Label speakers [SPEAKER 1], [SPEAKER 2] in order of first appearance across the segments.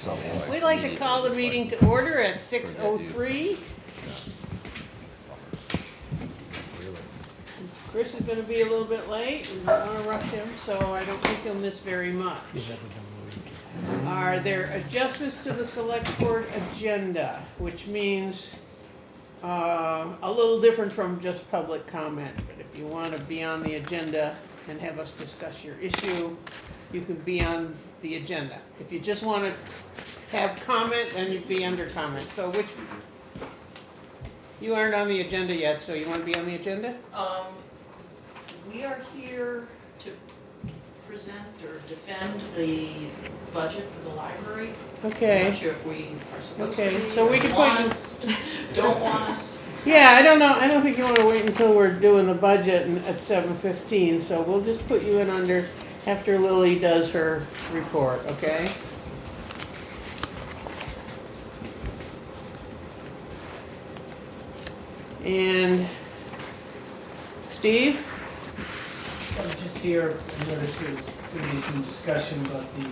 [SPEAKER 1] We'd like to call the meeting to order at 6:03. Chris is gonna be a little bit late, we don't wanna rush him, so I don't think he'll miss very much. Are there adjustments to the select board agenda, which means a little different from just public comment, but if you wanna be on the agenda and have us discuss your issue, you can be on the agenda. If you just wanna have comment, then you'd be under comment. So you aren't on the agenda yet, so you wanna be on the agenda?
[SPEAKER 2] We are here to present or defend the budget for the library. I'm
[SPEAKER 1] Okay,
[SPEAKER 2] not sure if we are supposed to
[SPEAKER 1] Okay,
[SPEAKER 2] be,
[SPEAKER 1] so we
[SPEAKER 2] or
[SPEAKER 1] can
[SPEAKER 2] want
[SPEAKER 1] put you-
[SPEAKER 2] us, don't want us.
[SPEAKER 1] yeah, I don't know, I don't think you wanna wait until we're doing the budget at 7:15, so we'll just put you in under, after Lily does her report, okay? And Steve?
[SPEAKER 3] I'm just here, I noticed there's gonna be some discussion about the,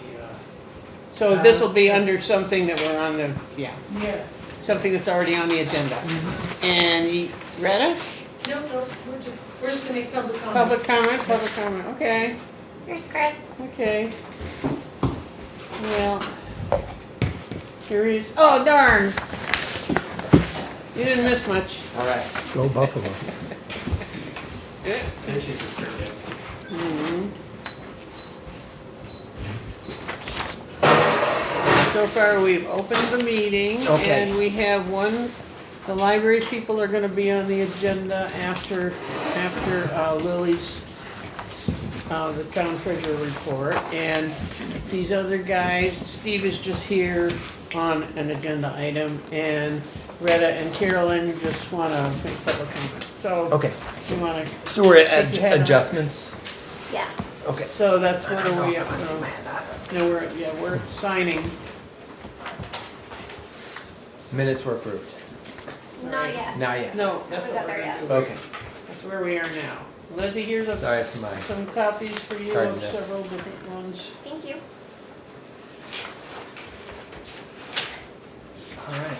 [SPEAKER 1] So this will be under something that we're on the, yeah,
[SPEAKER 3] yeah.
[SPEAKER 1] something that's already on the agenda. And Retta?
[SPEAKER 2] No, we're just gonna make public
[SPEAKER 1] Public
[SPEAKER 2] comments.
[SPEAKER 1] comment, okay,
[SPEAKER 4] Here's Chris.
[SPEAKER 1] okay. Well, here he is, oh darn! You didn't miss much.
[SPEAKER 5] All right.
[SPEAKER 6] Go Buffalo.
[SPEAKER 5] Thank you, Sister Deb.
[SPEAKER 1] Mhm. So far, we've opened the meeting,
[SPEAKER 5] Okay.
[SPEAKER 1] and we have the library people are gonna be on the agenda after Lily's, the town treasurer report, and these other guys, Steve is just here on an agenda item, and Retta and Carolyn just wanna make public comment, so.
[SPEAKER 5] Okay,
[SPEAKER 1] You wanna,
[SPEAKER 5] so we're
[SPEAKER 1] Did
[SPEAKER 5] at
[SPEAKER 1] you have-
[SPEAKER 5] adjustments?
[SPEAKER 4] Yeah.
[SPEAKER 5] Okay.
[SPEAKER 1] so that's what
[SPEAKER 5] I don't
[SPEAKER 1] are
[SPEAKER 5] know
[SPEAKER 1] we
[SPEAKER 5] if
[SPEAKER 1] up
[SPEAKER 5] I went
[SPEAKER 1] to?
[SPEAKER 5] to my handout.
[SPEAKER 1] No, we're signing.
[SPEAKER 5] Minutes were approved.
[SPEAKER 4] Not yet.
[SPEAKER 5] Not yet.
[SPEAKER 1] No, that's
[SPEAKER 4] We
[SPEAKER 1] what
[SPEAKER 4] got
[SPEAKER 1] we're
[SPEAKER 4] there
[SPEAKER 1] gonna
[SPEAKER 4] yet.
[SPEAKER 1] do.
[SPEAKER 5] Okay,
[SPEAKER 1] That's where we are now. Lizzie, here's
[SPEAKER 5] sorry for my,
[SPEAKER 1] some copies for you of
[SPEAKER 5] Tardiness.
[SPEAKER 1] several different ones.
[SPEAKER 4] Thank you.
[SPEAKER 5] all right.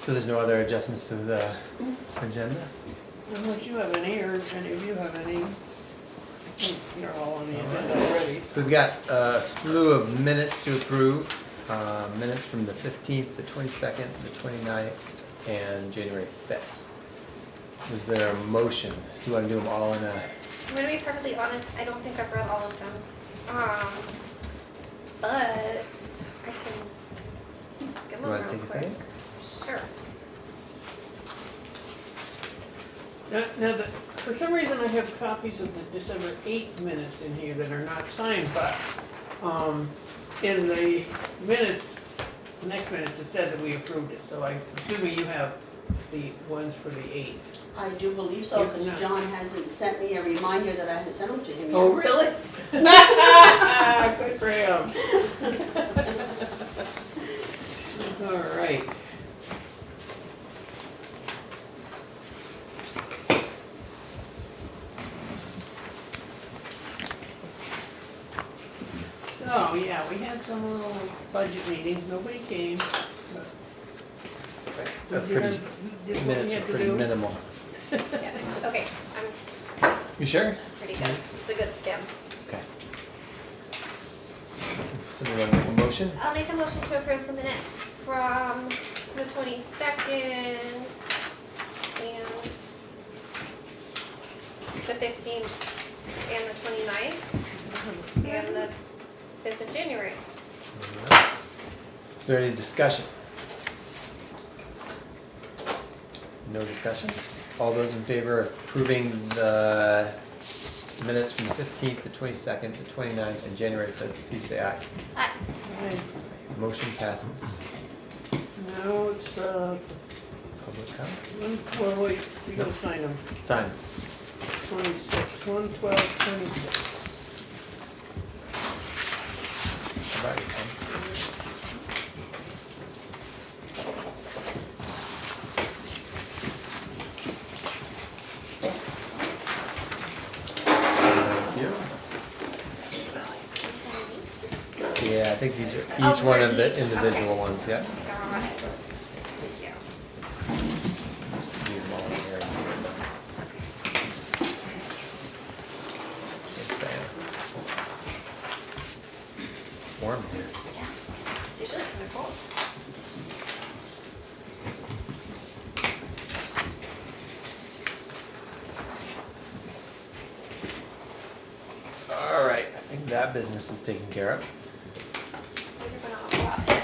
[SPEAKER 5] So there's no other adjustments to the agenda?
[SPEAKER 1] Unless you have any, or if any of you have any. I think you're all on the agenda already.
[SPEAKER 5] So we've got a slew of minutes to approve. Minutes from the 15th, the 22nd, the 29th, and January 5th. Is there a motion? Do you want to do them all in a,
[SPEAKER 4] I'm gonna be perfectly honest, I don't think I've read all of them. But I can skim
[SPEAKER 5] you
[SPEAKER 4] them
[SPEAKER 5] want
[SPEAKER 4] real
[SPEAKER 5] to take a
[SPEAKER 4] quick.
[SPEAKER 5] second?
[SPEAKER 4] Sure.
[SPEAKER 1] Now, for some reason, I have copies of the December 8th minutes in here that are not signed, but, in the minutes, the next minutes, it said that we approved it, so I'm assuming you have the ones for the 8th.
[SPEAKER 7] I do believe so, because
[SPEAKER 1] Yeah.
[SPEAKER 7] John hasn't sent me a reminder that I haven't sent them to him yet.
[SPEAKER 1] Oh, really? Good for him. All right. So, yeah, we had some little budget meetings, nobody came, but we did
[SPEAKER 5] Pretty,
[SPEAKER 1] we did what we
[SPEAKER 5] minutes are
[SPEAKER 1] had to
[SPEAKER 5] pretty
[SPEAKER 1] do.
[SPEAKER 5] minimal.
[SPEAKER 4] Yeah. Okay, I'm
[SPEAKER 5] You sure?
[SPEAKER 4] pretty good. It's a good skim.
[SPEAKER 5] Okay. Somebody want to make a motion?
[SPEAKER 4] I'll make a motion to approve the minutes from the 22nd and the 15th and the 29th and the 5th of January.
[SPEAKER 5] Alright. Is there any discussion? No discussion? All those in favor of approving the minutes from the 15th, the 22nd, the 29th, and January 5th, please say aye.
[SPEAKER 4] Aye.
[SPEAKER 1] Okay,
[SPEAKER 5] Motion passes.
[SPEAKER 1] now it's,
[SPEAKER 5] Public comment?
[SPEAKER 1] well, wait, we gotta sign them.
[SPEAKER 5] Sign.
[SPEAKER 1] 26, 112, 26.
[SPEAKER 5] How about you, Ken? Thank you. Yeah, I think these are
[SPEAKER 4] Oh,
[SPEAKER 5] each one
[SPEAKER 4] they're
[SPEAKER 5] of the
[SPEAKER 4] each,
[SPEAKER 5] individual
[SPEAKER 4] okay.
[SPEAKER 5] ones, yeah.
[SPEAKER 4] Got it. Thank you.
[SPEAKER 5] Just leave them all in here. It's warm here.
[SPEAKER 4] Yeah. It's usually kind of cold.
[SPEAKER 5] All right, I think that business is taken care of.
[SPEAKER 4] These are gonna all go.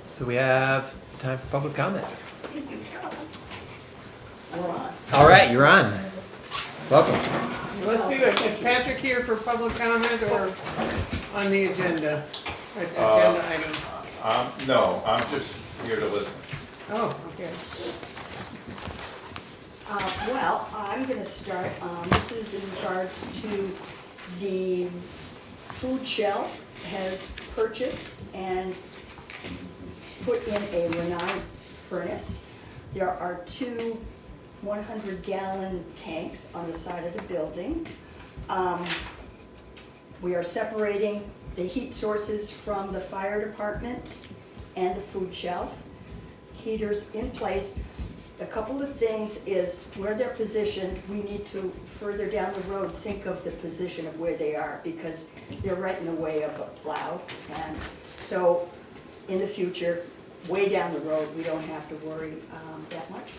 [SPEAKER 5] So we have time for public comment.
[SPEAKER 7] We're on.
[SPEAKER 5] All right, you're on. Welcome.
[SPEAKER 1] Let's see, is Patrick here for public comment or on the agenda? Agenda item?
[SPEAKER 6] No, I'm just here to listen.
[SPEAKER 1] Oh, okay.
[SPEAKER 8] Well, I'm gonna start, this is in regards to the food shelf has purchased and put in a Renai furnace. There are 2 100-gallon tanks on the side of the building. We are separating the heat sources from the fire department and the food shelf. Heaters in place. A couple of things is where they're positioned, we need to further down the road think of the position of where they are because they're right in the way of a plow. And so in the future, way down the road, we don't have to worry that much.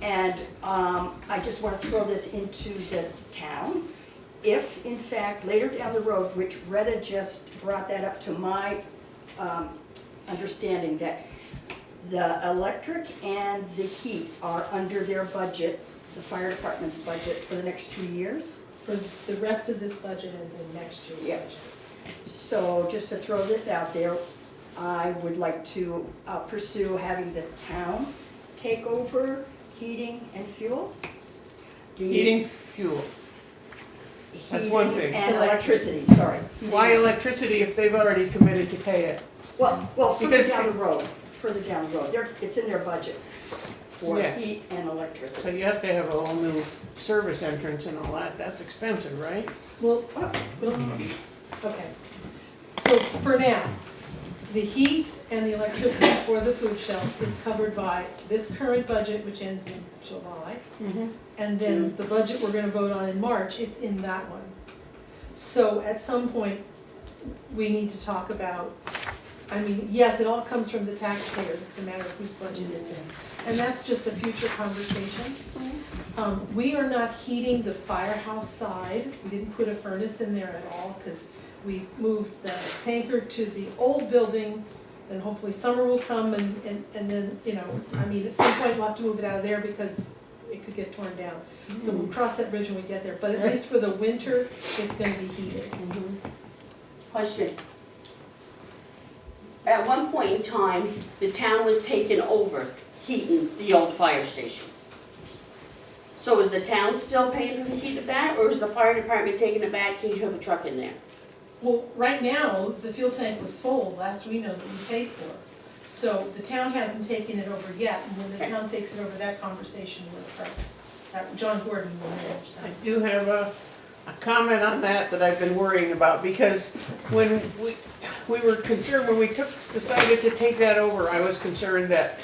[SPEAKER 8] And I just want to throw this into the town. If in fact later down the road, which Retta just brought that up to my understanding that the electric and the heat are under their budget, the fire department's budget for the next 2 years.
[SPEAKER 9] For the rest of this budget and then next year's
[SPEAKER 8] Yeah.
[SPEAKER 9] budget.
[SPEAKER 8] So just to throw this out there, I would like to pursue having the town take over heating and fuel. The
[SPEAKER 1] Heating fuel. That's one
[SPEAKER 8] heating
[SPEAKER 1] thing.
[SPEAKER 8] and electricity, sorry.
[SPEAKER 1] Why electricity if they've already committed to pay it?
[SPEAKER 8] Well, further
[SPEAKER 1] Because-
[SPEAKER 8] down the road, it's in their budget for
[SPEAKER 1] Yeah.
[SPEAKER 8] heat and
[SPEAKER 1] So
[SPEAKER 8] electricity.
[SPEAKER 1] you have to have a whole new service entrance and all that, that's expensive, right?
[SPEAKER 9] Well, okay. So for now, the heat and the electricity for the food shelf is covered by this current budget, which ends in July. And then the budget we're gonna vote on in March, it's in that one. So at some point, we need to talk about, I mean, yes, it all comes from the taxpayers, it's a matter of whose budget it's in. And that's just a future conversation. We are not heating the firehouse side, we didn't put a furnace in there at all, because we moved the tanker to the old building, then hopefully summer will come and then, you know, I mean, at some point we'll have to move it out of there because it could get torn down. So we'll cross that bridge when we get there, but at least for the winter, it's gonna be heated.
[SPEAKER 7] Question. At one point in time, the town was taking over heating the old fire station. So is the town still paying for the heat of that, or is the fire department taking it back since you have a truck in there?
[SPEAKER 9] Well, right now, the fuel tank was full, last we know that we paid for. So the town hasn't taken it over yet, and when the town takes it over, that conversation will occur. John Gordon will manage
[SPEAKER 1] I
[SPEAKER 9] that.
[SPEAKER 1] do have a comment on that I've been worrying about, because when we were concerned, when we decided to take that over, I was concerned that,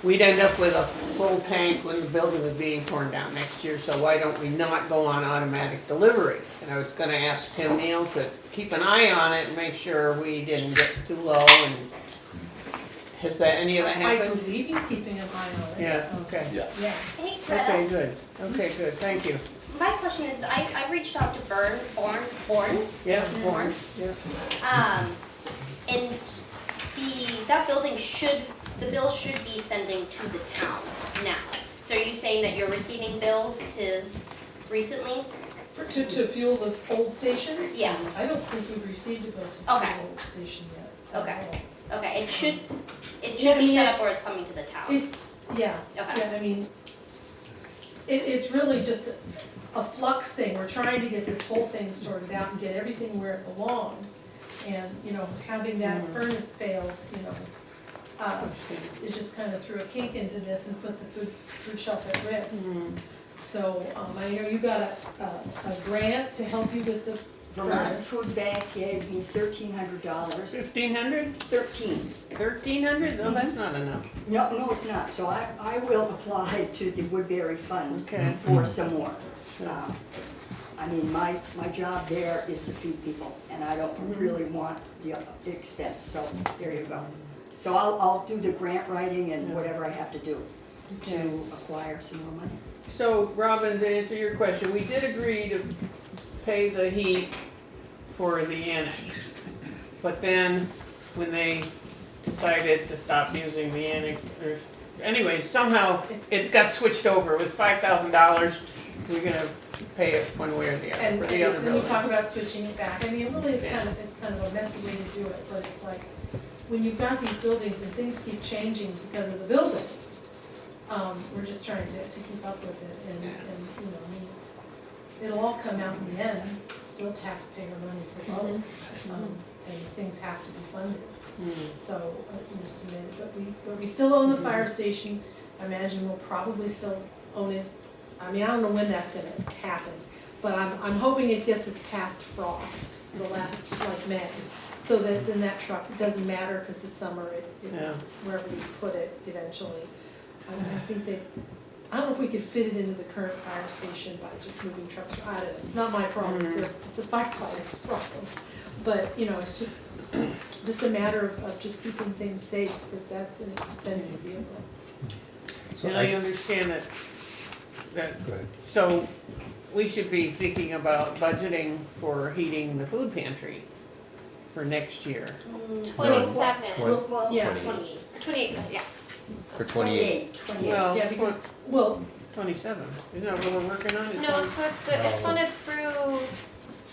[SPEAKER 1] we'd end up with a full tank when the building was being torn down next year, so why don't we not go on automatic delivery? And I was gonna ask Tim Neal to keep an eye on it and make sure we didn't get too low, and has any of that
[SPEAKER 9] I
[SPEAKER 1] happened?
[SPEAKER 9] believe he's keeping an eye on it.
[SPEAKER 1] Yeah, okay,
[SPEAKER 9] Yeah.
[SPEAKER 4] Hey,
[SPEAKER 1] okay,
[SPEAKER 4] Greta,
[SPEAKER 1] good, thank you.
[SPEAKER 4] my question is, I reached out to Borns,
[SPEAKER 1] Yeah,
[SPEAKER 4] Borns.
[SPEAKER 1] yeah.
[SPEAKER 4] And that building the bill should be sending to the town now. So are you saying that you're receiving bills recently?
[SPEAKER 9] To fuel the old station?
[SPEAKER 4] Yeah.
[SPEAKER 9] I don't think we've received a bill to fuel
[SPEAKER 4] Okay.
[SPEAKER 9] the old station yet.
[SPEAKER 4] Okay. Okay, it should
[SPEAKER 9] Yeah, I mean,
[SPEAKER 4] be set up
[SPEAKER 9] it's-
[SPEAKER 4] where it's coming to the town.
[SPEAKER 9] Yeah,
[SPEAKER 4] Okay.
[SPEAKER 9] yeah, I mean, it's really just a flux thing. We're trying to get this whole thing sorted out and get everything where it belongs. And, you know, having that furnace fail, you know, it just kind of threw a kink into this and put the food shelf at risk. So, I know you got a grant to help you with the
[SPEAKER 8] Vermont
[SPEAKER 9] furnace.
[SPEAKER 8] Food Bank gave me $1,300.
[SPEAKER 1] 1,500?
[SPEAKER 8] 13.
[SPEAKER 1] 1,300? No, that's not enough.
[SPEAKER 8] No, it's not. So I will apply to the Woodbury Fund
[SPEAKER 1] Okay.
[SPEAKER 8] for some more. I mean, my job there is to feed people, and I don't really want the expense, so there you go. So I'll do the grant writing and whatever I have to do to acquire some more money.
[SPEAKER 1] So, Robin, to answer your question, we did agree to pay the heat for the annex. But then, when they decided to stop using the annex, anyway, somehow it got switched over. It was $5,000. We're gonna pay it one way or the other
[SPEAKER 9] And
[SPEAKER 1] for the other
[SPEAKER 9] when you
[SPEAKER 1] building.
[SPEAKER 9] talk about switching it back, I mean, it really is it's kind of a messy way to do it, but it's like, when you've got these buildings and things keep changing because of the buildings, we're just trying to keep up with it and, you know, I mean, it'll all come out in the end, it's still taxpayer money for both. And things have to be funded. So, just a minute, but we still own the fire station. I imagine we'll probably still own it. I mean, I don't know when that's gonna happen, but I'm hoping it gets us past frost, the last, like May. So that then that truck, it doesn't matter, cause this summer wherever we put it eventually. I think I don't know if we could fit it into the current fire station by just moving trucks. I don't know, it's not my problem, it's a firefighter's problem. But, you know, it's just a matter of just keeping things safe, because that's an expensive vehicle.
[SPEAKER 1] And I understand that,
[SPEAKER 10] Go ahead.
[SPEAKER 1] so we should be thinking about budgeting for heating the food pantry for next year.
[SPEAKER 4] 27.
[SPEAKER 8] Well,
[SPEAKER 9] Yeah.
[SPEAKER 4] 28, yeah.
[SPEAKER 5] For 28.
[SPEAKER 8] 28.
[SPEAKER 1] Well,
[SPEAKER 9] Yeah, because, well,
[SPEAKER 1] 27, isn't that what we're working on? It's
[SPEAKER 11] No,
[SPEAKER 1] on-
[SPEAKER 11] so it's good, it's funded through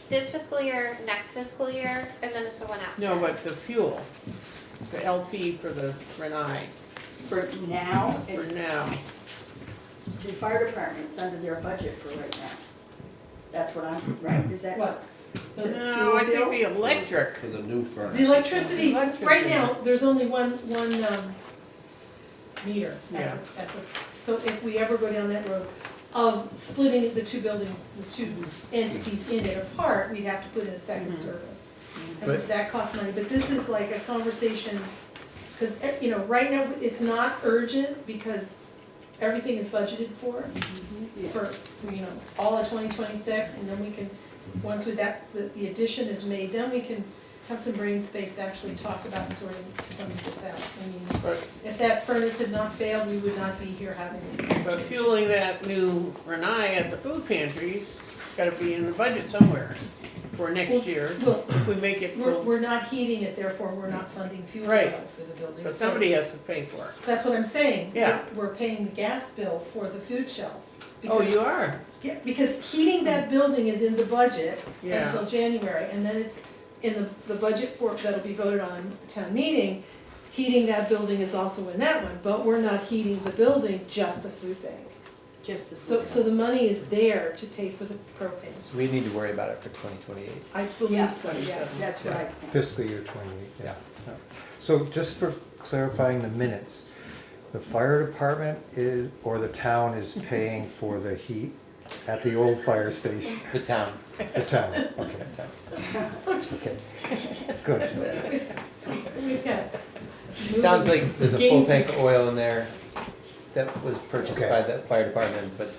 [SPEAKER 11] this fiscal year, next fiscal year, and then it's the one after.
[SPEAKER 1] No, but the fuel, the LP for the Renai,
[SPEAKER 8] For now,
[SPEAKER 1] for now.
[SPEAKER 8] the fire department's under their budget for right now. That's what I'm, right, is that?
[SPEAKER 9] what?
[SPEAKER 1] No, I think the electric,
[SPEAKER 10] For the new furnace.
[SPEAKER 9] The electricity, right
[SPEAKER 1] Electricity.
[SPEAKER 9] now, there's only one meter
[SPEAKER 1] Yeah.
[SPEAKER 9] at the, so if we ever go down that road of splitting the two buildings, the two entities in it apart, we'd have to put in a second service. And
[SPEAKER 5] But-
[SPEAKER 9] that costs money, but this is like a conversation, because, you know, right now, it's not urgent because everything is budgeted for, you know, all of 2026, and then we can, once with that, the addition is made, then we can have some brain space to actually talk about sorting some of this out. I mean,
[SPEAKER 1] but,
[SPEAKER 9] if that furnace had not failed, we would not be here having this
[SPEAKER 1] but
[SPEAKER 9] conversation.
[SPEAKER 1] fueling that new Renai at the food pantry's gotta be in the budget somewhere for next year,
[SPEAKER 9] Well,
[SPEAKER 1] if we make it till,
[SPEAKER 9] we're not heating it, therefore we're not funding fuel
[SPEAKER 1] Right.
[SPEAKER 9] oil for the building.
[SPEAKER 1] but
[SPEAKER 9] So
[SPEAKER 1] somebody has to pay for it.
[SPEAKER 9] that's what I'm saying.
[SPEAKER 1] Yeah.
[SPEAKER 9] We're paying the gas bill for the food shelf.
[SPEAKER 1] Oh,
[SPEAKER 9] because-
[SPEAKER 1] you are?
[SPEAKER 9] Yeah, because heating that building is in the budget
[SPEAKER 1] Yeah.
[SPEAKER 9] until January, and then it's in the budget for, that'll be voted on at town meeting. Heating that building is also in that one, but we're not heating the building, just the food bank.
[SPEAKER 8] Just the.
[SPEAKER 9] So the money is there to pay for the propane.
[SPEAKER 5] So we need to worry about it for 2028.
[SPEAKER 9] I
[SPEAKER 8] Yeah,
[SPEAKER 9] believe so, yes.
[SPEAKER 8] That's what I think.
[SPEAKER 10] Fiscal year 28, yeah. So just for clarifying the minutes, the fire department is, or the town is paying for the heat at the old fire station?
[SPEAKER 5] The town.
[SPEAKER 10] The town, okay. Okay, good.
[SPEAKER 9] We've got.
[SPEAKER 5] Sounds like there's a full
[SPEAKER 9] Game
[SPEAKER 5] tank of
[SPEAKER 9] pieces.
[SPEAKER 5] oil in there that was purchased
[SPEAKER 10] Okay.
[SPEAKER 5] by the fire department, but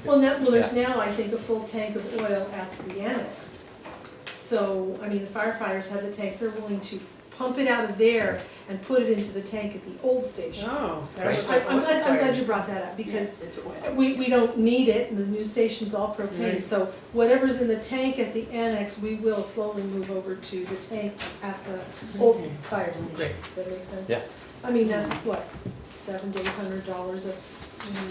[SPEAKER 9] Well, there's now, I think, a full tank of oil at the annex. So, I mean, the firefighters have the tanks, they're willing to pump it out of there and put it into the tank at the old station.
[SPEAKER 1] Oh, that
[SPEAKER 5] Right.
[SPEAKER 1] was
[SPEAKER 9] I'm
[SPEAKER 1] like
[SPEAKER 9] glad you brought that up, because
[SPEAKER 8] It's oil.
[SPEAKER 9] we don't need it, and the new station's all propane.
[SPEAKER 1] Right.
[SPEAKER 9] So whatever's in the tank at the annex, we will slowly move over to the tank at the old fire station.
[SPEAKER 1] Great.
[SPEAKER 9] Does that make sense?
[SPEAKER 5] Yeah.
[SPEAKER 9] I mean, that's what, $700 to $800 of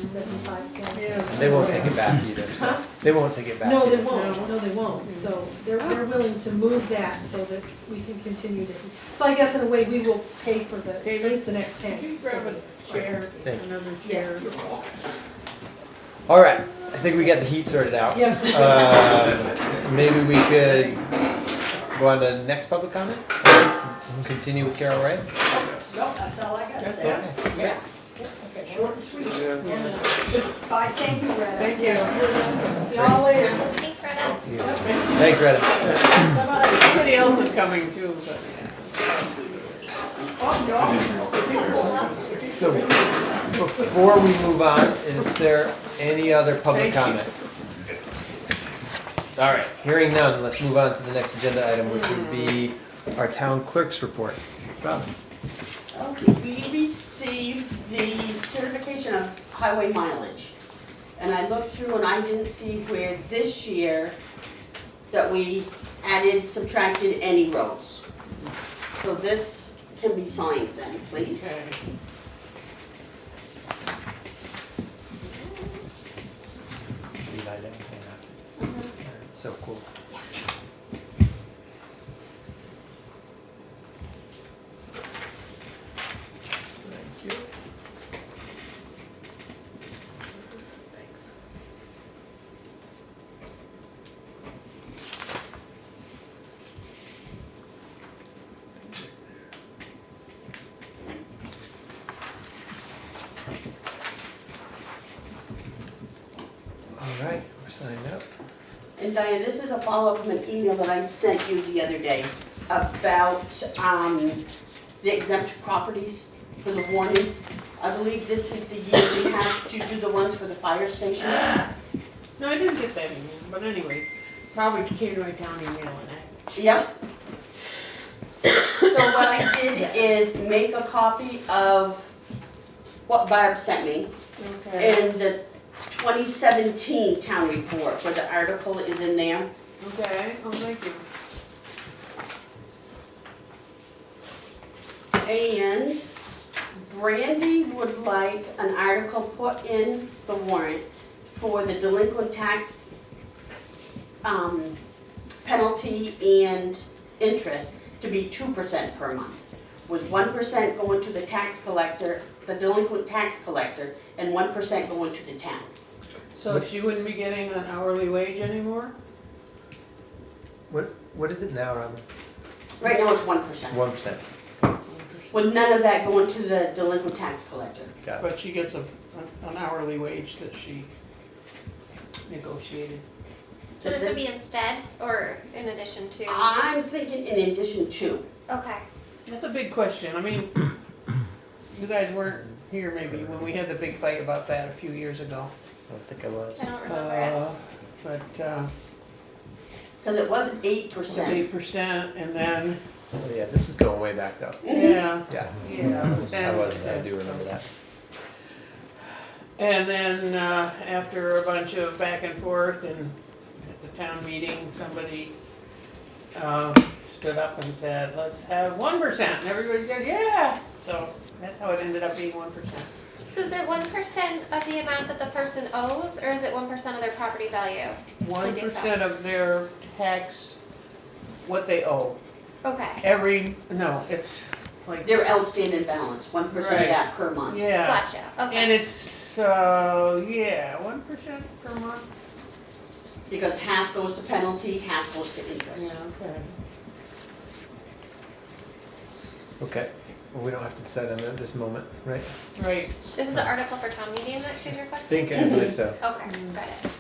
[SPEAKER 9] 75 gallons.
[SPEAKER 1] Yeah.
[SPEAKER 5] they won't take it back either, so,
[SPEAKER 9] Huh?
[SPEAKER 5] they won't take it back.
[SPEAKER 9] No, they
[SPEAKER 5] either.
[SPEAKER 9] won't, no, they won't, so they're willing to move that so that we can continue to, so I guess in a way, we will pay for the, at
[SPEAKER 1] David,
[SPEAKER 9] least the next tank.
[SPEAKER 1] Could you grab a chair,
[SPEAKER 5] Thank you.
[SPEAKER 1] another chair?
[SPEAKER 9] Yes, you're welcome.
[SPEAKER 5] All right, I think we got the heat sorted out.
[SPEAKER 9] Yes, we do.
[SPEAKER 5] Maybe we could go on to the next public comment? Continue with Carol Ray?
[SPEAKER 8] No, that's all I gotta
[SPEAKER 1] That's
[SPEAKER 8] say.
[SPEAKER 5] Okay.
[SPEAKER 1] Yeah.
[SPEAKER 9] Okay, short and sweet.
[SPEAKER 1] Yeah.
[SPEAKER 8] Bye, thank you, Retta.
[SPEAKER 1] Thank you.
[SPEAKER 9] See y'all later.
[SPEAKER 11] Thanks, Retta.
[SPEAKER 5] Thanks, Retta.
[SPEAKER 9] Bye-bye.
[SPEAKER 1] Somebody else is coming too, but yeah.
[SPEAKER 5] So, before we move on, is there any other public
[SPEAKER 1] Thank you.
[SPEAKER 5] comment? All right, hearing none, let's move on to the next agenda item, which would be our town clerk's report. Robin?
[SPEAKER 7] Okay, we received the certification of highway mileage. And I looked through and I didn't see where this year that we added, subtracted any roads. So this can be signed then, please.
[SPEAKER 1] Okay.
[SPEAKER 5] Levi, anything up? All right, so cool. Thank you. Thanks. All right, we're signed up.
[SPEAKER 7] And Diane, this is a follow-up from an email that I sent you the other day about the exempt properties for the warning. I believe this is the year we have to do the ones for the fire station.
[SPEAKER 1] No, I didn't get that email, but anyway, probably came to my town email and I.
[SPEAKER 7] Yep. So what I did is make a copy of what Barb sent me
[SPEAKER 1] Okay.
[SPEAKER 7] and the 2017 town report, where the article is in there.
[SPEAKER 1] Okay, oh, thank you.
[SPEAKER 7] And Brandy would like an article put in the warrant for the delinquent tax penalty and interest to be 2% per month, with 1% going to the tax collector, the delinquent tax collector, and 1% going to the town.
[SPEAKER 1] So she wouldn't be getting an hourly wage anymore?
[SPEAKER 5] What is it now, Robin?
[SPEAKER 7] Right now it's 1%,
[SPEAKER 5] 1%.
[SPEAKER 7] with none of that going to the delinquent tax collector.
[SPEAKER 5] Got it.
[SPEAKER 1] But she gets an hourly wage that she negotiated.
[SPEAKER 11] So this would be instead or in addition to?
[SPEAKER 7] I'm thinking in addition to.
[SPEAKER 11] Okay.
[SPEAKER 1] That's a big question. I mean, you guys weren't here maybe when we had the big fight about that a few years ago.
[SPEAKER 5] I don't think I was.
[SPEAKER 11] I don't remember it.
[SPEAKER 1] But,
[SPEAKER 7] Because it was 8%.
[SPEAKER 1] 8% and then,
[SPEAKER 5] Oh, yeah, this is going way back though.
[SPEAKER 1] yeah,
[SPEAKER 5] Yeah,
[SPEAKER 1] yeah. but
[SPEAKER 5] I
[SPEAKER 1] then-
[SPEAKER 5] do remember that.
[SPEAKER 1] And then, after a bunch of back and forth and at the town meeting, somebody, stood up and said, let's have 1%, and everybody said, yeah. So that's how it ended up being 1%.
[SPEAKER 11] So is it 1% of the amount that the person owes, or is it 1% of their property value?
[SPEAKER 1] 1% of their tax, what they owe.
[SPEAKER 11] Okay.
[SPEAKER 1] No, it's like,
[SPEAKER 7] Their outstanding balance, 1% of
[SPEAKER 1] Right.
[SPEAKER 7] that per month.
[SPEAKER 1] yeah.
[SPEAKER 11] Gotcha. Okay.
[SPEAKER 1] And it's, yeah, 1% per month.
[SPEAKER 7] Because half goes to penalty, half goes to interest.
[SPEAKER 1] Yeah, okay.
[SPEAKER 5] Okay, well, we don't have to decide on that at this moment, right?
[SPEAKER 1] Right,
[SPEAKER 11] This is the article for town meeting that she's
[SPEAKER 5] I
[SPEAKER 11] requesting?
[SPEAKER 5] think, I believe so.
[SPEAKER 11] Okay, got it.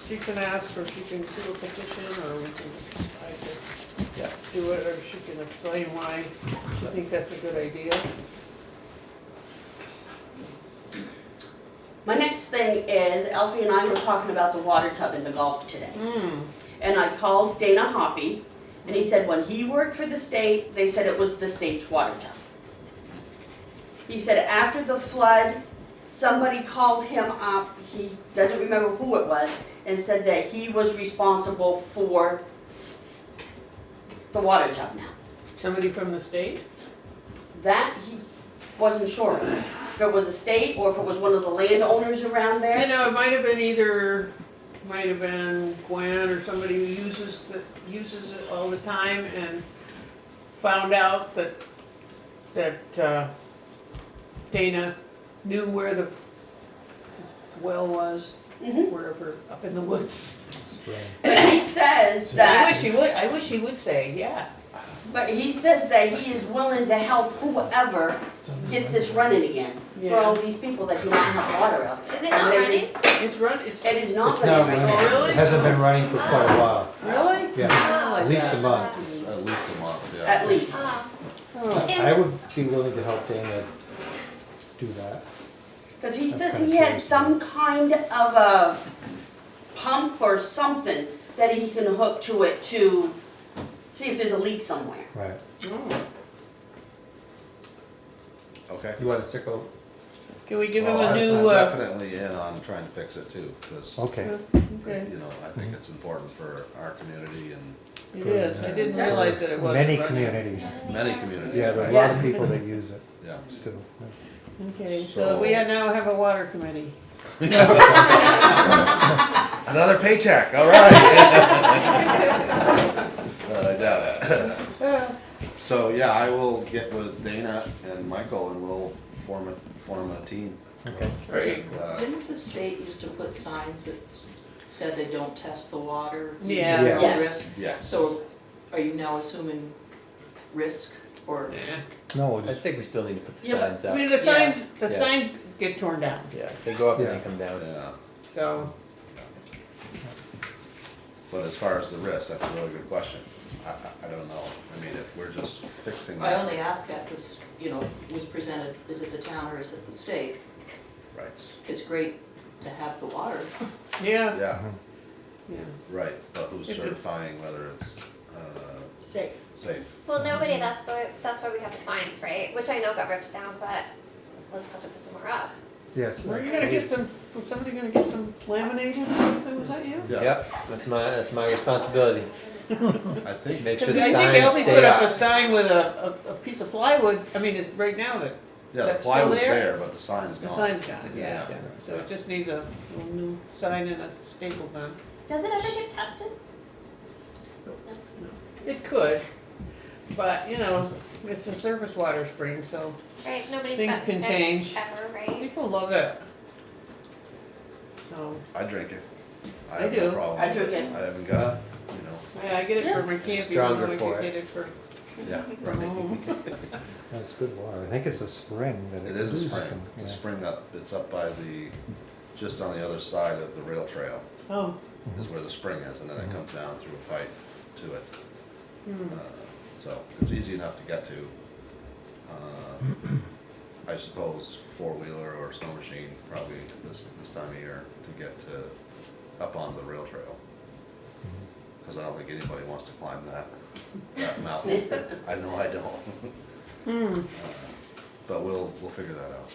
[SPEAKER 1] she can ask, or she can do a petition, or we can decide to
[SPEAKER 5] Yeah.
[SPEAKER 1] do it, or she can explain why she thinks that's a good idea.
[SPEAKER 7] My next thing is, Alfie and I were talking about the water tub in the Gulf today. And I called Dana Hoppy, and he said when he worked for the state, they said it was the state's water tub. He said after the flood, somebody called him up, he doesn't remember who it was, and said that he was responsible for the water tub now.
[SPEAKER 1] Somebody from the state?
[SPEAKER 7] That he wasn't sure of. If it was a state or if it was one of the landowners around
[SPEAKER 1] You
[SPEAKER 7] there.
[SPEAKER 1] know, it might have been might have been Gwen or somebody who uses it all the time and found out that Dana knew where the well was,
[SPEAKER 7] Mhm.
[SPEAKER 1] wherever, up in the woods.
[SPEAKER 7] But he says
[SPEAKER 1] I
[SPEAKER 7] that,
[SPEAKER 1] wish he would say, yeah.
[SPEAKER 7] But he says that he is willing to help whoever get this running again. For all these people that do not have water out there.
[SPEAKER 11] Is it not
[SPEAKER 7] And they-
[SPEAKER 11] running?
[SPEAKER 1] It's
[SPEAKER 7] It is not
[SPEAKER 10] It's not
[SPEAKER 7] running.
[SPEAKER 10] running.
[SPEAKER 1] Oh, really?
[SPEAKER 10] It hasn't been running for quite a while.
[SPEAKER 1] Really?
[SPEAKER 10] Yeah, at least a month.
[SPEAKER 6] At least a month, yeah.
[SPEAKER 7] At least.
[SPEAKER 11] Oh.
[SPEAKER 1] Oh.
[SPEAKER 10] I would be willing to help Dana do that.
[SPEAKER 7] Because he
[SPEAKER 10] That's
[SPEAKER 7] says
[SPEAKER 10] kinda
[SPEAKER 7] he has
[SPEAKER 10] curious.
[SPEAKER 7] some kind of a pump or something that he can hook to it to see if there's a leak somewhere.
[SPEAKER 10] Right.
[SPEAKER 1] Oh.
[SPEAKER 6] Okay.
[SPEAKER 5] You wanna circle?
[SPEAKER 1] Can we give him
[SPEAKER 6] Well,
[SPEAKER 1] a
[SPEAKER 6] I'm
[SPEAKER 1] new,
[SPEAKER 6] definitely in on trying to fix it too, because,
[SPEAKER 10] Okay.
[SPEAKER 1] okay,
[SPEAKER 6] you know, I think it's important for our community and
[SPEAKER 1] it is, I didn't realize that it wasn't
[SPEAKER 10] Many
[SPEAKER 1] running.
[SPEAKER 10] communities.
[SPEAKER 6] many communities.
[SPEAKER 10] Yeah, there are a
[SPEAKER 6] right?
[SPEAKER 10] lot of people that use it
[SPEAKER 6] Yeah.
[SPEAKER 10] still.
[SPEAKER 1] Okay, so we now have a water committee.
[SPEAKER 6] Another paycheck, all right. I doubt it. So, yeah, I will get with Dana and Michael and we'll form a team.
[SPEAKER 10] Okay.
[SPEAKER 1] Great.
[SPEAKER 6] And,
[SPEAKER 2] Didn't the state used to put signs that said they don't test the water?
[SPEAKER 1] Yeah.
[SPEAKER 2] using
[SPEAKER 7] Yes.
[SPEAKER 2] risk?
[SPEAKER 6] Yes.
[SPEAKER 2] So are you now assuming risk or?
[SPEAKER 1] Yeah.
[SPEAKER 10] No,
[SPEAKER 5] I
[SPEAKER 10] just,
[SPEAKER 5] think we still need to put the
[SPEAKER 2] Yeah, but-
[SPEAKER 5] signs
[SPEAKER 1] I
[SPEAKER 5] up.
[SPEAKER 1] mean, the signs, the
[SPEAKER 5] Yeah.
[SPEAKER 1] signs get torn down,
[SPEAKER 5] Yeah, they go up and
[SPEAKER 10] Yeah.
[SPEAKER 5] they come down.
[SPEAKER 6] Yeah,
[SPEAKER 1] so,
[SPEAKER 6] but as far as the risk, that's a really good question. I don't know. I mean, if we're just fixing
[SPEAKER 2] I
[SPEAKER 6] that,
[SPEAKER 2] only ask that because, you know, it was presented, is it the town or is it the state?
[SPEAKER 6] right,
[SPEAKER 2] It's great to have the water.
[SPEAKER 1] yeah,
[SPEAKER 6] yeah,
[SPEAKER 1] yeah.
[SPEAKER 6] right, but who's
[SPEAKER 1] If it-
[SPEAKER 6] certifying whether it's,
[SPEAKER 8] Safe.
[SPEAKER 6] safe?
[SPEAKER 11] Well, nobody, that's why we have the signs, right? Which I know got ripped down, but we'll just have to put some more up.
[SPEAKER 10] yes.
[SPEAKER 1] Were you gonna get some, was somebody gonna get some laminated or something, was that you?
[SPEAKER 5] Yep, that's my responsibility.
[SPEAKER 6] I think,
[SPEAKER 5] Make
[SPEAKER 1] Cause
[SPEAKER 5] sure the
[SPEAKER 1] I think
[SPEAKER 5] signs
[SPEAKER 1] Elsie
[SPEAKER 5] stay
[SPEAKER 1] put up a
[SPEAKER 5] up.
[SPEAKER 1] sign with a piece of plywood, I mean, it's right now that,
[SPEAKER 6] yeah, the
[SPEAKER 1] That's still
[SPEAKER 6] plywood's
[SPEAKER 1] there?
[SPEAKER 6] there, but the sign's
[SPEAKER 1] the
[SPEAKER 6] gone.
[SPEAKER 1] sign's gone, yeah.
[SPEAKER 5] Yeah.
[SPEAKER 1] So it just needs a little new sign and a staple gun.
[SPEAKER 11] Does it ever get tested?
[SPEAKER 1] It could, but, you know, it's a surface water spring, so
[SPEAKER 11] Right, nobody's
[SPEAKER 1] Things
[SPEAKER 11] gotten
[SPEAKER 1] can
[SPEAKER 11] sick
[SPEAKER 1] change.
[SPEAKER 11] ever, right?
[SPEAKER 1] people love it. So,
[SPEAKER 6] I drink it.
[SPEAKER 1] I
[SPEAKER 6] have
[SPEAKER 1] do.
[SPEAKER 6] no problem
[SPEAKER 7] I
[SPEAKER 6] with
[SPEAKER 7] drink it.
[SPEAKER 6] I haven't got, you know,
[SPEAKER 1] yeah, I get it for my camp, even
[SPEAKER 5] Stronger
[SPEAKER 1] though I
[SPEAKER 5] for
[SPEAKER 1] could
[SPEAKER 5] it.
[SPEAKER 1] get it for,
[SPEAKER 6] yeah,
[SPEAKER 1] from
[SPEAKER 6] right.
[SPEAKER 1] home.
[SPEAKER 10] That's good water. I think it's a spring that
[SPEAKER 6] It
[SPEAKER 10] it
[SPEAKER 6] is a
[SPEAKER 10] produced.
[SPEAKER 6] spring, it's a
[SPEAKER 10] Yeah.
[SPEAKER 6] spring up, it's up by the, just on the other side of the rail trail
[SPEAKER 1] Oh,
[SPEAKER 6] is where the spring is, and then it comes down through a pipe to it.
[SPEAKER 1] hmm.
[SPEAKER 6] So it's easy enough to get to. I suppose four-wheeler or snow machine probably this time of year to get to, up on the rail trail. Cause I don't think anybody wants to climb that mountain. I know I don't.
[SPEAKER 1] Hmm,
[SPEAKER 6] But we'll figure that out.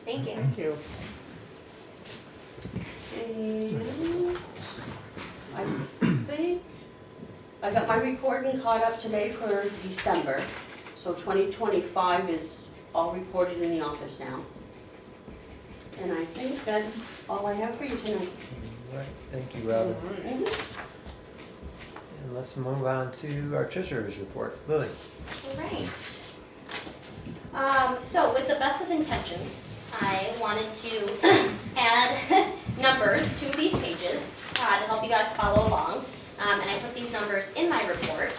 [SPEAKER 11] Thank you.
[SPEAKER 1] thank you.
[SPEAKER 7] And I think I got my recording caught up today for December. So 2025 is all recorded in the office now. And I think that's all I have for you tonight.
[SPEAKER 5] Right, thank you, Robin.
[SPEAKER 1] Alright.
[SPEAKER 5] And let's move on to our treasurer's report. Lily.
[SPEAKER 4] Right. So with the best of intentions, I wanted to add numbers to these pages to help you guys follow along. And I put these numbers in my report,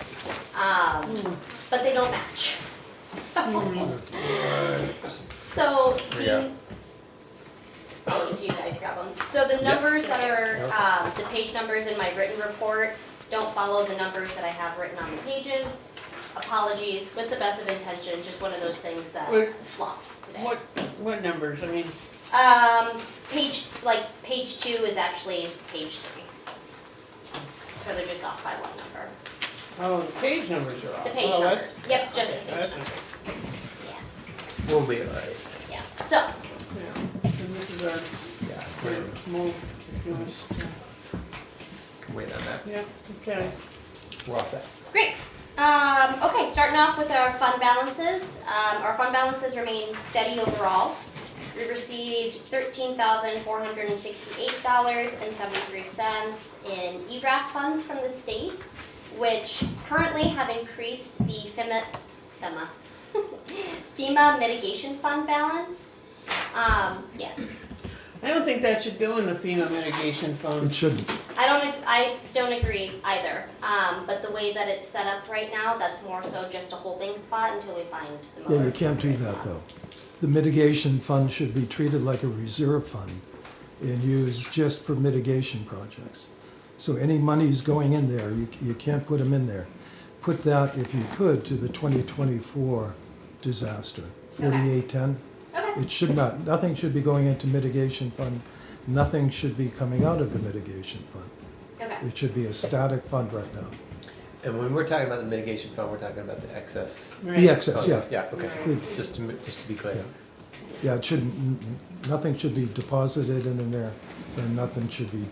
[SPEAKER 4] but they don't match. So
[SPEAKER 5] Yeah.
[SPEAKER 4] I'll leave to you guys grab them. So the numbers that are, the page numbers in my written report don't follow the numbers that I have written on the pages. Apologies, with the best of intention, just one of those things that
[SPEAKER 1] Wait.
[SPEAKER 4] flopped today.
[SPEAKER 1] What numbers, I mean,
[SPEAKER 4] Page 2 is actually page 3. So they're just off by one number.
[SPEAKER 1] oh, the page numbers are off.
[SPEAKER 4] The page
[SPEAKER 1] Oh, that's-
[SPEAKER 4] numbers, yep, just the page
[SPEAKER 1] that's-
[SPEAKER 4] numbers. Yeah,
[SPEAKER 5] We'll be alright.
[SPEAKER 4] yeah, so,
[SPEAKER 1] Yeah, and this is our,
[SPEAKER 5] Yeah.
[SPEAKER 1] our move,
[SPEAKER 5] Can wait on that.
[SPEAKER 1] yeah, okay.
[SPEAKER 5] We're all set.
[SPEAKER 4] great. Okay, starting off with our fund balances. Our fund balances remain steady overall. We received $13,468.73 in ERAF funds from the state, which currently have increased the FEMA mitigation fund balance. Yes.
[SPEAKER 1] I don't think that should go in the FEMA mitigation fund.
[SPEAKER 12] It shouldn't.
[SPEAKER 4] I don't agree either, but the way that it's set up right now, that's more so just a holding spot until we find the most.
[SPEAKER 12] Yeah, you can't do that though. The mitigation fund should be treated like a reserve fund and used just for mitigation projects. So any monies going in there, you can't put them in there. Put that, if you could, to the 2024 disaster, 4810.
[SPEAKER 4] Okay,
[SPEAKER 12] It should not, nothing should be going into mitigation fund, nothing should be coming out of the mitigation fund.
[SPEAKER 4] okay,
[SPEAKER 12] It should be a static fund right now.
[SPEAKER 5] And when we're talking about the mitigation fund, we're talking about the excess.
[SPEAKER 12] The excess,
[SPEAKER 5] funds.
[SPEAKER 12] yeah.
[SPEAKER 5] Yeah, okay,
[SPEAKER 12] Right.
[SPEAKER 5] just to be clear.
[SPEAKER 12] Yeah, it shouldn't, nothing should be deposited in there, and nothing should be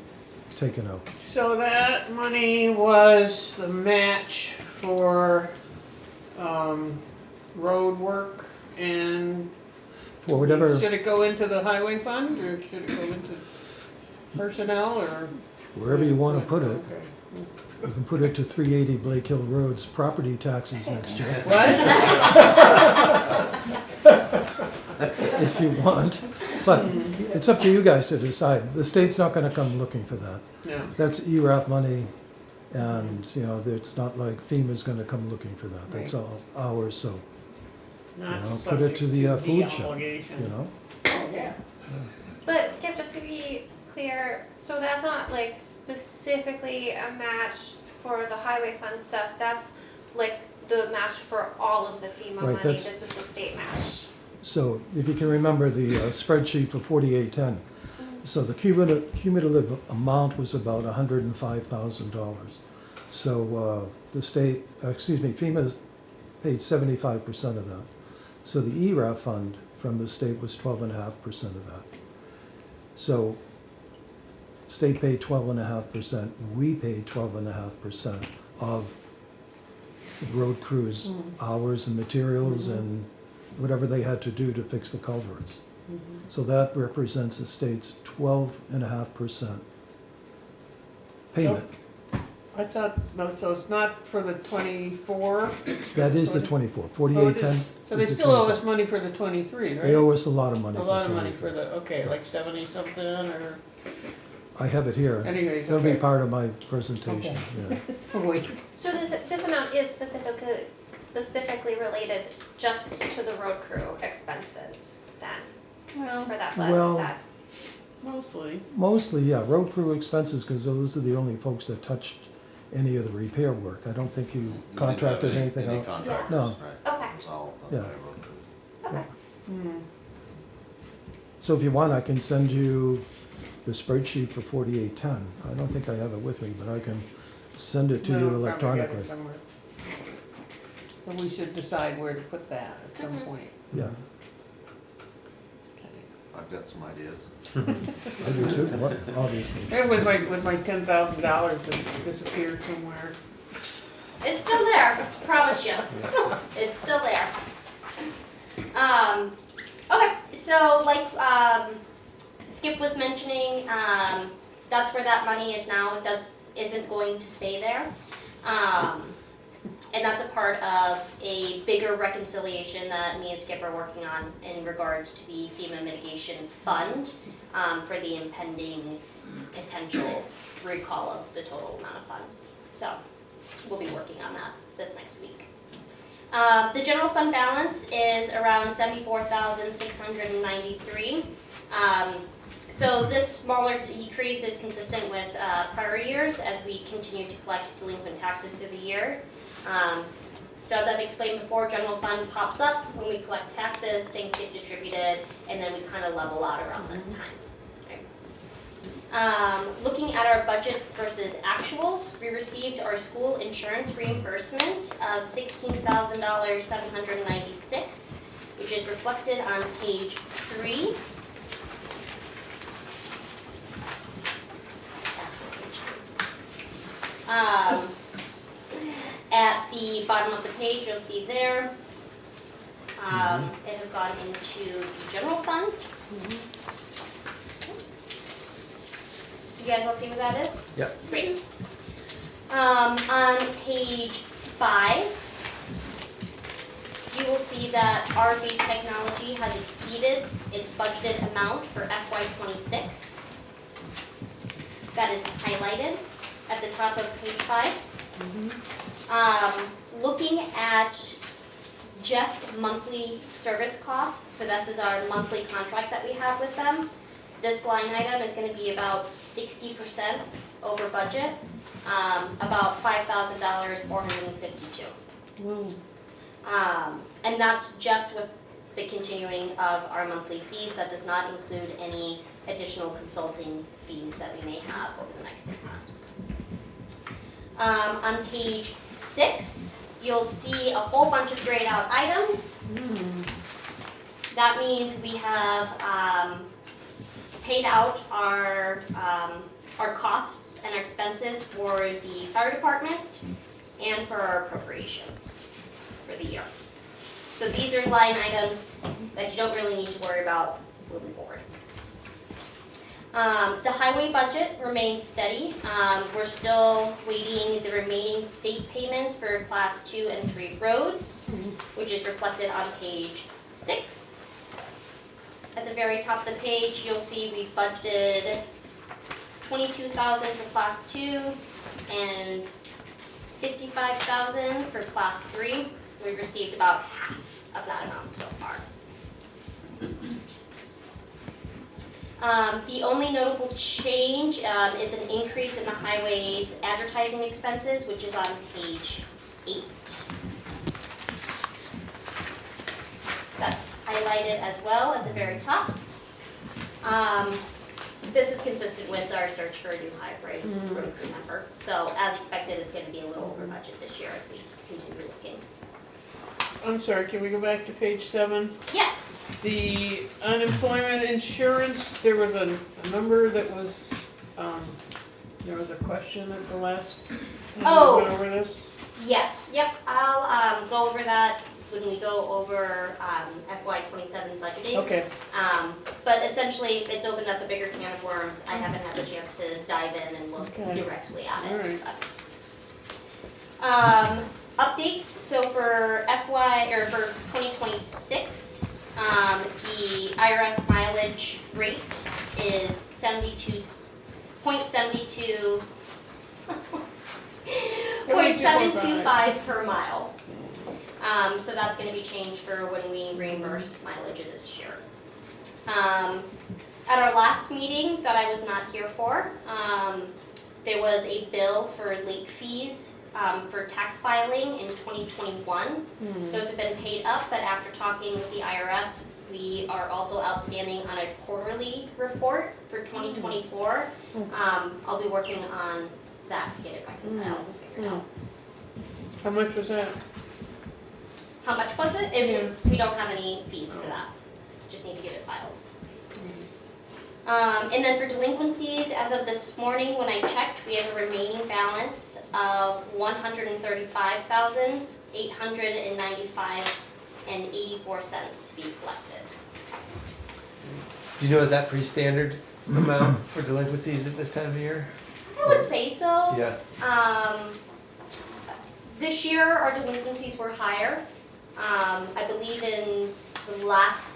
[SPEAKER 12] taken out.
[SPEAKER 1] So that money was the match for, road work and
[SPEAKER 12] For whatever,
[SPEAKER 1] should it go into the highway fund or should it go into personnel or?
[SPEAKER 12] wherever you wanna put it,
[SPEAKER 1] Okay.
[SPEAKER 12] you can put it to 380 Blake Hill Road's property taxes next year,
[SPEAKER 1] What?
[SPEAKER 12] if you want. But it's up to you guys to decide. The state's not gonna come looking for that.
[SPEAKER 1] No.
[SPEAKER 12] That's ERAF money, and, you know, it's not like FEMA's gonna come looking for that. That's all ours, so,
[SPEAKER 1] Not
[SPEAKER 12] You know, put it
[SPEAKER 1] subject
[SPEAKER 12] to the, food shop,
[SPEAKER 1] obligation.
[SPEAKER 12] you know?
[SPEAKER 11] But Skip, just to be clear, so that's not like specifically a match for the highway fund stuff, that's like the match for all of the FEMA
[SPEAKER 12] Right,
[SPEAKER 11] money,
[SPEAKER 12] that's-
[SPEAKER 11] this is the state match.
[SPEAKER 12] So if you can remember the spreadsheet for 4810, so the cumulative amount was about $105,000. So the state, FEMA paid 75% of that. So the ERAF fund from the state was 12.5% of that. So state paid 12.5%, we paid 12.5% of the road crews' hours and materials and whatever they had to do to fix the culverts. So that represents the state's 12.5% payment.
[SPEAKER 1] I thought, no, so it's not for the 24?
[SPEAKER 12] That is the 24, 4810.
[SPEAKER 1] So they
[SPEAKER 12] is the
[SPEAKER 1] still owe
[SPEAKER 12] 24.
[SPEAKER 1] us money for the 23, right?
[SPEAKER 12] They owe us a lot of money.
[SPEAKER 1] A
[SPEAKER 12] for
[SPEAKER 1] lot of money
[SPEAKER 12] 23.
[SPEAKER 1] for the, okay, like 70 something or,
[SPEAKER 12] I have it here.
[SPEAKER 1] anyways,
[SPEAKER 12] That'll be
[SPEAKER 1] okay.
[SPEAKER 12] part of my presentation, yeah.
[SPEAKER 1] Wait,
[SPEAKER 11] So this amount is specifically related just to the road crew expenses then,
[SPEAKER 1] well,
[SPEAKER 11] for that flood,
[SPEAKER 12] Well-
[SPEAKER 11] is that?
[SPEAKER 1] mostly.
[SPEAKER 12] Mostly, yeah, road crew expenses, because those are the only folks that touched any of the repair work. I don't think you contracted anything
[SPEAKER 6] Any
[SPEAKER 12] out.
[SPEAKER 6] contractors,
[SPEAKER 12] No.
[SPEAKER 6] right.
[SPEAKER 11] Okay.
[SPEAKER 6] It's all
[SPEAKER 12] Yeah.
[SPEAKER 6] done by road crew.
[SPEAKER 11] Okay.
[SPEAKER 1] Hmm.
[SPEAKER 12] So if you want, I can send you the spreadsheet for 4810. I don't think I have it with me, but I can send it to
[SPEAKER 1] No,
[SPEAKER 12] you
[SPEAKER 1] probably got it
[SPEAKER 12] electronically.
[SPEAKER 1] somewhere. But we should decide where to put that at some point.
[SPEAKER 12] Yeah,
[SPEAKER 6] I've got some ideas.
[SPEAKER 12] I do too, what- obviously.
[SPEAKER 1] And with my $10,000 that's disappeared somewhere.
[SPEAKER 4] it's still there, promise you, it's still there. Okay, so like, Skip was mentioning, that's where that money is now, isn't going to stay there. And that's a part of a bigger reconciliation that me and Skip are working on in regards to the FEMA mitigation fund, for the impending potential recall of the total amount of funds. So, we'll be working on that this next week. The general fund balance is around 74,693. So this smaller decrease is consistent with prior years as we continue to collect delinquent taxes through the year. So as I've explained before, general fund pops up when we collect taxes, things get distributed, and then we kind of level out around this time. Looking at our budget versus actuals, we received our school insurance reimbursement of $16,796, which is reflected on page 3. At the bottom of the page, you'll see there, it has gone into the general fund. You guys all see what that is?
[SPEAKER 5] Yep.
[SPEAKER 4] Great. On page 5, you will see that RV technology has exceeded its budgeted amount for FY '26. That is highlighted at the top of page 5. Looking at just monthly service costs, so this is our monthly contract that we have with them. This line item is gonna be about 60% over budget, about $5,000, 452.
[SPEAKER 1] Well,
[SPEAKER 4] And that's just with the continuing of our monthly fees. That does not include any additional consulting fees that we may have over the next 6 months. On page 6, you'll see a whole bunch of grayed out items. That means we have paid out our costs and our expenses for the fire department and for our appropriations for the year. So these are line items that you don't really need to worry about moving forward. The highway budget remains steady. We're still waiting the remaining state payments for class 2 and 3 roads, which is reflected on page 6. At the very top of the page, you'll see we budgeted $22,000 for class 2 and $55,000 for class 3. We've received about half of that amount so far. The only notable change is an increase in the highway's advertising expenses, which is on page 8. That's highlighted as well at the very top. This is consistent with our search for a new highway road crew member. So as expected, it's going to be a little over budget this year as we continue looking.
[SPEAKER 1] I'm sorry, can we go back to page 7?
[SPEAKER 4] Yes.
[SPEAKER 1] The unemployment insurance, there was a number that was, there was a question at the last time we
[SPEAKER 4] Oh.
[SPEAKER 1] went over this.
[SPEAKER 4] Yes. Yep. I'll go over that when we go over FY '27 budgeting.
[SPEAKER 1] Okay,
[SPEAKER 4] But essentially, it's opened up a bigger can of worms. I haven't had the chance to dive in and look
[SPEAKER 1] Okay.
[SPEAKER 4] directly at
[SPEAKER 1] All
[SPEAKER 4] it.
[SPEAKER 1] right.
[SPEAKER 4] But, updates. So for for 2026, the IRS mileage rate is 72.72. 0.725 per mile. So that's going to be changed for when we reimburse mileage this year. At our last meeting that I was not here for, there was a bill for late fees for tax filing in 2021. Those have been paid up, but after talking with the IRS, we are also outstanding on a quarterly report for 2024. I'll be working on that to get it reconciled and figured out.
[SPEAKER 1] How much was that?
[SPEAKER 4] How much was it? We don't have any fees for that. Just need to get it filed. And then for delinquencies, as of this morning when I checked, we have a remaining balance of $135,895.84 to be collected.
[SPEAKER 5] Do you know, is that pretty standard amount for delinquencies at this time of year?
[SPEAKER 4] I would say so.
[SPEAKER 5] Yeah.
[SPEAKER 4] This year, our delinquencies were higher. I believe in the last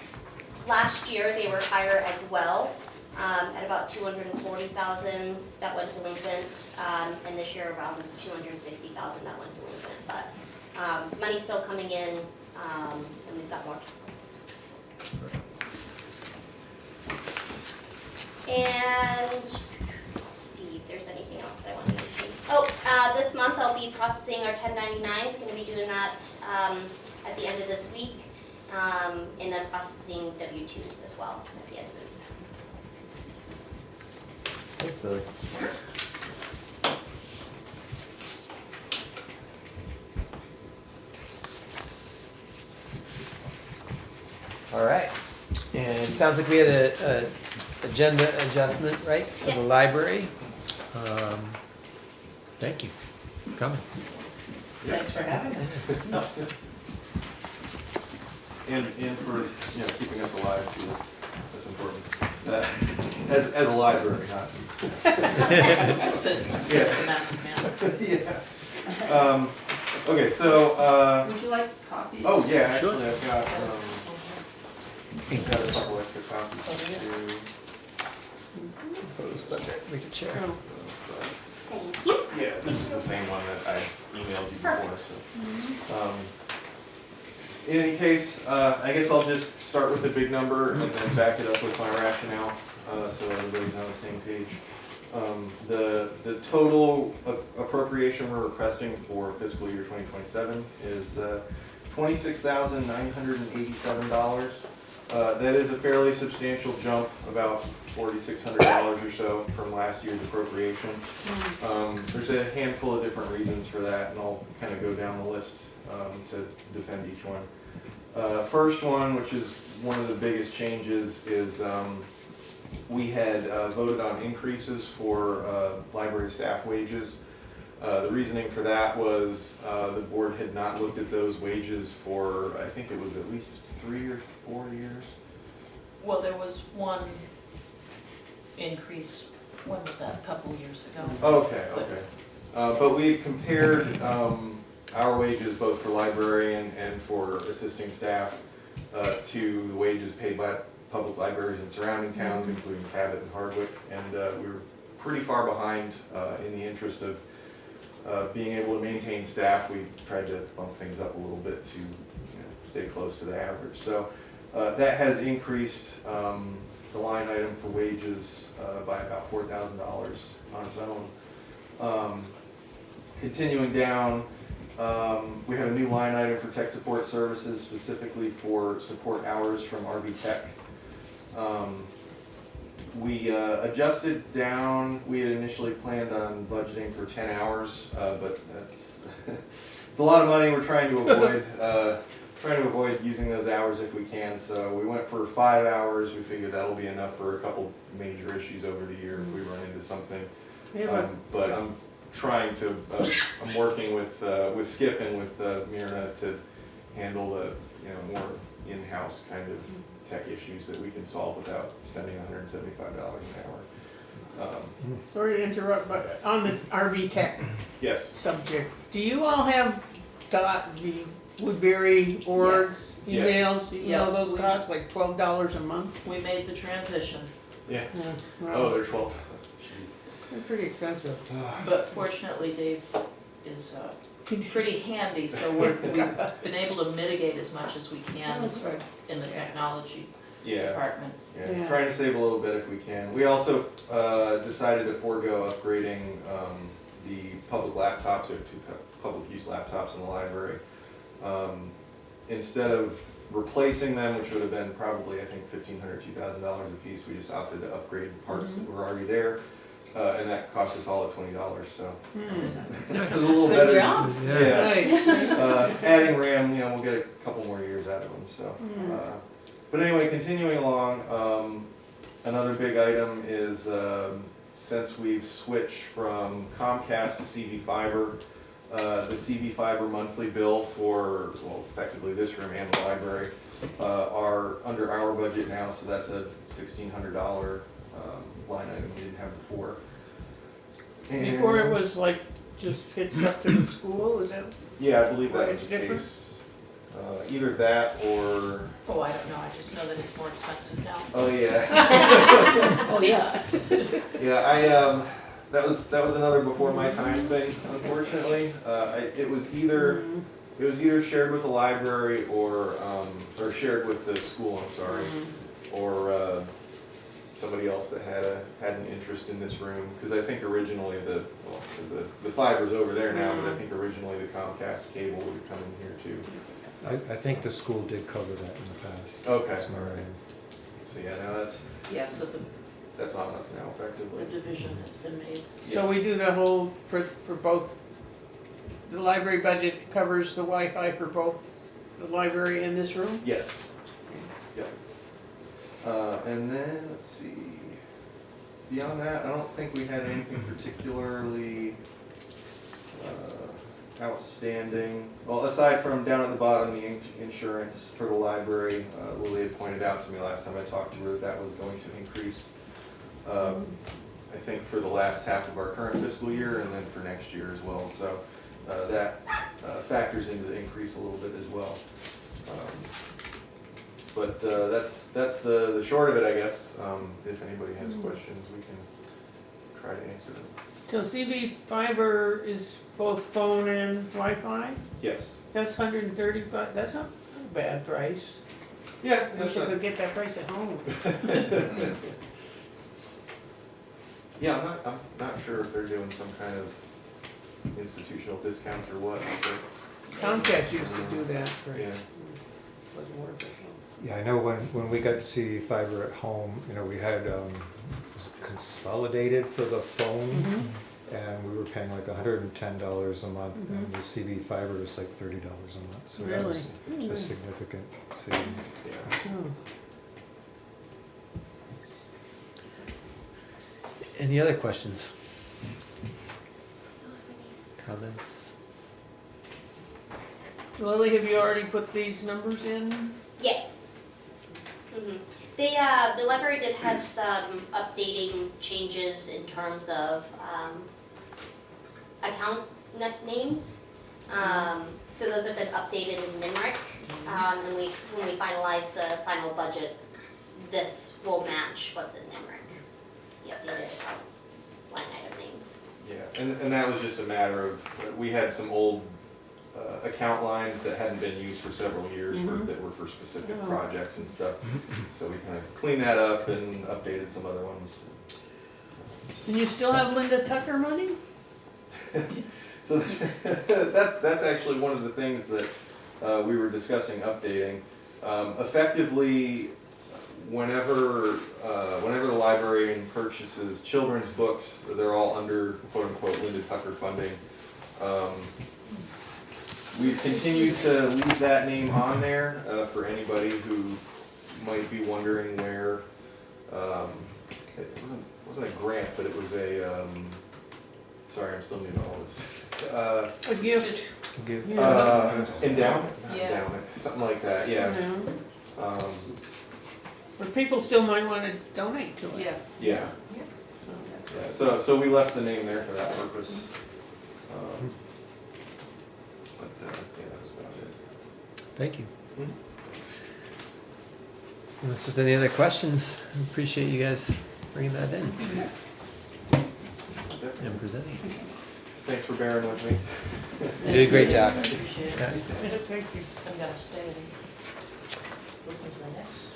[SPEAKER 4] year, they were higher as well, at about 240,000 that went delinquent, and this year around 260,000 that went delinquent. But money's still coming in, and we've got more to collect. And let's see if there's anything else that I want to mention. Oh, this month I'll be processing our 1099s. Going to be doing that at the end of this week, and then processing W-2s as well at the end of the week.
[SPEAKER 5] Thanks, Lily. All right, and it sounds like we had a agenda adjustment, right, for the library? Thank you for coming.
[SPEAKER 2] Thanks for having us.
[SPEAKER 13] And for, keeping us alive, too, that's important. As a library, not.
[SPEAKER 2] It's a massive man.
[SPEAKER 13] Yeah. Okay, so,
[SPEAKER 2] Would you like coffee? copies?
[SPEAKER 13] Oh, yeah,
[SPEAKER 5] Sure.
[SPEAKER 13] actually, I've got a couple extra copies to.
[SPEAKER 5] Proposed budget, we could share.
[SPEAKER 1] Oh,
[SPEAKER 8] Thank you.
[SPEAKER 13] Yeah, this is the same one that I emailed you before, so. In any case, I guess I'll just start with the big number and then back it up with my rationale, so everybody's on the same page. The total appropriation we're requesting for fiscal year 2027 is $26,987. That is a fairly substantial jump, about $4,600 or so from last year's appropriation. There's a handful of different reasons for that, and I'll kind of go down the list to defend each one. First one, which is one of the biggest changes, is we had voted on increases for library staff wages. The reasoning for that was the board had not looked at those wages for, I think it was at least 3 or 4 years.
[SPEAKER 2] Well, there was one increase, when was that, a couple of years ago?
[SPEAKER 13] Okay. But we had compared our wages, both for librarian and for assisting staff, to the wages paid by public libraries in surrounding towns, including Cabot and Hardwick, and we were pretty far behind. In the interest of being able to maintain staff, we tried to bump things up a little bit to stay close to the average. So that has increased the line item for wages by about $4,000 on its own. Continuing down, we have a new line item for tech support services, specifically for support hours from RB Tech. We adjusted down. We had initially planned on budgeting for 10 hours, but that's it's a lot of money. We're trying to avoid using those hours if we can. So we went for 5 hours. We figured that'll be enough for a couple major issues over the year if we run into something.
[SPEAKER 1] Yeah,
[SPEAKER 13] But I'm trying to. I'm working with Skip and with Myrna to handle the more in-house kind of tech issues that we can solve without spending $175 an hour.
[SPEAKER 1] sorry to interrupt, but on the RV Tech
[SPEAKER 13] Yes.
[SPEAKER 1] subject, do you all have got the Woodbury org
[SPEAKER 2] Yes.
[SPEAKER 1] emails? You know
[SPEAKER 2] Yeah.
[SPEAKER 1] those cost like $12 a month?
[SPEAKER 2] We made the transition,
[SPEAKER 13] Yeah.
[SPEAKER 1] Yeah,
[SPEAKER 13] Oh,
[SPEAKER 1] well,
[SPEAKER 13] they're 12.
[SPEAKER 1] they're pretty expensive.
[SPEAKER 2] but fortunately Dave is pretty handy, so we've been able to mitigate as much as we can
[SPEAKER 1] That's right.
[SPEAKER 2] in the
[SPEAKER 1] Yeah.
[SPEAKER 2] technology
[SPEAKER 13] Yeah.
[SPEAKER 2] department.
[SPEAKER 1] Yeah.
[SPEAKER 13] Trying to save a little bit if we can. We also decided to forego upgrading the public laptops, or two public use laptops in the library. Instead of replacing them, which would have been probably, I think, $1,500, $2,000 a piece, we just opted to upgrade parts that were already there. And that cost us all at $20, so. It's a little
[SPEAKER 7] Good
[SPEAKER 13] better.
[SPEAKER 7] job.
[SPEAKER 13] Yeah.
[SPEAKER 1] Right.
[SPEAKER 13] Adding RAM, we'll get a couple more years out of them, so. But anyway, continuing along, another big item is, since we've switched from Comcast to CV Fiber, the CV Fiber monthly bill for, well, effectively this room and the library, are under our budget now, so that's a $1,600 line item we didn't have before. And-
[SPEAKER 1] Before it was like just hitched up to the school, is that?
[SPEAKER 13] Yeah, I believe
[SPEAKER 1] Why
[SPEAKER 13] that's
[SPEAKER 1] it's
[SPEAKER 13] the
[SPEAKER 1] different?
[SPEAKER 13] case. Either that or,
[SPEAKER 2] Oh, I don't know, I just know that it's more expensive now.
[SPEAKER 13] oh yeah.
[SPEAKER 1] Oh, yeah.
[SPEAKER 13] Yeah, that was another before my time thing, unfortunately. It was either shared with the library or shared with the school, I'm sorry, or somebody else that had an interest in this room, because I think originally the fiber's over there now, but I think originally the Comcast cable would have come in here too.
[SPEAKER 10] I think the school did cover that in the past.
[SPEAKER 13] Okay,
[SPEAKER 10] That's my
[SPEAKER 13] all right.
[SPEAKER 10] understanding.
[SPEAKER 13] So yeah, now
[SPEAKER 2] Yeah, so
[SPEAKER 13] that's on us now
[SPEAKER 2] the
[SPEAKER 13] effectively.
[SPEAKER 2] division has been made.
[SPEAKER 1] So we do the whole, for both, the library budget covers the Wi-Fi for both the library and this room?
[SPEAKER 13] Yes. Yep. And then, let's see, beyond that, I don't think we had anything particularly outstanding. Well, aside from down at the bottom, the insurance for the library, Lily had pointed out to me last time I talked to her that that was going to increase, I think for the last half of our current fiscal year and then for next year as well. So that factors into the increase a little bit as well. But that's the short of it, I guess. If anybody has questions, we can try to answer them.
[SPEAKER 1] So CB fiber is both phone and Wi-Fi?
[SPEAKER 13] Yes.
[SPEAKER 1] That's $135, that's not a bad price.
[SPEAKER 13] Yeah,
[SPEAKER 1] I wish I could get that price at home.
[SPEAKER 13] Yeah, I'm not sure if they're doing some kind of institutional discounts or what, but,
[SPEAKER 1] Comcast used to do that, right?
[SPEAKER 13] yeah.
[SPEAKER 1] Wasn't worth it.
[SPEAKER 10] Yeah, I know when we got CB fiber at home, you know, we had was it Consolidated for the phone, and we were paying like $110 a month, and the CB fiber was like $30 a month, so that was a significant savings.
[SPEAKER 13] Yeah.
[SPEAKER 1] Oh.
[SPEAKER 5] Any other questions? Comments?
[SPEAKER 1] Lily, have you already put these numbers in?
[SPEAKER 4] Yes. The library did have some updating changes in terms of account names. So those have been updated in NIMRIC. And when we finalize the final budget, this will match what's in NIMRIC. The updated account line item names.
[SPEAKER 13] Yeah, and that was just a matter of, we had some old account lines that hadn't been used for several years that were for specific projects and stuff. So we kind of cleaned that up and updated some other ones.
[SPEAKER 1] And you still have Linda Tucker money?
[SPEAKER 13] So that's actually one of the things that we were discussing updating. Effectively, whenever the librarian purchases children's books, they're all under quote-unquote Linda Tucker funding. We've continued to leave that name on there for anybody who might be wondering where. It wasn't a grant, but it was a. Sorry, I'm still new to all this.
[SPEAKER 1] A gift.
[SPEAKER 13] Endowment?
[SPEAKER 2] Yeah.
[SPEAKER 13] Endowment, something like that, yeah.
[SPEAKER 1] But people still might want to donate to it.
[SPEAKER 2] Yeah.
[SPEAKER 13] Yeah, so we left the name there for that purpose. But, yeah, that was about it.
[SPEAKER 5] Thank you. Unless there's any other questions, I appreciate you guys bringing that in and presenting.
[SPEAKER 13] Thanks for bearing with me.
[SPEAKER 5] You did a great job.
[SPEAKER 2] Appreciate it.
[SPEAKER 5] Yeah.
[SPEAKER 1] Thank you.
[SPEAKER 2] I'm gonna stay and listen to the next.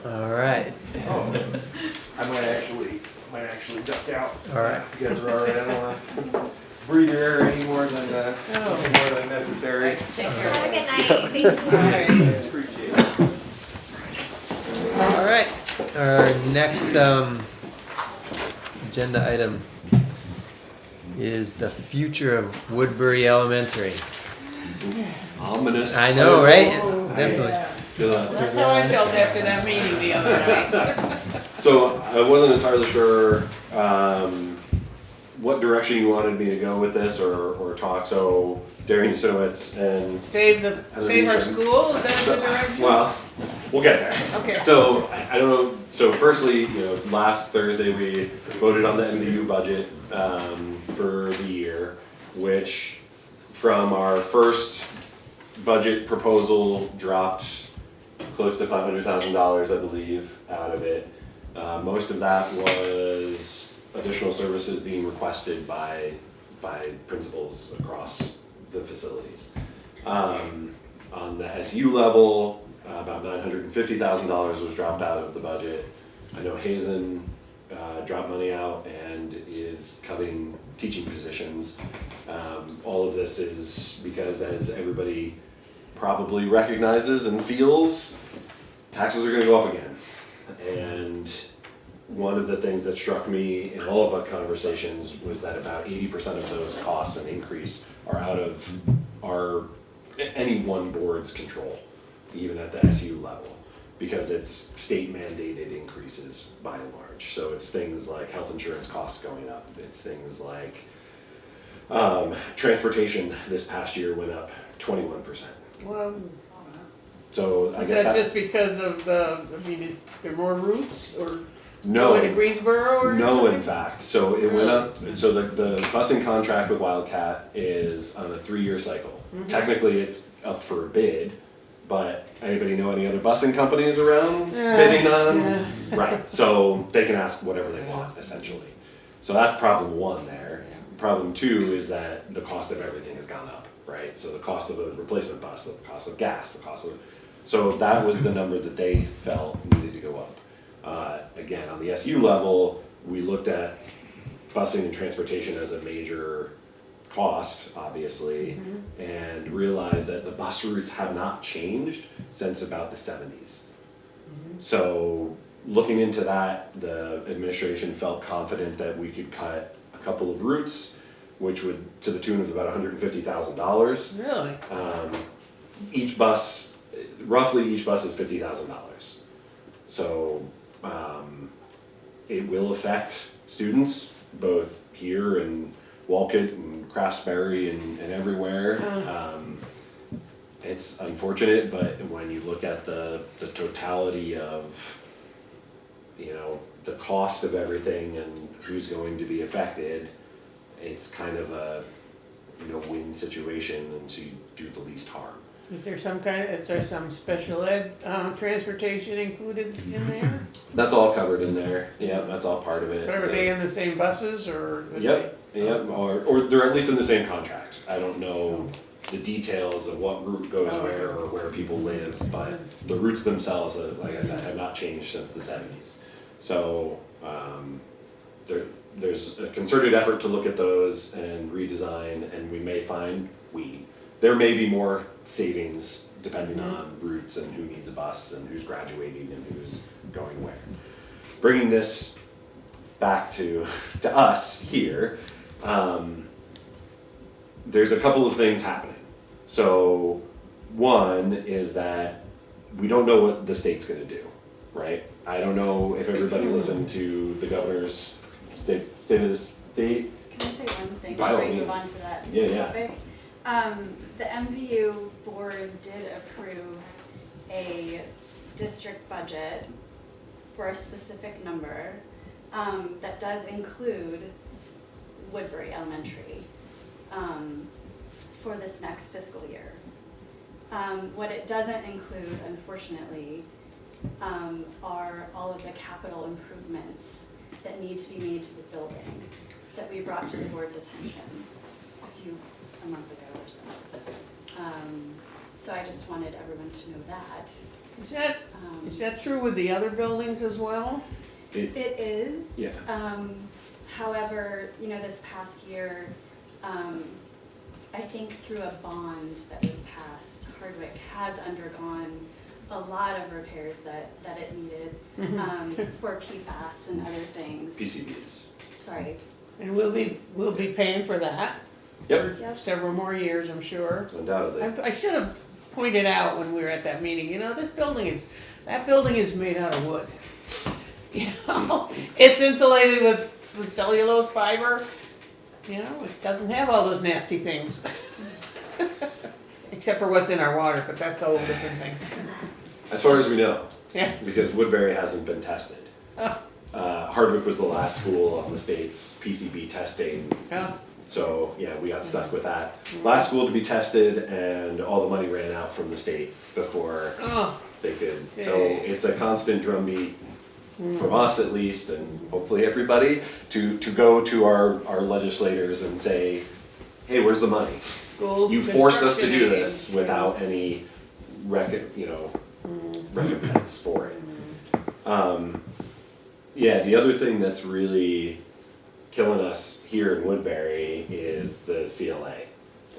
[SPEAKER 5] All right.
[SPEAKER 13] Oh, I might actually duck out.
[SPEAKER 5] All right.
[SPEAKER 13] You guys are all right, I don't wanna breathe your air any more than necessary.
[SPEAKER 2] Take care.
[SPEAKER 11] Have a good night. Thank you.
[SPEAKER 13] Appreciate it.
[SPEAKER 5] All right. Our next agenda item is the future of Woodbury Elementary.
[SPEAKER 14] Ominous.
[SPEAKER 5] I know, right? Definitely.
[SPEAKER 1] That's how I felt after that meeting the other night.
[SPEAKER 14] So I wasn't entirely sure what direction you wanted me to go with this or talk. So Darian Sinowitz and
[SPEAKER 1] Save our school, is that the direction?
[SPEAKER 14] well, we'll get there.
[SPEAKER 1] Okay.
[SPEAKER 14] So I don't know. So firstly, last Thursday we voted on the MDU budget for the year, which from our first budget proposal dropped close to $500,000, I believe, out of it. Most of that was additional services being requested by principals across the facilities. On the SU level, about $950,000 was dropped out of the budget. I know Hazen dropped money out and is cutting teaching positions. All of this is because, as everybody probably recognizes and feels, taxes are going to go up again. And one of the things that struck me in all of our conversations was that about 80% of those costs and increase are out of any one board's control, even at the SU level, because it's state mandated increases by and large. So it's things like health insurance costs going up. It's things like transportation this past year went up 21%.
[SPEAKER 1] Well,
[SPEAKER 14] So I
[SPEAKER 1] is
[SPEAKER 14] guess
[SPEAKER 1] that just because of is there more routes or
[SPEAKER 14] No.
[SPEAKER 1] Going to Greensboro or
[SPEAKER 14] No, in
[SPEAKER 1] something?
[SPEAKER 14] fact, so it went up, so the busing contract with Wildcat is on a 3-year cycle. Technically, it's up for a bid, but anybody know any other busing companies around bidding on?
[SPEAKER 1] Yeah.
[SPEAKER 14] Right, so they can ask whatever they want, essentially. So that's problem one there. Problem two is that the cost of everything has gone up, right? So the cost of a replacement bus, the cost of gas, the cost of, so that was the number that they felt needed to go up. Again, on the SU level, we looked at busing and transportation as a major cost, obviously, and realized that the bus routes have not changed since about the 70s. So looking into that, the administration felt confident that we could cut a couple of routes, which would, to the tune of about $150,000.
[SPEAKER 1] Really?
[SPEAKER 14] Each bus, roughly each bus is $50,000. So it will affect students, both here and Wolcott and Craftsbury and everywhere. It's unfortunate, but when you look at the totality of, you know, the cost of everything and who's going to be affected, it's kind of a, you know, win situation, and so you do the least harm.
[SPEAKER 1] Is there some special ed transportation included in there?
[SPEAKER 14] That's all covered in there. Yeah, that's all part of it.
[SPEAKER 1] But are they in the same buses or?
[SPEAKER 14] Yep, or they're at least in the same contract. I don't know the details of what route goes where or where people live, but the routes themselves, like I said, have not changed since the 70s. So there's a concerted effort to look at those and redesign, and we may find there may be more savings depending on routes and who needs a bus and who's graduating and who's going where. Bringing this back to us here, there's a couple of things happening. So one is that we don't know what the state's gonna do, right? I don't know if everybody listened to the governor's state of the state.
[SPEAKER 15] Can I say one thing
[SPEAKER 14] By all
[SPEAKER 15] before we move
[SPEAKER 14] means.
[SPEAKER 15] on to that
[SPEAKER 14] Yeah.
[SPEAKER 15] topic? The MVU board did approve a district budget for a specific number that does include Woodbury Elementary for this next fiscal year. What it doesn't include, unfortunately, are all of the capital improvements that need to be made to the building that we brought to the board's attention a month ago or so. So I just wanted everyone to know that.
[SPEAKER 1] Is that true with the other buildings as well?
[SPEAKER 15] It is.
[SPEAKER 14] Yeah.
[SPEAKER 15] However, you know, this past year, I think through a bond that was passed, Hardwick has undergone a lot of repairs that it needed for PFAS and other things.
[SPEAKER 14] PCBs.
[SPEAKER 15] Sorry.
[SPEAKER 1] And we'll be paying for that.
[SPEAKER 14] Yep.
[SPEAKER 1] For several more years, I'm sure.
[SPEAKER 14] Undoubtedly.
[SPEAKER 1] I should have pointed out when we were at that meeting, you know, that building is made out of wood. You know, it's insulated with cellulose fiber. You know, it doesn't have all those nasty things. Except for what's in our water, but that's a whole different thing.
[SPEAKER 14] As far as we know.
[SPEAKER 1] Yeah.
[SPEAKER 14] Because Woodbury hasn't been tested.
[SPEAKER 1] Oh.
[SPEAKER 14] Hardwick was the last school on the state's PCB testing.
[SPEAKER 1] Oh.
[SPEAKER 14] So, yeah, we got stuck with that. Last school to be tested, and all the money ran out from the state before they could. So it's a constant drumbeat from us at least, and hopefully everybody, to go to our legislators and say, hey, where's the money? You forced us to do this without any recompense for it. Yeah, the other thing that's really killing us here in Woodbury is the CLA,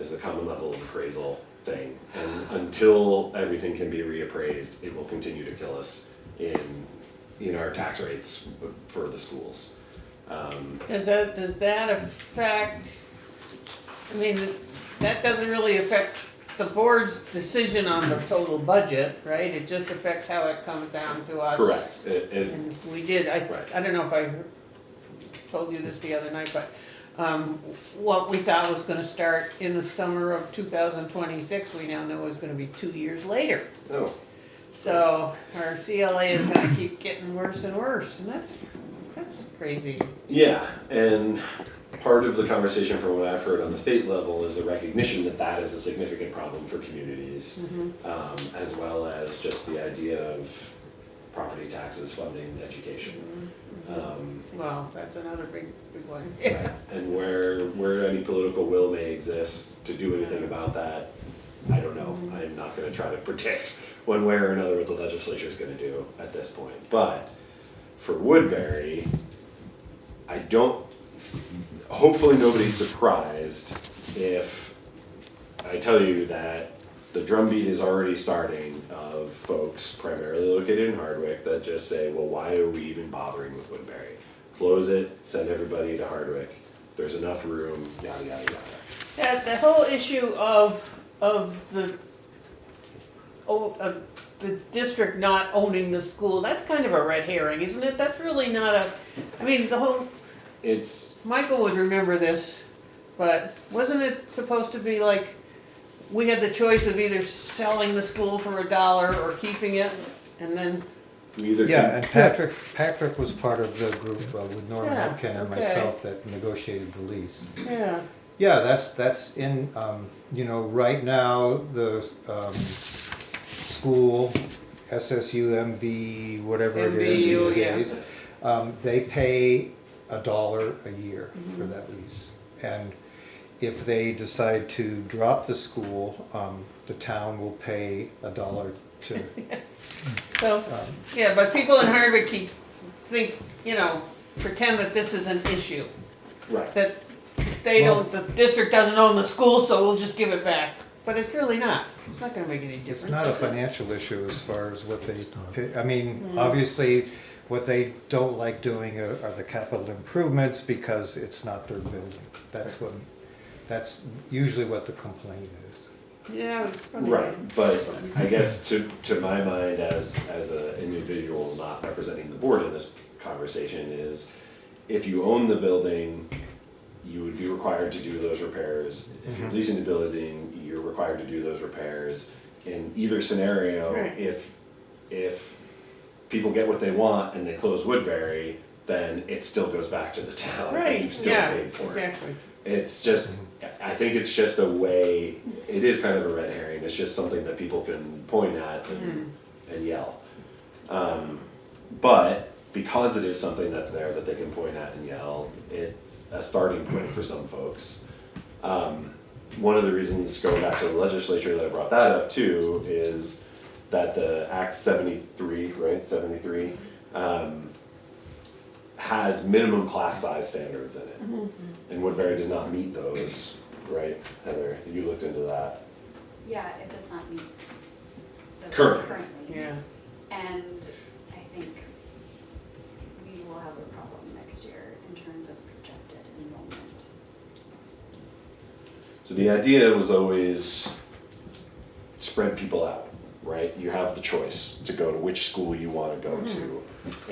[SPEAKER 14] is the common level of appraisal thing. And until everything can be reappraised, it will continue to kill us in our tax rates for the schools.
[SPEAKER 1] Does that affect, I mean, that doesn't really affect the board's decision on the total budget, right? It just affects how it comes down to us.
[SPEAKER 14] Correct.
[SPEAKER 1] And we did, I don't know if I told you this the other night, but what we thought was gonna start in the summer of 2026, we now know is gonna be 2 years later.
[SPEAKER 14] Oh.
[SPEAKER 1] So our CLA is gonna keep getting worse and worse, and that's crazy.
[SPEAKER 14] Yeah, and part of the conversation from what I've heard on the state level is a recognition that that is a significant problem for communities, as well as just the idea of property taxes funding education.
[SPEAKER 1] Well, that's another big one.
[SPEAKER 14] Right. And where any political will may exist to do anything about that, I don't know. I'm not gonna try to predict one way or another what the legislature is gonna do at this point. But for Woodbury, I don't, hopefully nobody's surprised if I tell you that the drumbeat is already starting of folks primarily located in Hardwick that just say, well, why are we even bothering with Woodbury? Close it, send everybody to Hardwick. There's enough room, yada, yada, yada.
[SPEAKER 1] Yeah, the whole issue of the district not owning the school, that's kind of a red herring, isn't it? That's really not a, I mean, the whole,
[SPEAKER 14] It's,
[SPEAKER 1] Michael would remember this, but wasn't it supposed to be like, we had the choice of either selling the school for $1 or keeping it, and then,
[SPEAKER 14] we either
[SPEAKER 10] Yeah,
[SPEAKER 14] can,
[SPEAKER 10] and Patrick was part of the group with Norman
[SPEAKER 1] Yeah,
[SPEAKER 10] Hopkin and
[SPEAKER 1] okay.
[SPEAKER 10] myself that negotiated the lease.
[SPEAKER 1] yeah.
[SPEAKER 10] Yeah, that's in, you know, right now, the school, SSU, MV, whatever it is
[SPEAKER 1] MVU,
[SPEAKER 10] these
[SPEAKER 1] yeah.
[SPEAKER 10] days, they pay $1 a year for that lease. And if they decide to drop the school, the town will pay $1 to.
[SPEAKER 1] So, yeah, but people in Hardwick pretend that this is an issue.
[SPEAKER 14] right.
[SPEAKER 1] That they don't, the district doesn't own the school, so we'll just give it back. But it's really not. It's not gonna make any difference.
[SPEAKER 10] It's not a financial issue as far as what they pay. I mean, obviously, what they don't like doing are the capital improvements because it's not their building. That's usually what the complaint is.
[SPEAKER 1] Yeah, it's funny.
[SPEAKER 14] Right, but I guess to my mind as an individual not representing the board in this conversation is, if you own the building, you would be required to do those repairs. If you're leasing the building, you're required to do those repairs. In either scenario,
[SPEAKER 1] Right.
[SPEAKER 14] if people get what they want and they close Woodbury, then it still goes back to the town. and
[SPEAKER 1] Right,
[SPEAKER 14] You've still
[SPEAKER 1] yeah,
[SPEAKER 14] paid for it.
[SPEAKER 1] exactly.
[SPEAKER 14] It's just, I think it's just a way, it is kind of a red herring, it's just something that people can point at and yell. But because it is something that's there that they can point at and yell, it's a starting point for some folks. One of the reasons, going back to the legislature, that I brought that up too, is that the Act 73, right, 73, has minimum class size standards in it. And Woodbury does not meet those, right? Heather, you looked into that.
[SPEAKER 15] Yeah, it does not meet those
[SPEAKER 14] Currently.
[SPEAKER 15] currently.
[SPEAKER 1] Yeah.
[SPEAKER 15] And I think we will have a problem next year in terms of projected enrollment.
[SPEAKER 14] So the idea was always spread people out, right? You have the choice to go to which school you want to go to.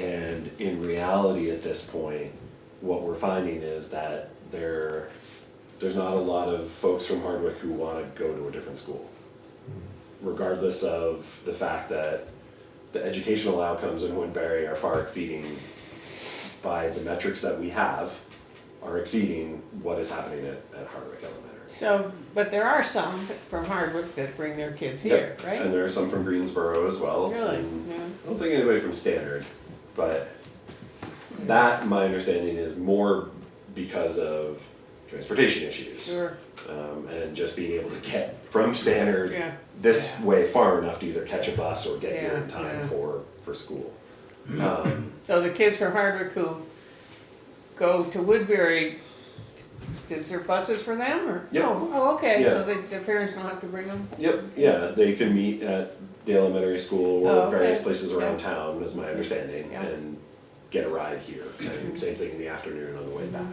[SPEAKER 14] And in reality at this point, what we're finding is that there's not a lot of folks from Hardwick who want to go to a different school. Regardless of the fact that the educational outcomes in Woodbury are far exceeding, by the metrics that we have, are exceeding what is happening at Hardwick Elementary.
[SPEAKER 1] So, but there are some from Hardwick that bring their kids here,
[SPEAKER 14] Yep.
[SPEAKER 1] right?
[SPEAKER 14] And there are some from Greensboro as well.
[SPEAKER 1] Really?
[SPEAKER 14] and
[SPEAKER 1] Yeah.
[SPEAKER 14] I don't think anybody from Standard, but that, my understanding, is more because of transportation issues.
[SPEAKER 1] Sure.
[SPEAKER 14] And just being able to get from Standard
[SPEAKER 1] Yeah.
[SPEAKER 14] this way far enough to either catch a bus or get here in
[SPEAKER 1] Yeah,
[SPEAKER 14] time
[SPEAKER 1] yeah.
[SPEAKER 14] for school.
[SPEAKER 1] So the kids from Hardwick who go to Woodbury, is there buses for them or?
[SPEAKER 14] Yep.
[SPEAKER 1] Oh, okay,
[SPEAKER 14] Yeah.
[SPEAKER 1] so their parents don't have to bring them?
[SPEAKER 14] Yep, yeah, they can meet at the elementary school
[SPEAKER 1] Oh,
[SPEAKER 14] or
[SPEAKER 1] okay.
[SPEAKER 14] various places around
[SPEAKER 1] Yeah.
[SPEAKER 14] town, is my understanding,
[SPEAKER 1] Yeah.
[SPEAKER 14] and get a ride here. And same thing in the afternoon on the way back.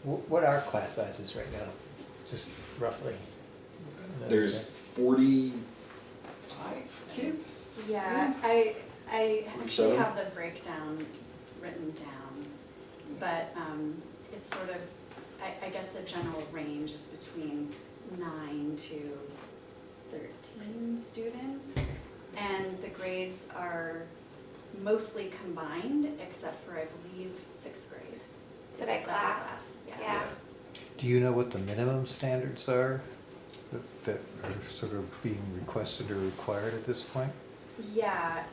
[SPEAKER 5] What are class sizes right now? Just roughly?
[SPEAKER 14] There's 45 kids?
[SPEAKER 15] Yeah, I actually
[SPEAKER 14] 7?
[SPEAKER 15] have the breakdown written down, but it's sort of, I guess the general range is between 9 to 13 students, and the grades are mostly combined, except for, I believe, 6th grade.
[SPEAKER 11] It's a
[SPEAKER 15] It's
[SPEAKER 11] big
[SPEAKER 15] separate
[SPEAKER 11] class. Yeah.
[SPEAKER 10] Do you know what the minimum standards are that are sort of being requested or required at this point?
[SPEAKER 15] Yeah,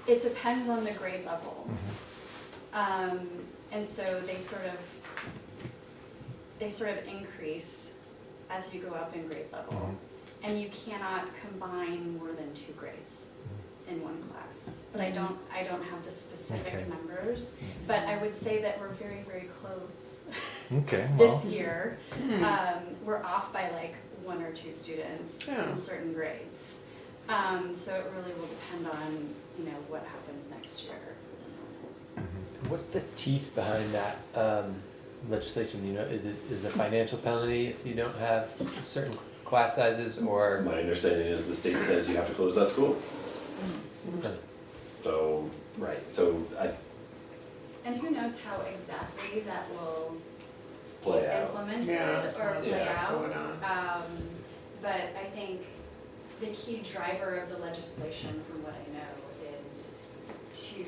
[SPEAKER 15] it depends on the grade level. And so they sort of increase as you go up in grade level. And you cannot combine more than 2 grades in one class. But I don't have the specific
[SPEAKER 10] Okay.
[SPEAKER 15] numbers, but I would say that we're very, very close.
[SPEAKER 10] Okay,
[SPEAKER 15] This
[SPEAKER 10] well,
[SPEAKER 15] year, we're off by like 1 or 2 students
[SPEAKER 1] Yeah.
[SPEAKER 15] in certain grades. So it really will depend on, what happens next year.
[SPEAKER 5] What's the teeth behind that legislation? You know, is a financial penalty if you don't have certain class sizes, or?
[SPEAKER 14] My understanding is the state says you have to close that school. So, right, so I
[SPEAKER 15] And who knows how exactly that will
[SPEAKER 14] play
[SPEAKER 15] get
[SPEAKER 14] out.
[SPEAKER 15] implemented
[SPEAKER 1] Yeah, that's
[SPEAKER 15] or
[SPEAKER 1] what
[SPEAKER 15] play
[SPEAKER 14] yeah,
[SPEAKER 15] out.
[SPEAKER 1] going on.
[SPEAKER 15] But I think the key driver of the legislation, from what I know, is to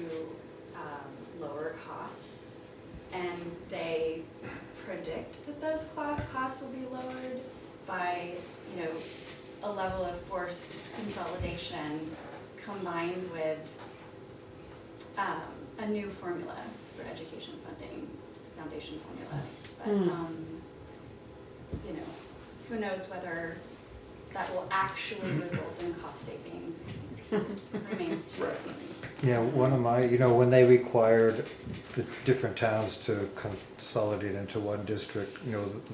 [SPEAKER 15] lower costs. And they predict that those costs will be lowered by, a level of forced consolidation combined with a new formula for education funding, foundation formula. But, who knows whether that will actually result in cost savings remains to be seen.
[SPEAKER 10] yeah, one of my, when they required the different towns to consolidate into one district,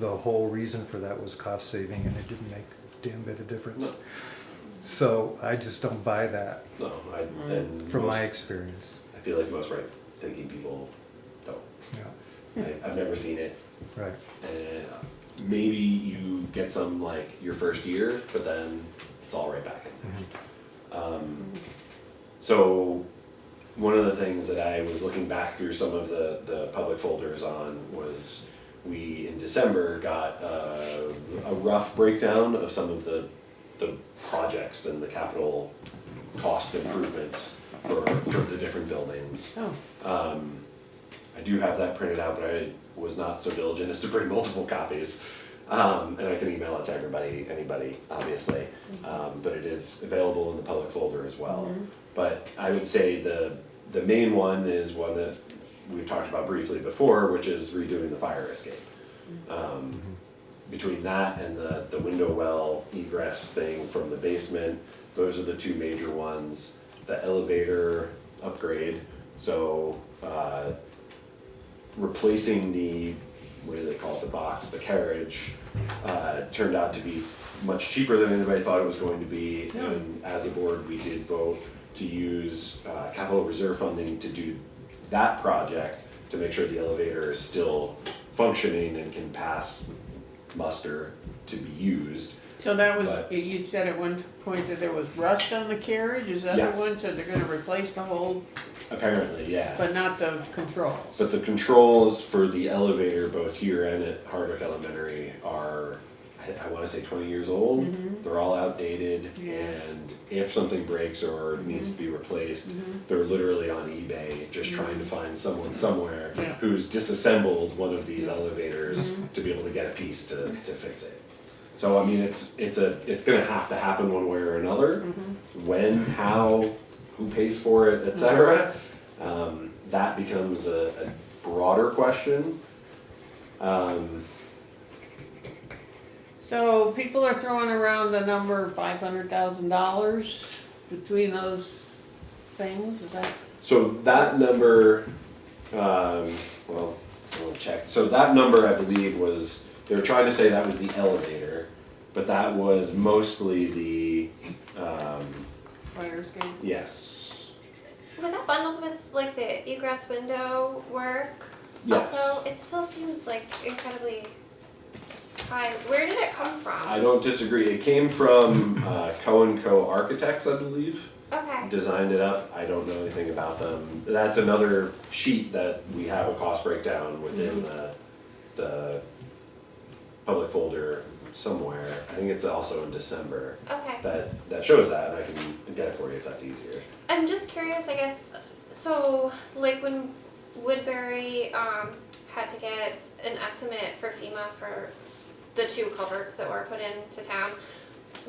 [SPEAKER 10] the whole reason for that was cost saving, and it didn't make a damn bit of difference.
[SPEAKER 14] No.
[SPEAKER 10] So I just don't buy that
[SPEAKER 14] No, and
[SPEAKER 10] from my
[SPEAKER 14] most-
[SPEAKER 10] experience.
[SPEAKER 14] I feel like most right-thinking people don't.
[SPEAKER 10] Yeah,
[SPEAKER 14] I've never seen it.
[SPEAKER 10] right.
[SPEAKER 14] And maybe you get some like your first year, but then it's all right back in. So one of the things that I was looking back through some of the public folders on was we in December got a rough breakdown of some of the projects and the capital cost improvements for the different buildings.
[SPEAKER 1] Oh.
[SPEAKER 14] I do have that printed out, but I was not so diligent as to bring multiple copies. And I can email it to anybody, obviously. But it is available in the public folder as well. But I would say the main one is one that we've talked about briefly before, which is redoing the fire escape. Between that and the window well egress thing from the basement, those are the 2 major ones. The elevator upgrade, so replacing the, what do they call it, the box, the carriage, turned out to be much cheaper than anybody thought it was going to be.
[SPEAKER 1] Yeah.
[SPEAKER 14] And as a board, we did vote to use capital reserve funding to do that project, to make sure the elevator is still functioning and can pass muster to be used.
[SPEAKER 1] So that was,
[SPEAKER 14] But-
[SPEAKER 1] you said at one point that there was rust on the carriage, is that
[SPEAKER 14] Yes.
[SPEAKER 1] the one? So they're gonna replace the whole,
[SPEAKER 14] Apparently, yeah.
[SPEAKER 1] but not the controls?
[SPEAKER 14] But the controls for the elevator, both here and at Hardwick Elementary, are, I wanna say 20 years old. They're all outdated,
[SPEAKER 1] Yeah.
[SPEAKER 14] and if something breaks or needs to be replaced, they're literally on eBay, just trying to find someone somewhere
[SPEAKER 1] Yeah.
[SPEAKER 14] who's disassembled one of these elevators to be able to get a piece to fix it. So, I mean, it's gonna have to happen one way or another. When, how, who pays for it, et cetera. That becomes a broader question.
[SPEAKER 1] So people are throwing around the number $500,000 between those things, is that?
[SPEAKER 14] So that number, well, I'll check. So that number, I believe, was, they were trying to say that was the elevator, but that was mostly the,
[SPEAKER 1] Fire escape?
[SPEAKER 14] yes.
[SPEAKER 11] Was that bundled with like the egress window work?
[SPEAKER 14] Yes.
[SPEAKER 11] Also, it still seems like incredibly high. Where did it come from?
[SPEAKER 14] I don't disagree. It came from Co & Co Architects, I believe.
[SPEAKER 11] Okay.
[SPEAKER 14] Designed it up. I don't know anything about them. That's another sheet that we have a cost breakdown within the public folder somewhere, I think it's also in December,
[SPEAKER 11] Okay.
[SPEAKER 14] that shows that, and I can get it for you if that's easier.
[SPEAKER 11] I'm just curious, I guess, so like when Woodbury had to get an estimate for FEMA for the 2 culverts that were put into town,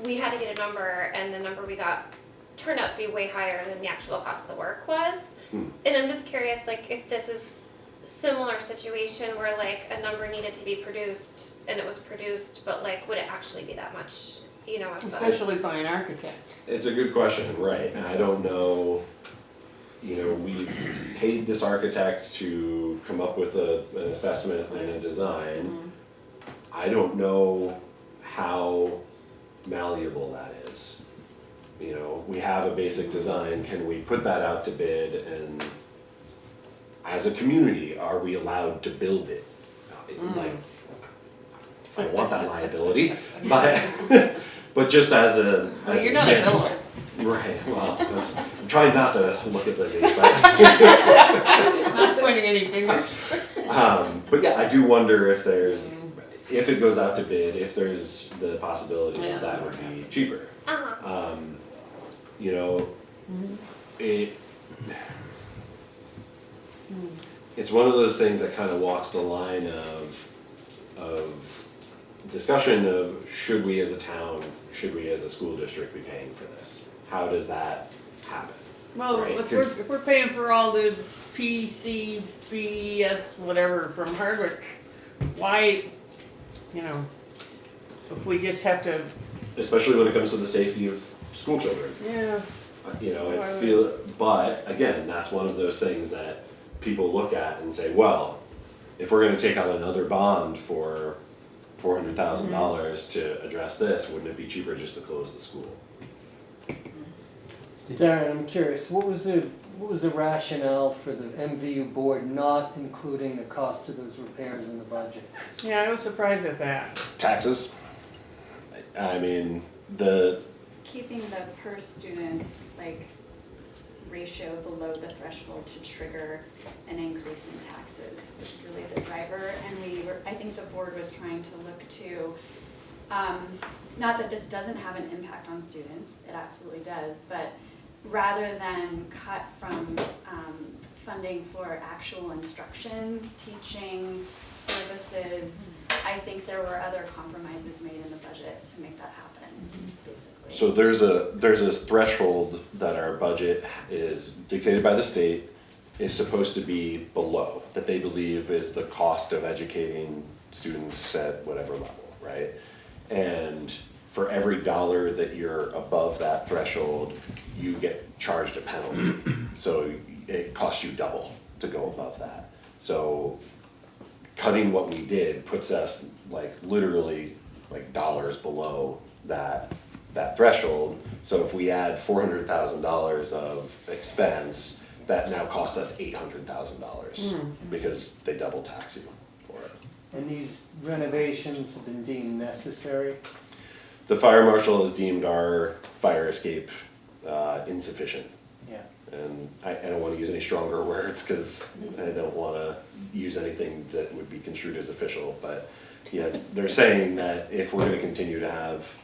[SPEAKER 11] we had to get a number, and the number we got turned out to be way higher than the actual cost of the work was. And I'm just curious, like, if this is similar situation where like a number needed to be produced and it was produced, but like would it actually be that much, you know?
[SPEAKER 1] Especially by an architect.
[SPEAKER 14] It's a good question, right, and I don't know, we've paid this architect to come up with an assessment and a design. I don't know how malleable that is. We have a basic design, can we put that out to bid, and as a community, are we allowed to build it? Like, I don't want that liability, but just as a.
[SPEAKER 1] Well, you're not a builder.
[SPEAKER 14] Right, well, I'm trying not to look at Lizzie, but.
[SPEAKER 1] Not pointing any fingers.
[SPEAKER 14] But yeah, I do wonder if if it goes out to bid, if there's the possibility that would be cheaper. It's one of those things that kind of walks the line of discussion of should we as a town, should we as a school district be paying for this? How does that happen?
[SPEAKER 1] Well,
[SPEAKER 14] right?
[SPEAKER 1] if we're paying for all the PCBS, whatever, from Hardwick, why, if we just have to,
[SPEAKER 14] Especially when it comes to the safety of school children.
[SPEAKER 1] yeah.
[SPEAKER 14] I feel, but again, that's one of those things that people look at and say, well, if we're gonna take on another bond for $400,000 to address this, wouldn't it be cheaper just to close the school?
[SPEAKER 3] Darren, I'm curious, what was the rationale for the MVU board not including the cost of those repairs in the budget?
[SPEAKER 1] Yeah, I was surprised at that.
[SPEAKER 14] Taxes. I mean,
[SPEAKER 15] Keeping the per student, ratio below the threshold to trigger an increase in taxes was really the driver, and I think the board was trying to look to, not that this doesn't have an impact on students, it absolutely does, but rather than cut from funding for actual instruction, teaching, services, I think there were other compromises made in the budget to make that happen, basically.
[SPEAKER 14] so there's a threshold that our budget is dictated by the state, is supposed to be below, that they believe is the cost of educating students at whatever level, right? And for every dollar that you're above that threshold, you get charged a penalty. So it costs you double to go above that. So cutting what we did puts us literally dollars below that threshold. So if we add $400,000 of expense, that now costs us $800,000 because they double tax you for it.
[SPEAKER 3] And these renovations have been deemed necessary?
[SPEAKER 14] The fire marshal has deemed our fire escape insufficient.
[SPEAKER 3] Yeah.
[SPEAKER 14] And I don't want to use any stronger words because I don't want to use anything that would be construed as official, but yeah, they're saying that if we're going to continue to have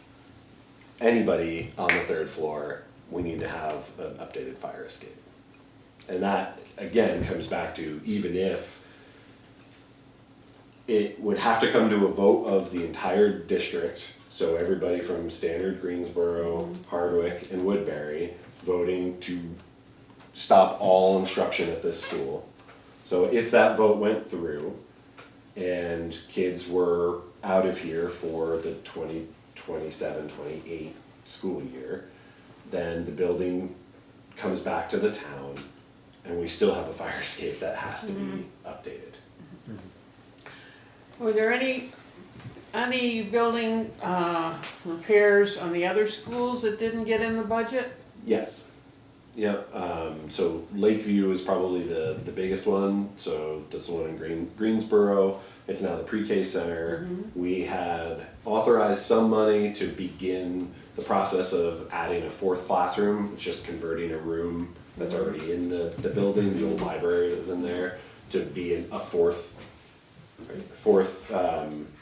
[SPEAKER 14] anybody on the 3rd floor, we need to have an updated fire escape. And that, again, comes back to even if it would have to come to a vote of the entire district, so everybody from Standard, Greensboro, Hardwick, and Woodbury voting to stop all instruction at this school. So if that vote went through and kids were out of here for the 2027-28 school year, then the building comes back to the town and we still have a fire escape that has to be updated.
[SPEAKER 1] Were there any building repairs on the other schools that didn't get in the budget?
[SPEAKER 14] Yes. Yep. So Lakeview is probably the biggest one. So that's the one in Greensboro. It's now the pre-K center. We had authorized some money to begin the process of adding a 4th classroom. It's just converting a room that's already in the building, the old library that was in there, to be a fourth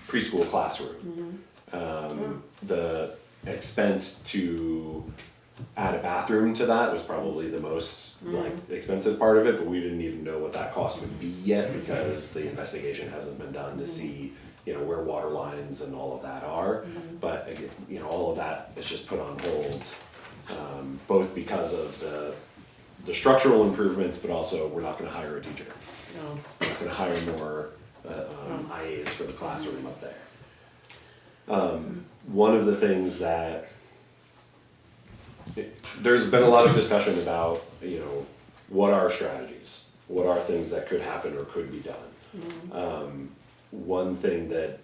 [SPEAKER 14] preschool classroom. The expense to add a bathroom to that was probably the most like expensive part of it, but we didn't even know what that cost would be yet because the investigation hasn't been done to see, you know, where water lines and all of that are. But again, you know, all of that is just put on hold, both because of the structural improvements, but also we're not gonna hire a teacher.
[SPEAKER 1] No.
[SPEAKER 14] We're not gonna hire more IAs for the classroom up there. One of the things that there's been a lot of discussion about, you know, what are strategies? What are things that could happen or could be done? One thing that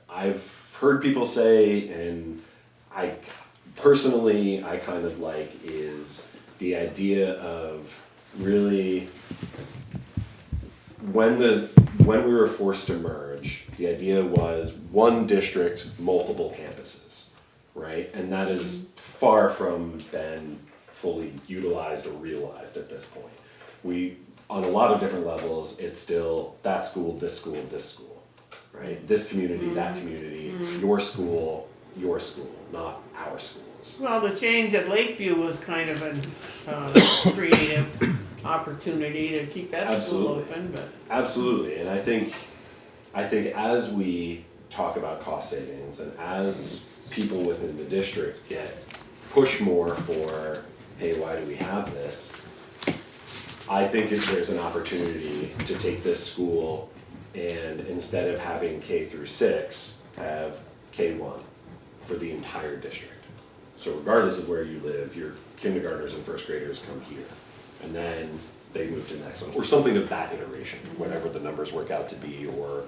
[SPEAKER 14] I've heard people say, and I personally, I kind of like, is the idea of really, when we were forced to merge, the idea was one district, multiple campuses, right? And that is far from been fully utilized or realized at this point. We, on a lot of different levels, it's still that school, this school, right? This community, that community, your school, not our schools.
[SPEAKER 1] Well, the change at Lakeview was kind of a creative opportunity to keep that school open, but.
[SPEAKER 14] Absolutely, and I think as we talk about cost savings and as people within the district get pushed more for, hey, why do we have this? I think there's an opportunity to take this school and instead of having K through 6, have K1 for the entire district. So regardless of where you live, your kindergartners and first graders come here. And then they move to the next one, or something of that iteration, whatever the numbers work out to be. Or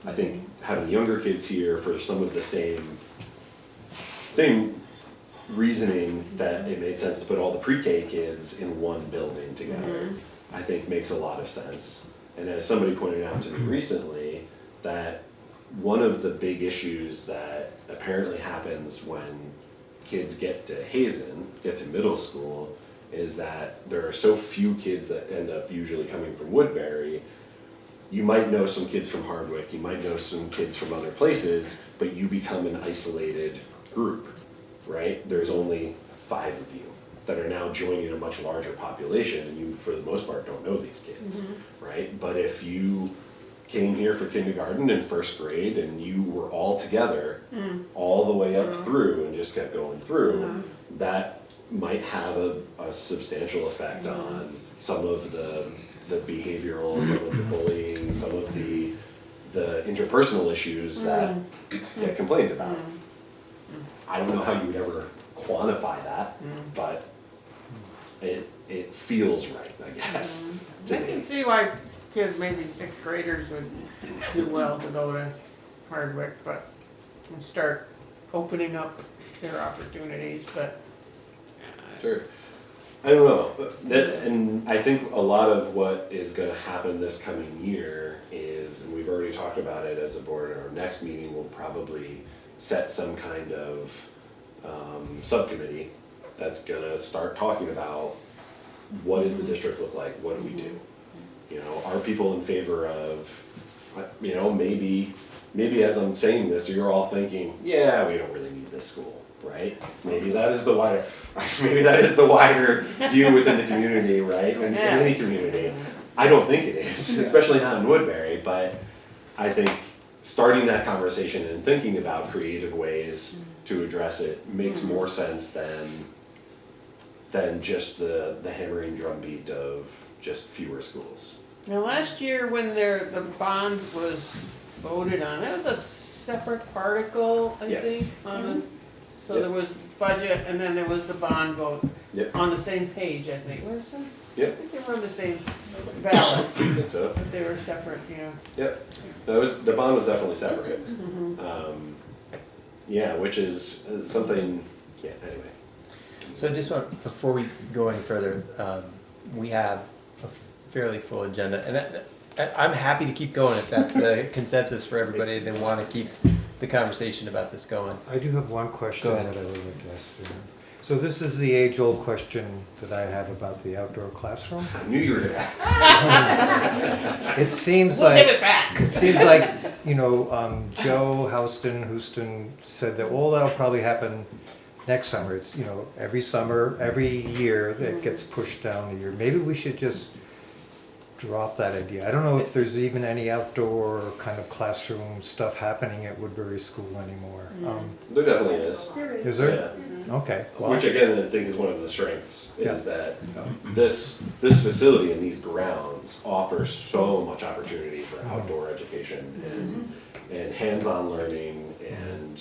[SPEAKER 14] I think having younger kids here for some of the same reasoning that it made sense to put all the pre-K kids in one building together, I think makes a lot of sense. And as somebody pointed out to me recently, that one of the big issues that apparently happens when kids get to Hazen, get to middle school, is that there are so few kids that end up usually coming from Woodbury. You might know some kids from Hardwick, you might know some kids from other places, but you become an isolated group, right? There's only 5 of you that are now joining a much larger population, and you, for the most part, don't know these kids, right? But if you came here for kindergarten and first grade and you were all together all the way up through and just kept going through, that might have a substantial effect on some of the behavioral, some of the bullying, some of the interpersonal issues that get complained about. I don't know how you would ever quantify that, but it feels right, I guess.
[SPEAKER 1] I can see why kids, maybe 6th graders would do well to go to Hardwick, but, and start opening up their opportunities, but.
[SPEAKER 14] Sure. I don't know, and I think a lot of what is gonna happen this coming year is, and we've already talked about it as a board, in our next meeting, we'll probably set some kind of subcommittee that's gonna start talking about what does the district look like, what do we do? You know, are people in favor of, you know, maybe as I'm saying this, you're all thinking, yeah, we don't really need this school, right? Maybe that is the wider view within the community, right? In any community. I don't think it is, especially not in Woodbury, but I think starting that conversation and thinking about creative ways to address it makes more sense than just the hammering drumbeat of just fewer schools.
[SPEAKER 1] Now, last year when the bond was voted on, that was a separate article, I think, on so there was budget and then there was the bond vote on the same page, I think. I think they were on the same ballot.
[SPEAKER 14] I think so.
[SPEAKER 1] But they were separate, yeah.
[SPEAKER 14] Yep. The bond was definitely separate. Yeah, which is something, anyway.
[SPEAKER 5] So I just want, before we go any further, we have a fairly full agenda, and I'm happy to keep going if that's the consensus for everybody. They want to keep the conversation about this going.
[SPEAKER 10] I do have one question that I would like to ask you. So this is the age-old question that I have about the outdoor classroom.
[SPEAKER 14] I knew you were gonna ask.
[SPEAKER 10] It seems
[SPEAKER 1] We'll
[SPEAKER 10] like
[SPEAKER 1] give it back.
[SPEAKER 10] it seems like Joe Houston said that, well, that'll probably happen next summer. It's, every summer, every year that gets pushed down a year. Maybe we should just drop that idea. I don't know if there's even any outdoor kind of classroom stuff happening at Woodbury School anymore.
[SPEAKER 14] There definitely is.
[SPEAKER 10] Is there?
[SPEAKER 14] Yeah.
[SPEAKER 10] Okay. Well,
[SPEAKER 14] Which again, I think is one of the strengths,
[SPEAKER 10] Yeah.
[SPEAKER 14] is that this facility and these grounds offer so much opportunity for outdoor education and hands-on learning, and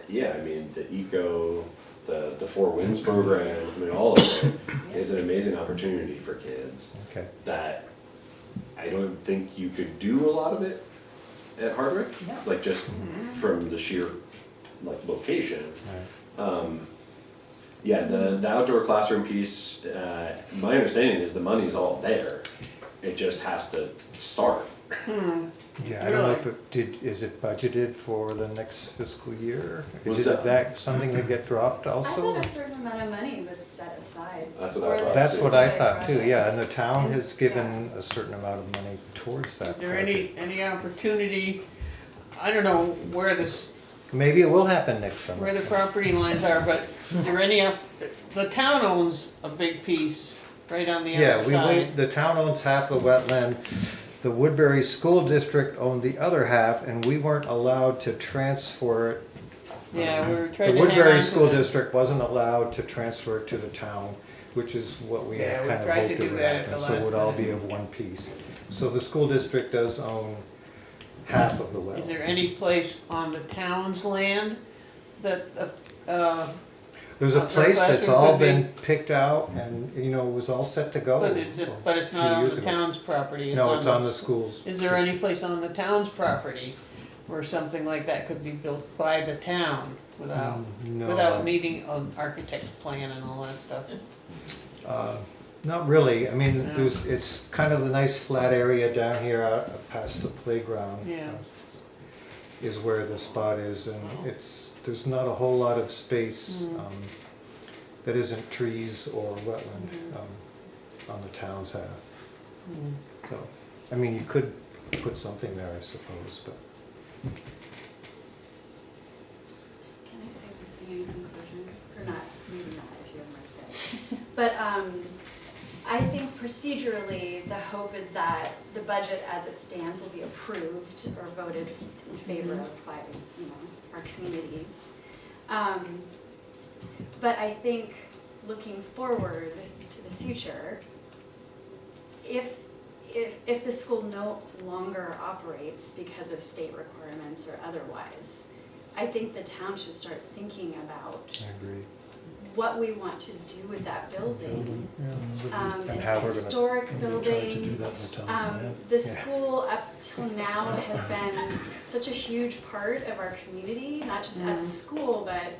[SPEAKER 14] yeah, I mean, the the Four Winds program, I mean, all of it is an amazing opportunity for kids
[SPEAKER 10] Okay.
[SPEAKER 14] that I don't think you could do a lot of it at Hardwick, like just from the sheer location.
[SPEAKER 10] Right.
[SPEAKER 14] Yeah, the outdoor classroom piece, my understanding is the money's all there. It just has to start.
[SPEAKER 10] Yeah, I don't know if is it budgeted for the next fiscal year?
[SPEAKER 14] Was
[SPEAKER 10] Is that something that get dropped
[SPEAKER 15] I
[SPEAKER 10] also?
[SPEAKER 15] thought a certain amount of money was set aside.
[SPEAKER 14] That's what
[SPEAKER 15] for
[SPEAKER 14] I thought.
[SPEAKER 15] this
[SPEAKER 10] That's what I
[SPEAKER 15] specific
[SPEAKER 10] thought too, yeah, and the
[SPEAKER 15] project.
[SPEAKER 10] town has
[SPEAKER 15] Is-
[SPEAKER 10] given a certain amount of money towards that
[SPEAKER 1] Is there
[SPEAKER 10] project.
[SPEAKER 1] any opportunity, I don't know where this,
[SPEAKER 10] Maybe it will happen next summer.
[SPEAKER 1] where the property lines are, but is there any, the town owns a big piece right on the
[SPEAKER 10] Yeah,
[SPEAKER 1] other side.
[SPEAKER 10] the town owns half the wetland, the Woodbury School District owned the other half, and we weren't allowed to transfer it.
[SPEAKER 1] Yeah, we were
[SPEAKER 10] The
[SPEAKER 1] trying to hang on
[SPEAKER 10] Woodbury
[SPEAKER 1] to
[SPEAKER 10] School
[SPEAKER 1] the-
[SPEAKER 10] District wasn't allowed to transfer it to the town, which is what we
[SPEAKER 1] Yeah,
[SPEAKER 10] had
[SPEAKER 1] we
[SPEAKER 10] kind of
[SPEAKER 1] tried to
[SPEAKER 10] hoped
[SPEAKER 1] do
[SPEAKER 10] it would
[SPEAKER 1] that at
[SPEAKER 10] happen,
[SPEAKER 1] the
[SPEAKER 10] so it
[SPEAKER 1] last
[SPEAKER 10] would all
[SPEAKER 1] minute.
[SPEAKER 10] be of one piece. So the school district does own half of the wetland.
[SPEAKER 1] Is there any place on the town's land that,
[SPEAKER 10] There's a
[SPEAKER 1] outdoor
[SPEAKER 10] place that's
[SPEAKER 1] classroom
[SPEAKER 10] all
[SPEAKER 1] could be-
[SPEAKER 10] been picked out and, was all set to go.
[SPEAKER 1] but it's
[SPEAKER 10] a
[SPEAKER 1] not
[SPEAKER 10] few
[SPEAKER 1] on
[SPEAKER 10] years
[SPEAKER 1] the
[SPEAKER 10] ago.
[SPEAKER 1] town's property?
[SPEAKER 10] No, it's on the schools.
[SPEAKER 1] Is there any place on the town's property where something like that could be built by the town without,
[SPEAKER 10] No.
[SPEAKER 1] without needing an architect's plan and all that stuff?
[SPEAKER 10] Not really, I mean,
[SPEAKER 1] No.
[SPEAKER 10] it's kind of the nice flat area down here out past the playground.
[SPEAKER 1] Yeah.
[SPEAKER 10] Is where the spot is, and there's not a whole lot of space, that isn't trees or wetland, on the town's half. So, I mean, you could put something there, I suppose, but.
[SPEAKER 15] Can I say one thing in conclusion? Or not, maybe not, if you have more to say. But I think procedurally, the hope is that the budget as it stands will be approved or voted in favor of by, our communities. But I think looking forward to the future, if the school no longer operates because of state requirements or otherwise, I think the town should start thinking about
[SPEAKER 10] I agree.
[SPEAKER 15] what we want to do with that building.
[SPEAKER 10] And
[SPEAKER 15] It's
[SPEAKER 10] how
[SPEAKER 15] a
[SPEAKER 10] we're gonna-
[SPEAKER 15] historic
[SPEAKER 12] We tried to do
[SPEAKER 15] building.
[SPEAKER 12] that in the town.
[SPEAKER 15] The school up till now has been such a huge part of our community, not just as a school, but,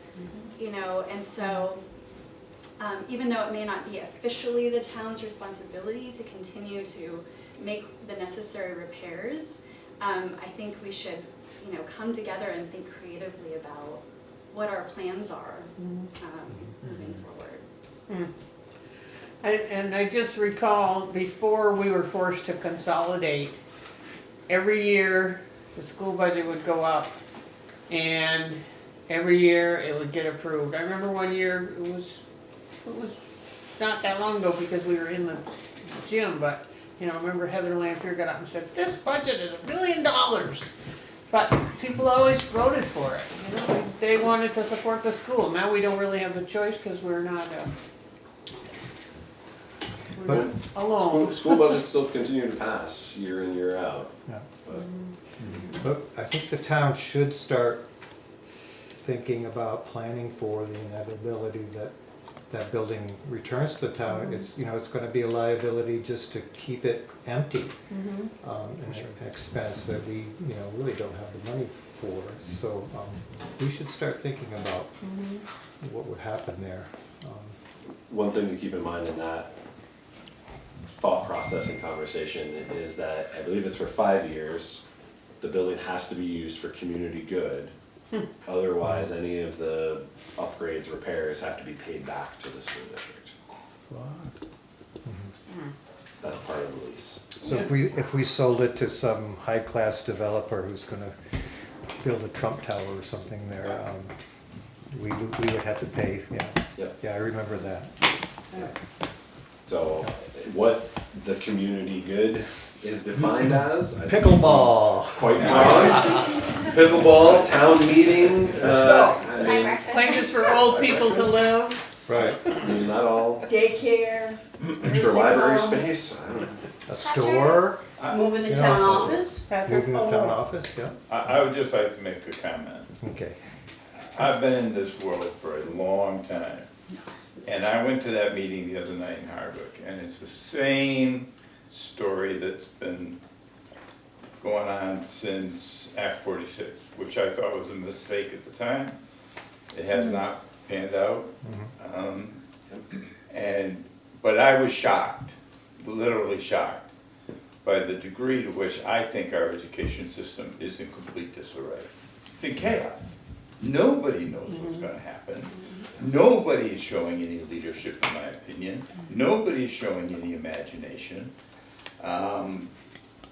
[SPEAKER 15] and so, even though it may not be officially the town's responsibility to continue to make the necessary repairs, I think we should, come together and think creatively about what our plans are, moving forward.
[SPEAKER 1] And I just recall, before we were forced to consolidate, every year the school budget would go up, and every year it would get approved. I remember one year, it was not that long ago because we were in the gym, but, I remember Heather Lampier got up and said, "This budget is $1 million." But people always voted for it, they wanted to support the school. Now we don't really have the choice because we're not alone.
[SPEAKER 14] School budgets still continue to pass year in, year out.
[SPEAKER 10] Yeah.
[SPEAKER 14] But
[SPEAKER 10] But I think the town should start thinking about planning for the inevitability that that building returns to the town. It's, it's gonna be a liability just to keep it empty. An expense that we, really don't have the money for. So, we should start thinking about what would happen there.
[SPEAKER 14] one thing to keep in mind in that thought process and conversation is that I believe it's for 5 years. The building has to be used for community good. Otherwise, any of the upgrades, repairs have to be paid back to the school district. that's part of the lease.
[SPEAKER 10] So if we sold it to some high-class developer who's gonna build a Trump Tower or something there, we would have to pay, yeah.
[SPEAKER 14] Yep.
[SPEAKER 10] Yeah, I remember that.
[SPEAKER 14] So what the community good is defined as? I think
[SPEAKER 10] Pickleball.
[SPEAKER 14] seems quite broad. Pickleball, town meeting, I mean,
[SPEAKER 11] breakfast.
[SPEAKER 1] Places for old people to live.
[SPEAKER 10] Right.
[SPEAKER 14] I mean, not all
[SPEAKER 8] Daycare.
[SPEAKER 14] extra
[SPEAKER 8] nursing
[SPEAKER 14] library
[SPEAKER 8] homes.
[SPEAKER 14] space, I don't know.
[SPEAKER 10] A store,
[SPEAKER 7] Moving the
[SPEAKER 10] You
[SPEAKER 7] town
[SPEAKER 10] know,
[SPEAKER 7] office?
[SPEAKER 10] moving the town office, yeah,
[SPEAKER 16] I would just like to make a comment.
[SPEAKER 10] okay.
[SPEAKER 16] I've been in this world for a long time. And I went to that meeting the other night in Hardwick, and it's the same story that's been going on since Act 46, which I thought was a mistake at the time. It has not panned out. But I was shocked, literally shocked, by the degree to which I think our education system is in complete disarray. It's in chaos. Nobody knows what's gonna happen. Nobody is showing any leadership, in my opinion. Nobody is showing any imagination.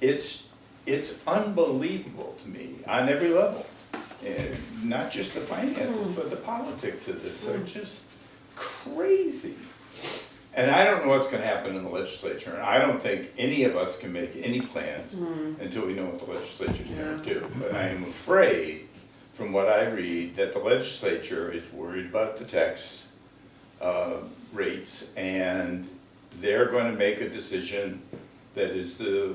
[SPEAKER 16] It's unbelievable to me on every level. And not just the finances, but the politics of this are just crazy. And I don't know what's gonna happen in the legislature, and I don't think any of us can make any plans until we know what the legislature's gonna do. But I am afraid, from what I read, that the legislature is worried about the tax rates, and they're gonna make a decision that is the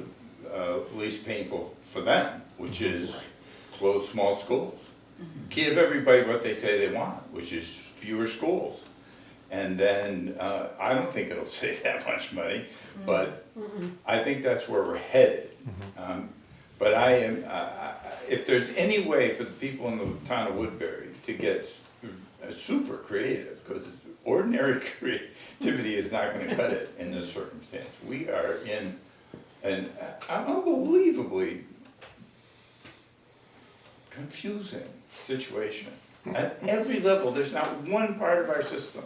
[SPEAKER 16] least painful for them, which is close small schools. Give everybody what they say they want, which is fewer schools. And then, I don't think it'll save that much money, but I think that's where we're headed. But if there's any way for the people in the town of Woodbury to get super creative, because ordinary creativity is not gonna cut it in this circumstance. We are in an unbelievably confusing situation. At every level, there's not one part of our system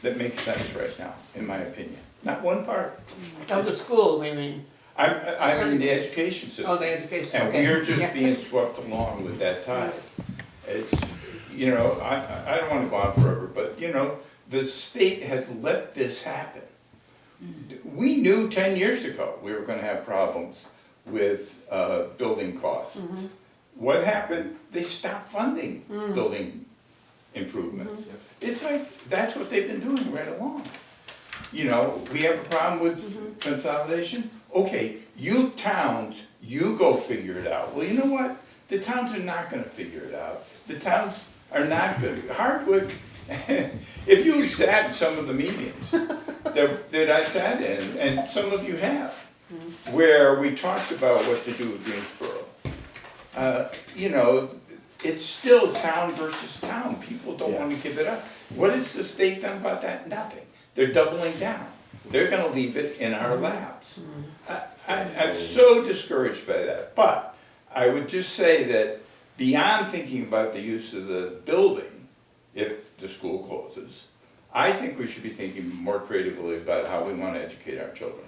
[SPEAKER 16] that makes sense right now, in my opinion. Not one part.
[SPEAKER 1] Of the school, we mean.
[SPEAKER 16] I mean the education system.
[SPEAKER 1] Oh, the education,
[SPEAKER 16] And
[SPEAKER 1] okay.
[SPEAKER 16] we're just
[SPEAKER 1] Yeah.
[SPEAKER 16] being swept along with that tide. It's, you know, I don't wanna go on forever, but, you know, the state has let this happen. We knew 10 years ago we were gonna have problems with, building costs. What happened? They stopped funding building improvements. It's like, that's what they've been doing right along. You know, we have a problem with consolidation. Okay, you towns, you go figure it out. Well, you know what? The towns are not gonna figure it out. The towns are not good. Hardwick, if you sat in some of the meetings that I sat in, and some of you have, where we talked about what to do with Greensboro. You know, it's still town versus town. People don't wanna give it up. What has the state done about that? Nothing. They're doubling down. They're gonna leave it in our laps. I'm so discouraged by that, but I would just say that beyond thinking about the use of the building, if the school closes, I think we should be thinking more creatively about how we wanna educate our children.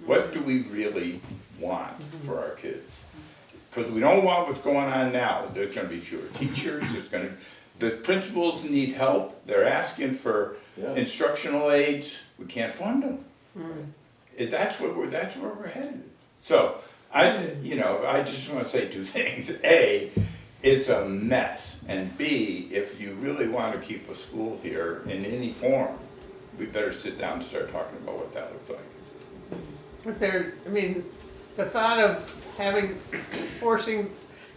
[SPEAKER 16] What do we really want for our kids? Because we don't want what's going on now. There's gonna be fewer teachers, the principals need help, they're asking for instructional aides, we can't fund them. That's where we're headed. So, I just wanna say two things. A, it's a mess, and B, if you really wanna keep a school here in any form, we better sit down and start talking about what that looks like.
[SPEAKER 1] But the thought of forcing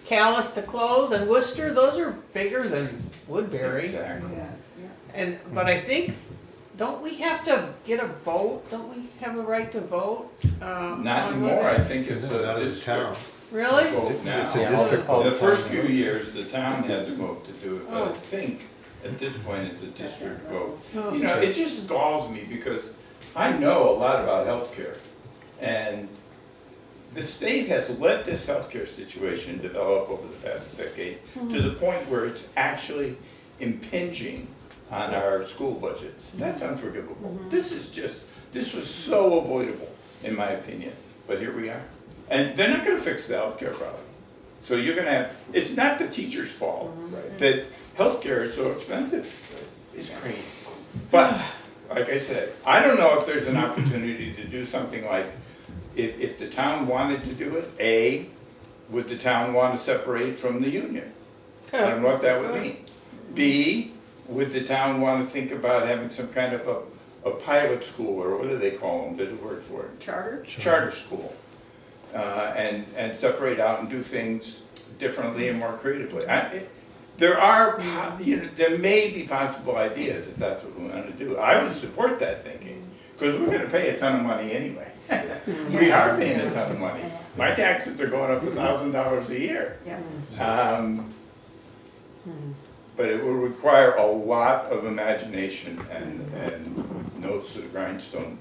[SPEAKER 1] Callis to close and Worcester, those are bigger than Woodbury.
[SPEAKER 16] Exactly.
[SPEAKER 1] But I think, don't we have to get a vote? Don't we have a right to vote?
[SPEAKER 16] Not anymore, I think it's
[SPEAKER 10] Not
[SPEAKER 16] a
[SPEAKER 10] as a
[SPEAKER 16] district
[SPEAKER 10] town.
[SPEAKER 1] Really?
[SPEAKER 16] vote now.
[SPEAKER 10] It's a district all
[SPEAKER 16] The
[SPEAKER 10] the
[SPEAKER 16] first
[SPEAKER 10] time.
[SPEAKER 16] few years, the town had the vote to do it, but I
[SPEAKER 1] Oh.
[SPEAKER 16] think at this point, it's a district vote.
[SPEAKER 1] Oh.
[SPEAKER 16] You know, it just galls me because I know a lot about healthcare. And the state has let this healthcare situation develop over the past decade to the point where it's actually impinging on our school budgets. That's unforgivable. This was so avoidable. in my opinion, but here we are. And they're not gonna fix the healthcare problem. So you're gonna have, it's not the teacher's fault that healthcare is so expensive. It's crazy. But, like I said, I don't know if there's an opportunity to do something like, if the town wanted to do it, A, would the town want to separate from the union? I don't know what that would mean. B, would the town want to think about having some kind of a pilot school, or what do they call them? There's a word for it.
[SPEAKER 8] Charter?
[SPEAKER 16] Charter school. And separate out and do things differently and more creatively. There may be possible ideas if that's what we want to do. I would support that thinking, because we're going to pay a ton of money anyway. We are paying a ton of money. My taxes are going up $1,000 a year. But it will require a lot of imagination and nose to the grindstone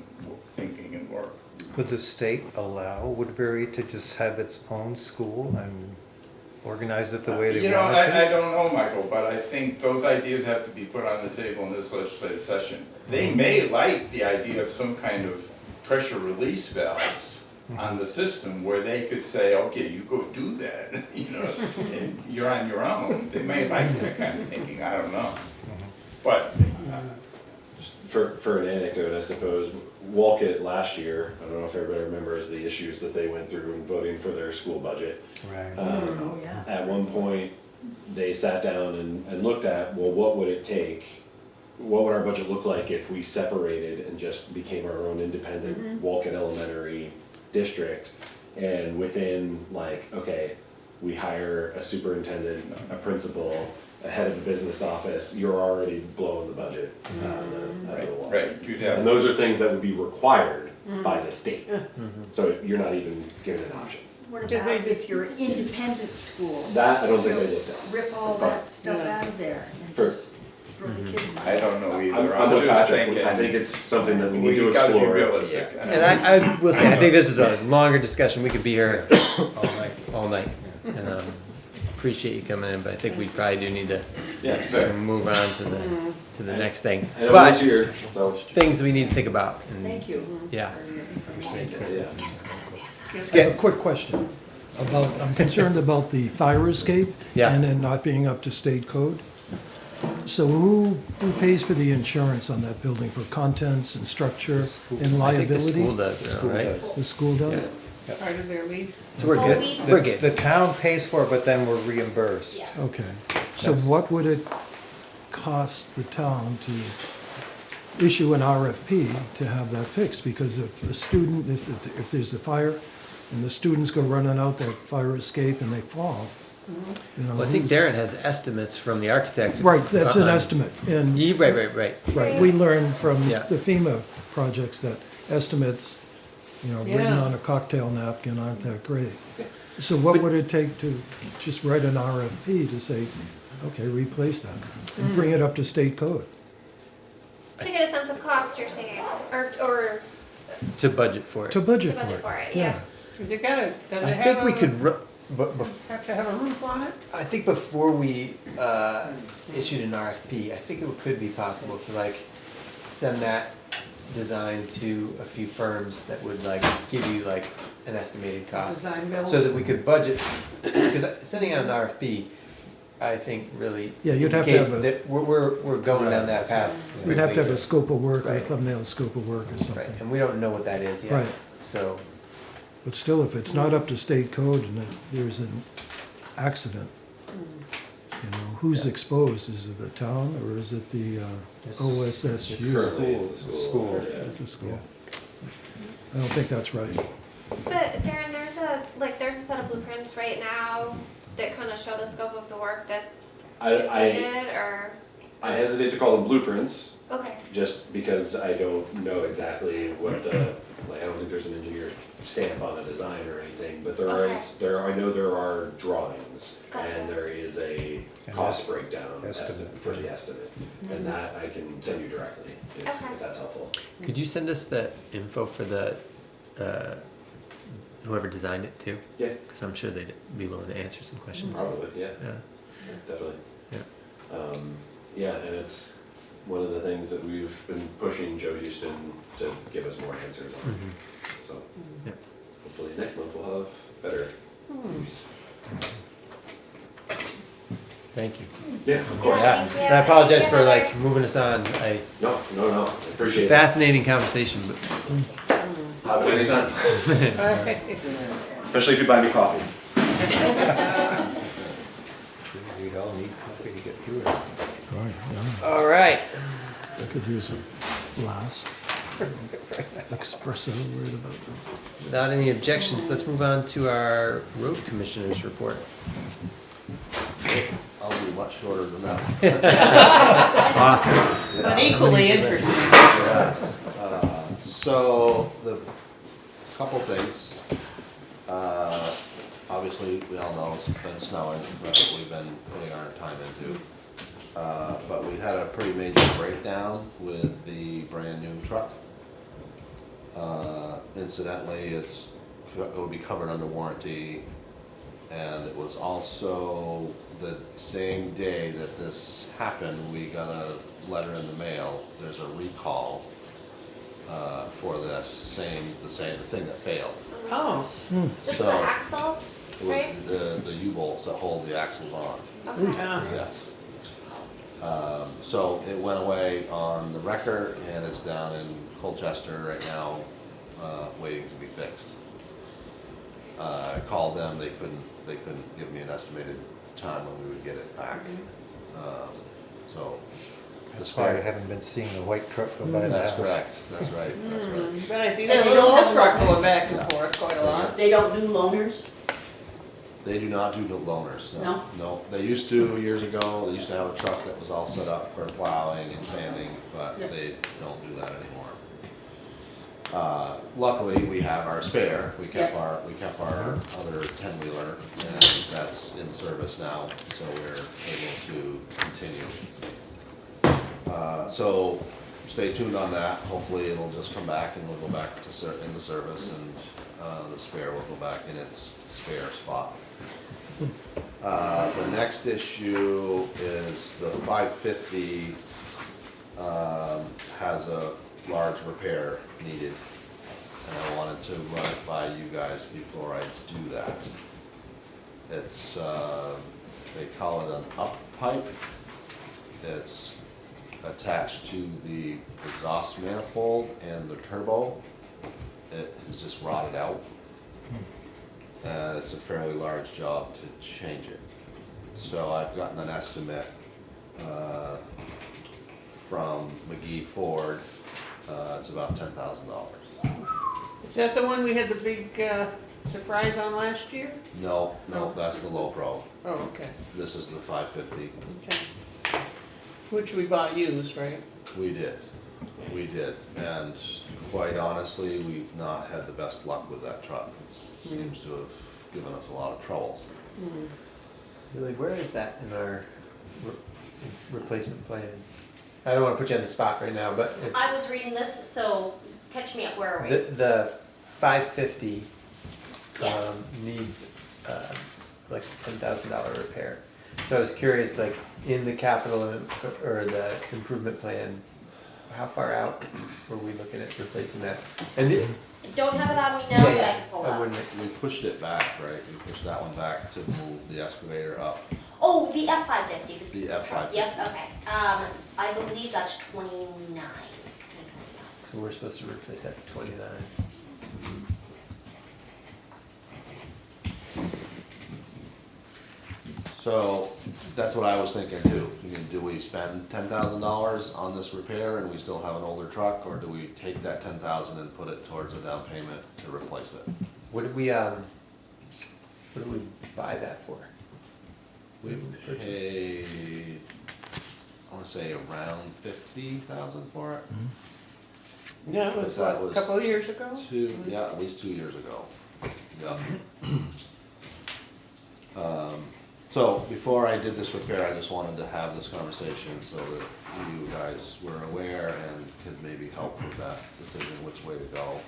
[SPEAKER 16] thinking and work.
[SPEAKER 10] Would the state allow Woodbury to just have its own school and organize it the way they want it to?
[SPEAKER 16] I don't know, Michael, but I think those ideas have to be put on the table in this legislative session. They may like the idea of some kind of pressure release valves on the system where they could say, okay, you go do that, and you're on your own. They may like that kind of thinking, I don't know. But
[SPEAKER 14] For an anecdote, I suppose, Wolcott last year, I don't know if everybody remembers the issues that they went through in voting for their school budget.
[SPEAKER 10] Right.
[SPEAKER 8] Oh, yeah.
[SPEAKER 14] At one point, they sat down and looked at, well, what would it take? What would our budget look like if we separated and just became our own independent Wolcott Elementary district? And within okay, we hire a superintendent, a principal, a head of the business office, you're already blowing the budget out of the water.
[SPEAKER 16] Right, you'd have.
[SPEAKER 14] And those are things that would be required by the state. So you're not even given an option.
[SPEAKER 8] What about if you're an independent school?
[SPEAKER 14] That I don't think they looked at.
[SPEAKER 8] Rip all that stuff out of there and
[SPEAKER 14] For-
[SPEAKER 8] just throw the kids out.
[SPEAKER 16] I don't know either.
[SPEAKER 14] I'm with
[SPEAKER 16] just
[SPEAKER 14] Patrick.
[SPEAKER 16] thinking.
[SPEAKER 14] I think it's something that we need to
[SPEAKER 16] We gotta be
[SPEAKER 14] explore.
[SPEAKER 16] realistic.
[SPEAKER 5] And I will say, I think this is a longer discussion, we could be here all night. And appreciate you coming in, but I think we probably do need to
[SPEAKER 14] Yeah, it's fair.
[SPEAKER 5] move on to the next thing.
[SPEAKER 14] I know
[SPEAKER 5] But
[SPEAKER 14] this year, so,
[SPEAKER 5] things we need to think about. and-
[SPEAKER 8] Thank you.
[SPEAKER 5] Yeah.
[SPEAKER 14] yeah.
[SPEAKER 12] I have a quick question about, I'm concerned about the fire escape
[SPEAKER 5] Yeah.
[SPEAKER 12] and it not being up to state code. So who pays for the insurance on that building for contents and structure and
[SPEAKER 5] I think the
[SPEAKER 12] liability?
[SPEAKER 5] school does, now, right?
[SPEAKER 12] The school does?
[SPEAKER 1] Part of their lease.
[SPEAKER 5] So we're
[SPEAKER 4] Well,
[SPEAKER 5] good,
[SPEAKER 4] we-
[SPEAKER 5] we're good.
[SPEAKER 10] The town pays for it, but then we're reimbursed.
[SPEAKER 4] Yeah.
[SPEAKER 12] Okay. So what would it cost the town to issue an RFP to have that fixed? Because if the student, if there's a fire and the students go running out that fire escape and they fall,
[SPEAKER 5] Well, I think Darren has estimates from the architect.
[SPEAKER 12] Right, that's an
[SPEAKER 5] on-
[SPEAKER 12] estimate. And
[SPEAKER 5] Right.
[SPEAKER 12] right, we learned from
[SPEAKER 5] Yeah.
[SPEAKER 12] the FEMA projects that estimates, written
[SPEAKER 1] Yeah.
[SPEAKER 12] on a cocktail napkin aren't that great. So what would it take to just write an RFP to say, okay, replace that and bring it up to state code?
[SPEAKER 11] To get a sense of cost, you're saying, or
[SPEAKER 5] To budget for it.
[SPEAKER 12] To budget
[SPEAKER 11] to
[SPEAKER 12] for
[SPEAKER 11] budget
[SPEAKER 12] it.
[SPEAKER 11] for it, yeah.
[SPEAKER 1] Does it gotta, does it
[SPEAKER 5] I
[SPEAKER 1] have
[SPEAKER 5] think we
[SPEAKER 1] a-
[SPEAKER 5] could,
[SPEAKER 1] have to have a roof on it?
[SPEAKER 5] I think before we issued an RFP, I think it could be possible to send that design to a few firms that would give you an estimated cost.
[SPEAKER 1] Design build?
[SPEAKER 5] So that we could budget, because sending out an RFP, I think really
[SPEAKER 12] Yeah, you'd have to
[SPEAKER 5] indicates
[SPEAKER 12] have a-
[SPEAKER 5] that we're going down that path.
[SPEAKER 12] We'd have to have a scope of work or a
[SPEAKER 5] Right.
[SPEAKER 12] thumbnail scope of work or
[SPEAKER 5] Right,
[SPEAKER 12] something.
[SPEAKER 5] and we don't know what that is yet.
[SPEAKER 12] Right.
[SPEAKER 5] So,
[SPEAKER 12] But still, if it's not up to state code and there's an accident, who's exposed? Is it the town or is it the OSSU?
[SPEAKER 14] Currently, it's the school.
[SPEAKER 12] It's the school. I don't think that's right.
[SPEAKER 11] But Darren, there's a set of blueprints right now that kind of show the scope of the work that is
[SPEAKER 14] I
[SPEAKER 11] needed, or,
[SPEAKER 14] hesitate to call them blueprints,
[SPEAKER 11] okay.
[SPEAKER 14] just because I don't know exactly what the, I don't think there's an engineer's stamp on a design or anything, but I know there are drawings,
[SPEAKER 11] Gotcha.
[SPEAKER 14] and there is a
[SPEAKER 10] And
[SPEAKER 14] cost breakdown
[SPEAKER 10] estimate.
[SPEAKER 14] for the estimate, and that I can send you directly, if
[SPEAKER 11] Okay.
[SPEAKER 14] that's helpful.
[SPEAKER 5] could you send us the info for the, whoever designed it too?
[SPEAKER 14] Yeah.
[SPEAKER 5] Because I'm sure they'd be willing to answer some questions.
[SPEAKER 14] Probably, yeah,
[SPEAKER 5] Yeah.
[SPEAKER 14] definitely.
[SPEAKER 5] Yeah.
[SPEAKER 14] Yeah, and it's one of the things that we've been pushing Joe Houston to give us more answers on.
[SPEAKER 5] Mhm.
[SPEAKER 14] so.
[SPEAKER 5] Yeah.
[SPEAKER 14] Hopefully next month we'll have better news.
[SPEAKER 5] Thank you.
[SPEAKER 14] Yeah, of course.
[SPEAKER 5] Yeah,
[SPEAKER 11] Thank you.
[SPEAKER 5] and I apologize
[SPEAKER 11] Thank
[SPEAKER 5] for
[SPEAKER 11] you,
[SPEAKER 5] like
[SPEAKER 11] Heather.
[SPEAKER 5] moving us on.
[SPEAKER 14] No, I appreciate it.
[SPEAKER 5] Fascinating conversation, but
[SPEAKER 14] Have it anytime,
[SPEAKER 1] Okay.
[SPEAKER 14] especially if you buy me coffee.
[SPEAKER 10] We'd all need coffee to get through it.
[SPEAKER 12] Right, yeah.
[SPEAKER 5] all right.
[SPEAKER 12] I could use a last espresso right about now.
[SPEAKER 5] Without any objections, let's move on to our road commissioners report.
[SPEAKER 6] I'll be much shorter than that.
[SPEAKER 5] Awesome.
[SPEAKER 1] But equally interesting.
[SPEAKER 6] Yes. So, the couple things. Obviously, we all know it's been snowing, that's what we've been putting our time into. But we had a pretty major breakdown with the brand new truck. Incidentally, it will be covered under warranty, and it was also the same day that this happened, we got a letter in the mail. There's a recall for the same thing that failed.
[SPEAKER 1] Oh,
[SPEAKER 11] This is the
[SPEAKER 6] So-
[SPEAKER 11] axle,
[SPEAKER 6] It was
[SPEAKER 11] right?
[SPEAKER 6] the U-bolts that hold the axles on.
[SPEAKER 11] Okay.
[SPEAKER 1] yeah.
[SPEAKER 6] Yes. So it went away on the record, and it's down in Colchester right now, waiting to be fixed. I called them, they couldn't give me an estimated time when we would get it back. So.
[SPEAKER 10] That's why I haven't been seeing the white truck go by the
[SPEAKER 6] That's
[SPEAKER 10] house.
[SPEAKER 6] correct, that's right, that's right.
[SPEAKER 1] But I see
[SPEAKER 7] And
[SPEAKER 1] that
[SPEAKER 7] they
[SPEAKER 1] little
[SPEAKER 7] don't
[SPEAKER 1] old
[SPEAKER 7] have
[SPEAKER 1] truck
[SPEAKER 7] a-
[SPEAKER 1] going back and forth quite a lot.
[SPEAKER 7] They don't do loaners?
[SPEAKER 6] They do not do the loaners, no.
[SPEAKER 7] No?
[SPEAKER 6] No, they used to years ago, they used to have a truck that was all set up for plowing and sanding, but
[SPEAKER 7] Yep.
[SPEAKER 6] they don't do that anymore. Luckily, we have our spare, we kept
[SPEAKER 7] Yep.
[SPEAKER 6] our other 10-wheeler, and that's in service now, so we're able to continue. So stay tuned on that, hopefully it'll just come back and we'll go back to into service, and the spare will go back in its spare spot. The next issue is the 550 has a large repair needed, and I wanted to run it by you guys before I do that. It's, they call it an up pipe. It's attached to the exhaust manifold and the turbo. It has just rotted out. It's a fairly large job to change it. So I've gotten an estimate from McGee Ford. It's about $10,000.
[SPEAKER 1] Is that the one we had the big surprise on last year?
[SPEAKER 6] No, that's the low pro.
[SPEAKER 1] Oh, okay,
[SPEAKER 6] This is the 550.
[SPEAKER 1] okay. Which we bought used, right?
[SPEAKER 6] We did, and quite honestly, we've not had the best luck with that truck. It seems to have given us a lot of troubles.
[SPEAKER 5] Really, where is that in our replacement plan? I don't want to put you on the spot right now, but if
[SPEAKER 4] I was reading this, so catch me up, where are we?
[SPEAKER 5] the 550
[SPEAKER 4] Yes.
[SPEAKER 5] needs like a $10,000 repair. So I was curious, like in the capital or the improvement plan, how far out were we looking at replacing that? And
[SPEAKER 4] I don't have it on me now, but I can pull it
[SPEAKER 5] I
[SPEAKER 4] up.
[SPEAKER 5] wouldn't.
[SPEAKER 6] We pushed it back, right? We pushed that one back to move the excavator up,
[SPEAKER 4] Oh, the F-550.
[SPEAKER 6] the F550.
[SPEAKER 4] Yep, okay. I believe that's 29.
[SPEAKER 5] So we're supposed to replace that at 29.
[SPEAKER 6] So that's what I was thinking too. I mean, do we spend $10,000 on this repair and we still have an older truck, or do we take that $10,000 and put it towards a down payment to replace it?
[SPEAKER 5] What did we buy that for?
[SPEAKER 6] We
[SPEAKER 5] Purchase.
[SPEAKER 6] paid, I wanna say around 50,000 for it.
[SPEAKER 1] Yeah, it was
[SPEAKER 6] That
[SPEAKER 1] what, a
[SPEAKER 6] was
[SPEAKER 1] couple of years ago?
[SPEAKER 6] Yeah, at least 2 years ago. Yeah. So before I did this repair, I just wanted to have this conversation so that you guys were aware and could maybe help with that decision, which way to go.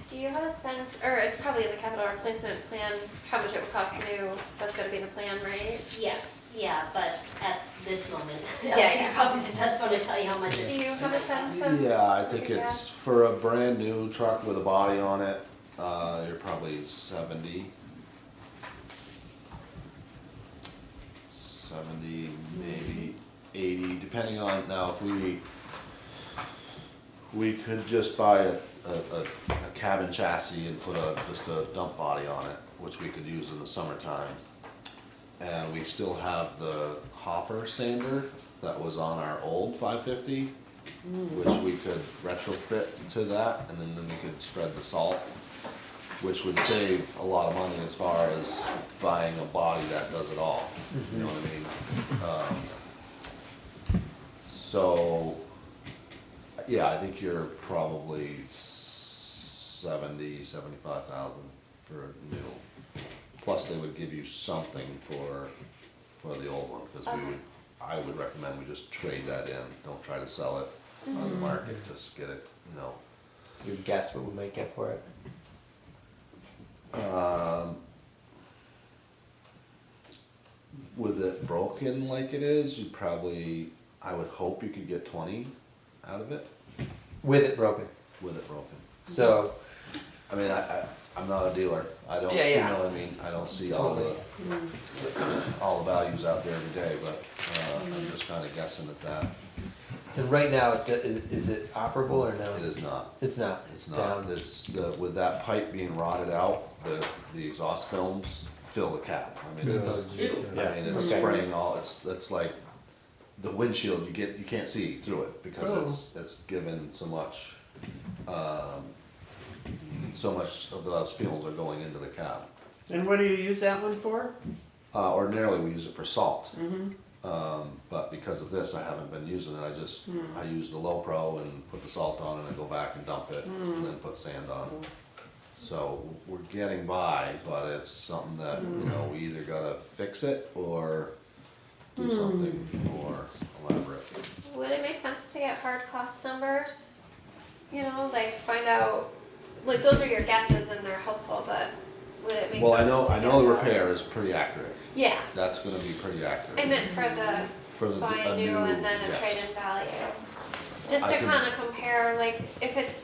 [SPEAKER 11] Do you have a sense, or it's probably in the capital replacement plan, how much it would cost new? That's gonna be the plan, right?
[SPEAKER 4] Yes, yeah, but at this moment,
[SPEAKER 11] Yeah,
[SPEAKER 4] Elsie's
[SPEAKER 11] yeah.
[SPEAKER 4] probably the best one to tell you how much it
[SPEAKER 11] Do
[SPEAKER 4] is.
[SPEAKER 11] you have a sense of?
[SPEAKER 6] Yeah, I think it's for a brand new truck with a body on it, you're probably 70, maybe 80, depending on, now if we could just buy a cabin chassis and put just a dump body on it, which we could use in the summertime. And we still have the hopper sander that was on our old 550, which we could retrofit to that, and then we could spread the salt, which would save a lot of money as far as buying a body that does it all. You know what I mean? So, yeah, I think you're probably 75,000 for a new. Plus, they would give you something for the old one, because I would recommend we just trade that in. Don't try to sell it on the market. Just get it. You know.
[SPEAKER 5] You guess what we might get for it?
[SPEAKER 6] With it broken like it is, I would hope you could get 20 out of it.
[SPEAKER 5] With it broken.
[SPEAKER 6] With it broken.
[SPEAKER 5] So,
[SPEAKER 6] I mean, I'm not a dealer. I don't,
[SPEAKER 5] Yeah, yeah.
[SPEAKER 6] you know what I mean? I don't see all the values out there every day, but I'm just kind of guessing at that.
[SPEAKER 5] and right now, is it operable or no?
[SPEAKER 6] It is not.
[SPEAKER 5] It's not.
[SPEAKER 6] It's not. With that pipe being rotted out, the exhaust films fill the cab. I mean, it's spraying all. It's like the windshield. You can't see through it because it's given so much. So much of those fumes are going into the cab.
[SPEAKER 1] And what do you use that one for?
[SPEAKER 6] Ordinarily, we use it for salt. But because of this, I haven't been using it. I use the low pro and put the salt on, and I go back and dump it, and then put sand on. So we're getting by, but it's something that we either gotta fix it or do something more elaborate.
[SPEAKER 11] Would it make sense to get hard cost numbers? You know, like find out, like those are your guesses and they're helpful, but would it make
[SPEAKER 6] Well,
[SPEAKER 11] sense
[SPEAKER 6] I
[SPEAKER 11] to
[SPEAKER 6] know
[SPEAKER 11] get
[SPEAKER 6] the
[SPEAKER 11] that?
[SPEAKER 6] repair is pretty accurate.
[SPEAKER 11] Yeah,
[SPEAKER 6] That's gonna be pretty accurate.
[SPEAKER 11] I meant for the buy a new and then a trade-in value. Just
[SPEAKER 6] I
[SPEAKER 11] to
[SPEAKER 6] can-
[SPEAKER 11] kinda compare, like, if it's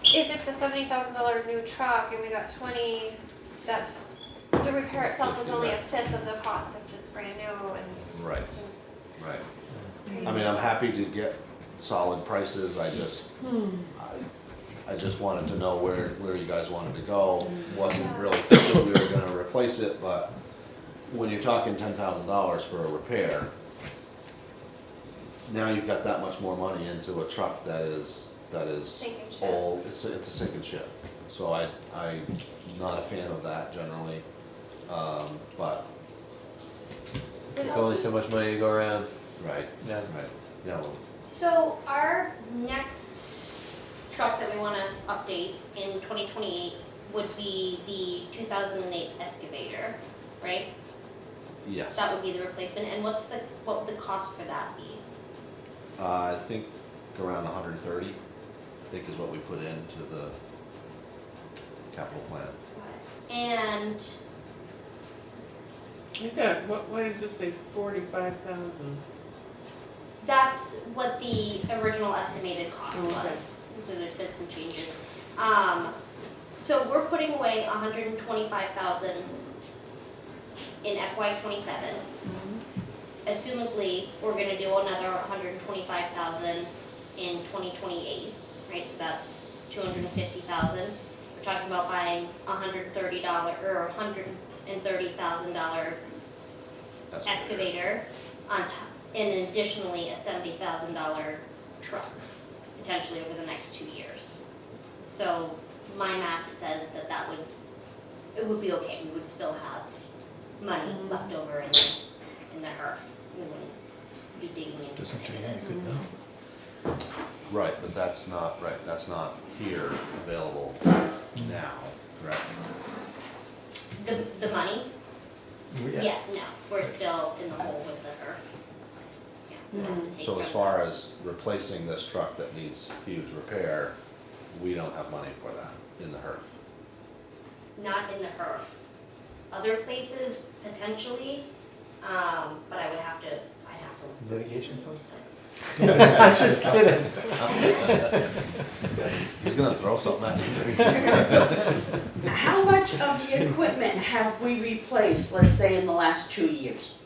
[SPEAKER 11] a $70,000 new truck and we got 20, that's, the repair itself was only a fifth of the cost of just brand new and.
[SPEAKER 6] Right,
[SPEAKER 11] it's
[SPEAKER 6] right.
[SPEAKER 11] crazy.
[SPEAKER 6] I mean, I'm happy to get solid prices, I just wanted to know where you guys wanted to go. Wasn't really thinking we were gonna replace it, but when you're talking $10,000 for a repair, now you've got that much more money into a truck that is
[SPEAKER 11] Sink and ship.
[SPEAKER 6] old, it's a sinking ship. So I'm not a fan of that generally, but,
[SPEAKER 5] There's only so much money to go around.
[SPEAKER 6] right,
[SPEAKER 5] Yeah.
[SPEAKER 6] right, yeah, well,
[SPEAKER 4] So our next truck that we wanna update in 2028 would be the 2008 excavator, right?
[SPEAKER 6] yes.
[SPEAKER 4] That would be the replacement, and what would the cost for that be?
[SPEAKER 6] I think around 130, I think is what we put into the capital plan.
[SPEAKER 4] And
[SPEAKER 1] You got, what does it say, 45,000?
[SPEAKER 4] that's what the original estimated cost
[SPEAKER 1] Oh, okay.
[SPEAKER 4] was, so there's been some changes. So we're putting away 125,000 in FY '27. Assumably, we're gonna do another 125,000 in 2028, right, so that's 250,000. We're talking about buying $130 or $130,000 excavator on top, and additionally a $70,000 truck, potentially over the next 2 years. So my math says that it would be okay, we would still have money left over in the HERF. We wouldn't be digging into
[SPEAKER 12] Doesn't take
[SPEAKER 4] any of this.
[SPEAKER 12] anything now.
[SPEAKER 6] Right, but that's not here available now, correct?
[SPEAKER 4] The money?
[SPEAKER 5] Yeah.
[SPEAKER 4] Yeah, no, we're still in the hole with the HERF. Yeah, we have to take
[SPEAKER 6] So
[SPEAKER 4] care
[SPEAKER 6] as
[SPEAKER 4] of
[SPEAKER 6] far as replacing this truck that needs huge repair, we don't have money for that in the HERF.
[SPEAKER 4] Not in the HERF. Other places, potentially, but I'd have to.
[SPEAKER 5] Litigation fund? I'm just kidding.
[SPEAKER 6] He's gonna throw something at you.
[SPEAKER 7] How much of the equipment have we replaced, let's say, in the last 2 years?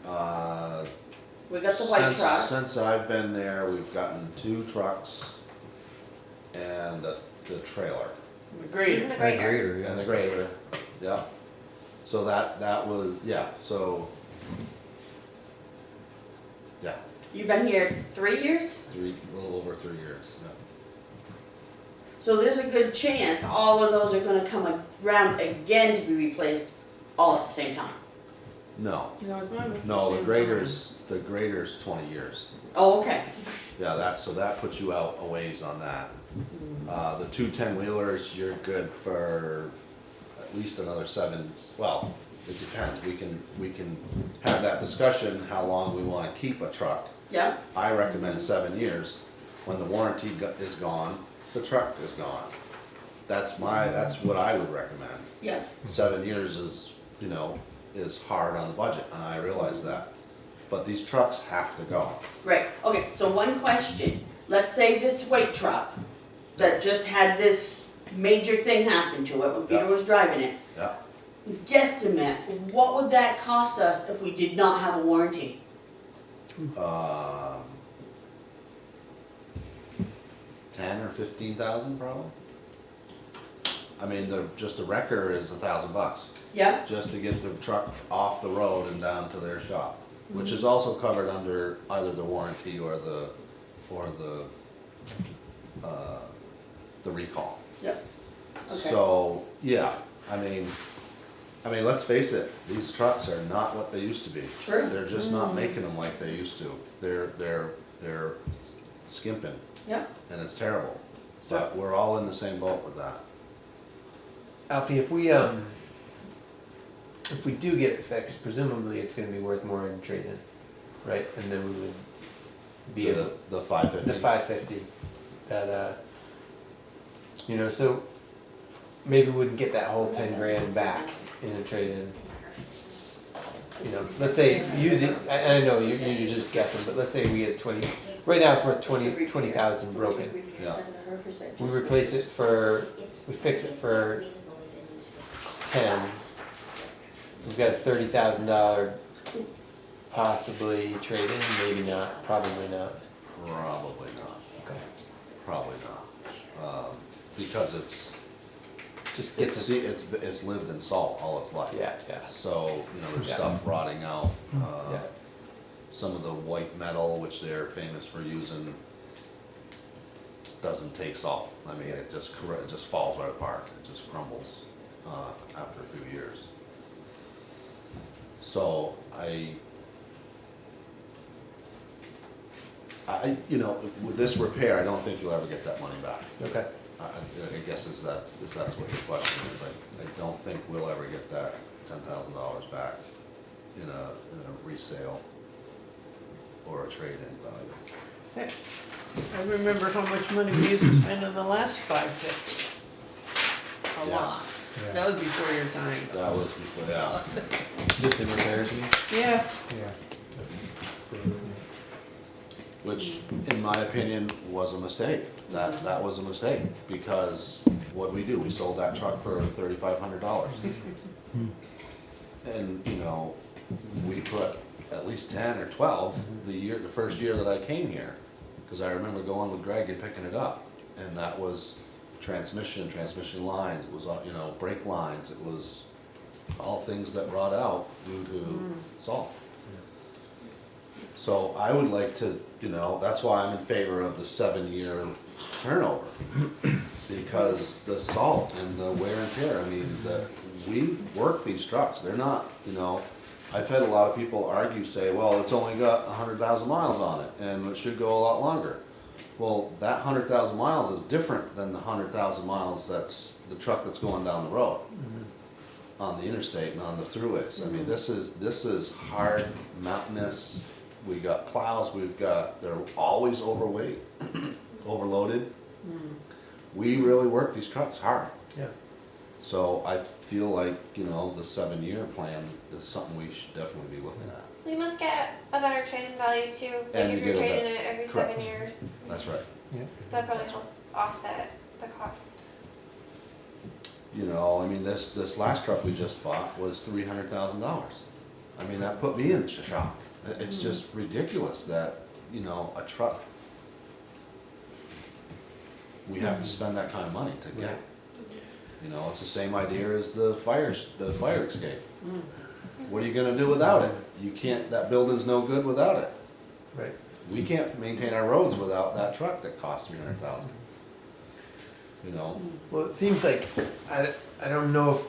[SPEAKER 7] We got the white truck.
[SPEAKER 6] Since I've been there, we've gotten 2 trucks and the trailer.
[SPEAKER 1] Great.
[SPEAKER 11] The grader.
[SPEAKER 10] Grader, yeah.
[SPEAKER 6] And the grader, yeah. So that was, yeah, so, yeah,
[SPEAKER 7] You've been here 3 years?
[SPEAKER 6] a little over 3 years, yeah.
[SPEAKER 7] So there's a good chance all of those are gonna come around again to be replaced all at the same time.
[SPEAKER 6] No,
[SPEAKER 1] No, it's not.
[SPEAKER 6] no, the grader's 20 years.
[SPEAKER 7] Oh, okay.
[SPEAKER 6] Yeah, so that puts you out a ways on that. The 2 10-wheelers, you're good for at least another 7, well, it depends. We can have that discussion, how long we wanna keep a truck.
[SPEAKER 7] Yeah,
[SPEAKER 6] I recommend 7 years. When the warranty is gone, the truck is gone. That's what I would recommend.
[SPEAKER 7] yeah.
[SPEAKER 6] 7 years is, is hard on the budget, and I realize that. But these trucks have to go.
[SPEAKER 7] Right, okay, so one question. Let's say this white truck that just had this major thing happen to it when Peter was driving it.
[SPEAKER 6] Yeah.
[SPEAKER 7] Guesstimate, what would that cost us if we did not have a warranty?
[SPEAKER 6] 10 or 15,000 probably. I mean, just the wrecker is $1,000
[SPEAKER 7] Yeah,
[SPEAKER 6] just to get the truck off the road and down to their shop, which is also covered under either the warranty or the recall.
[SPEAKER 7] yep, okay.
[SPEAKER 6] So, yeah, I mean, let's face it, these trucks are not what they used to be.
[SPEAKER 7] True.
[SPEAKER 6] They're just not making them like they used to. They're skimping,
[SPEAKER 7] Yep,
[SPEAKER 6] and it's terrible. But we're all in the same boat with that.
[SPEAKER 5] Alfie, if we do get it fixed, presumably it's gonna be worth more in trade-in, right? And then we would be able,
[SPEAKER 6] The 550.
[SPEAKER 5] the 550, that, so maybe we wouldn't get that whole 10 grand back in a trade-in. Let's say using, I know you're just guessing, but let's say we get 20, right now it's worth 20,000 broken.
[SPEAKER 6] Yeah.
[SPEAKER 5] We replace it we fix it for 10. We've got a $30,000 possibly trade-in, maybe not, probably not.
[SPEAKER 6] Probably not.
[SPEAKER 5] Okay.
[SPEAKER 6] Probably not. Because it's lived in salt all its life.
[SPEAKER 5] Yeah.
[SPEAKER 6] So, there's
[SPEAKER 5] Yeah.
[SPEAKER 6] stuff rotting out.
[SPEAKER 5] Yeah.
[SPEAKER 6] Some of the white metal, which they're famous for using, doesn't take salt. I mean, it just falls right apart. It just crumbles after a few years. So with this repair, I don't think you'll ever get that money back.
[SPEAKER 5] Okay.
[SPEAKER 6] I guess if that's what your question is, I don't think we'll ever get that $10,000 back in a resale or a trade-in value.
[SPEAKER 1] I remember how much money we used to spend on the last 550. A
[SPEAKER 6] Yeah.
[SPEAKER 1] lot. That was before your time.
[SPEAKER 6] That was before, yeah.
[SPEAKER 5] Just in repairs, you mean?
[SPEAKER 1] Yeah.
[SPEAKER 10] Yeah.
[SPEAKER 6] Which, in my opinion, was a mistake. That was a mistake, because what we do, we sold that truck for $3,500. And, we put at least 10 or 12 the first year that I came here. Because I remember going with Greg and picking it up, and that was transmission lines, it was, brake lines, it was all things that rot out due to salt. So I would like to, that's why I'm in favor of the 7-year turnover. Because the salt and the wear and tear, we work these trucks, they're not, I've had a lot of people say, well, it's only got 100,000 miles on it, and it should go a lot longer. Well, that 100,000 miles is different than the 100,000 miles that's the truck that's going down the road. On the interstate and on the throughways. This is hard, mountainous. We got plows, they're always overweight, overloaded. We really work these trucks hard.
[SPEAKER 5] Yeah.
[SPEAKER 6] So I feel like, the 7-year plan is something we should definitely be looking at.
[SPEAKER 11] We must get a better trade-in value too, like
[SPEAKER 6] And
[SPEAKER 11] if
[SPEAKER 6] you
[SPEAKER 11] you're
[SPEAKER 6] get a
[SPEAKER 11] trading it every
[SPEAKER 6] correct.
[SPEAKER 11] 7 years.
[SPEAKER 6] That's right.
[SPEAKER 11] So that probably help offset the cost.
[SPEAKER 6] You know, I mean, this last truck we just bought was $300,000. I mean, that put me in shock. It's just ridiculous that, you know, a truck, we have to spend that kind of money to get. You know, it's the same idea as the fire escape. What are you gonna do without it? You can't, that building's no good without it.
[SPEAKER 5] Right.
[SPEAKER 6] We can't maintain our roads without that truck that costs $300,000. You know?
[SPEAKER 5] Well, it seems like, I don't know if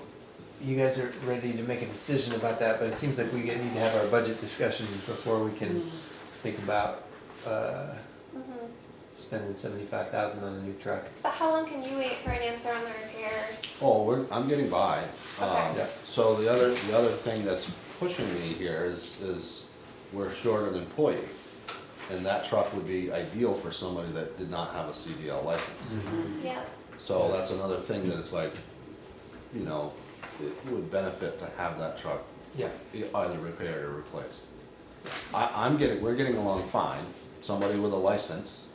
[SPEAKER 5] you guys are ready to make a decision about that, but it seems like we need to have our budget discussion before we can think about, spending 75,000 on a new truck.
[SPEAKER 11] But how long can you wait for an answer on the repairs?
[SPEAKER 6] Oh, I'm getting by.
[SPEAKER 11] Okay.
[SPEAKER 6] So the other thing that's pushing me here is we're short an employee. And that truck would be ideal for somebody that did not have a CDL license.
[SPEAKER 11] Yeah.
[SPEAKER 6] So that's another thing that it's like, you know, it would benefit to have that truck either repaired or replaced. We're getting along fine. Somebody with a license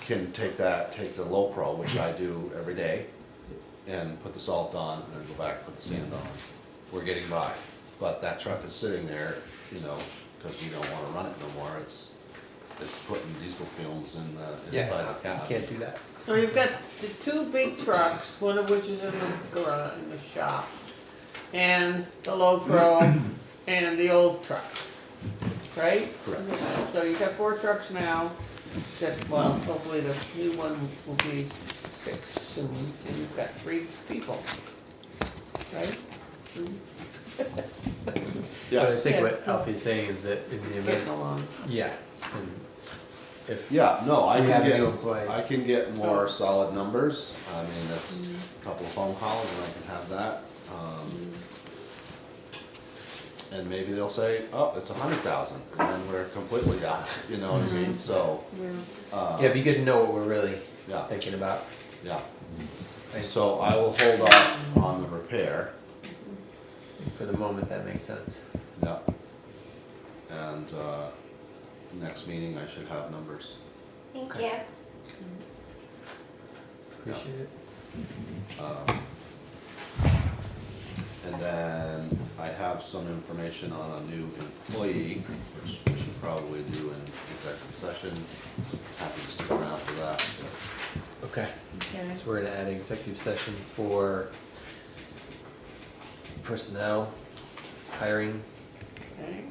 [SPEAKER 6] can take the low pro, which I do every day, and put the salt on and then go back and put the sand on. We're getting by. But that truck is sitting there, you know, because we don't want to run it no more. It's putting diesel fumes in the inside the cab.
[SPEAKER 5] You can't do that.
[SPEAKER 1] So you've got the two big trucks, one of which is in the garage, in the shop, and the low pro, and the old truck, right?
[SPEAKER 6] Correct.
[SPEAKER 1] So you've got 4 trucks now, that, well, hopefully the new one will be fixed soon, and you've got 3 people, right?
[SPEAKER 5] But I think
[SPEAKER 1] Yeah.
[SPEAKER 5] what Alfie's saying is that in the
[SPEAKER 1] Getting
[SPEAKER 5] event,
[SPEAKER 1] along.
[SPEAKER 5] and if
[SPEAKER 6] Yeah, no,
[SPEAKER 5] we have a new employee.
[SPEAKER 6] I can get more solid numbers. I mean, that's a couple of phone calls and I can have that. And maybe they'll say, oh, it's 100,000, and then we're completely out, you know what I mean? So,
[SPEAKER 5] Yeah, it'd be good to know what we're really
[SPEAKER 6] yeah,
[SPEAKER 5] thinking about.
[SPEAKER 6] yeah. So I will hold off on the repair.
[SPEAKER 5] For the moment, that makes sense.
[SPEAKER 6] Yeah. And, next meeting I should have numbers.
[SPEAKER 11] Thank
[SPEAKER 5] Okay.
[SPEAKER 11] you.
[SPEAKER 5] Appreciate it.
[SPEAKER 6] And then I have some information on a new employee, which we should probably do in executive session. Happy to stick around for that.
[SPEAKER 5] Okay.
[SPEAKER 1] Okay.
[SPEAKER 5] So we're gonna add executive session for personnel, hiring.
[SPEAKER 1] Okay.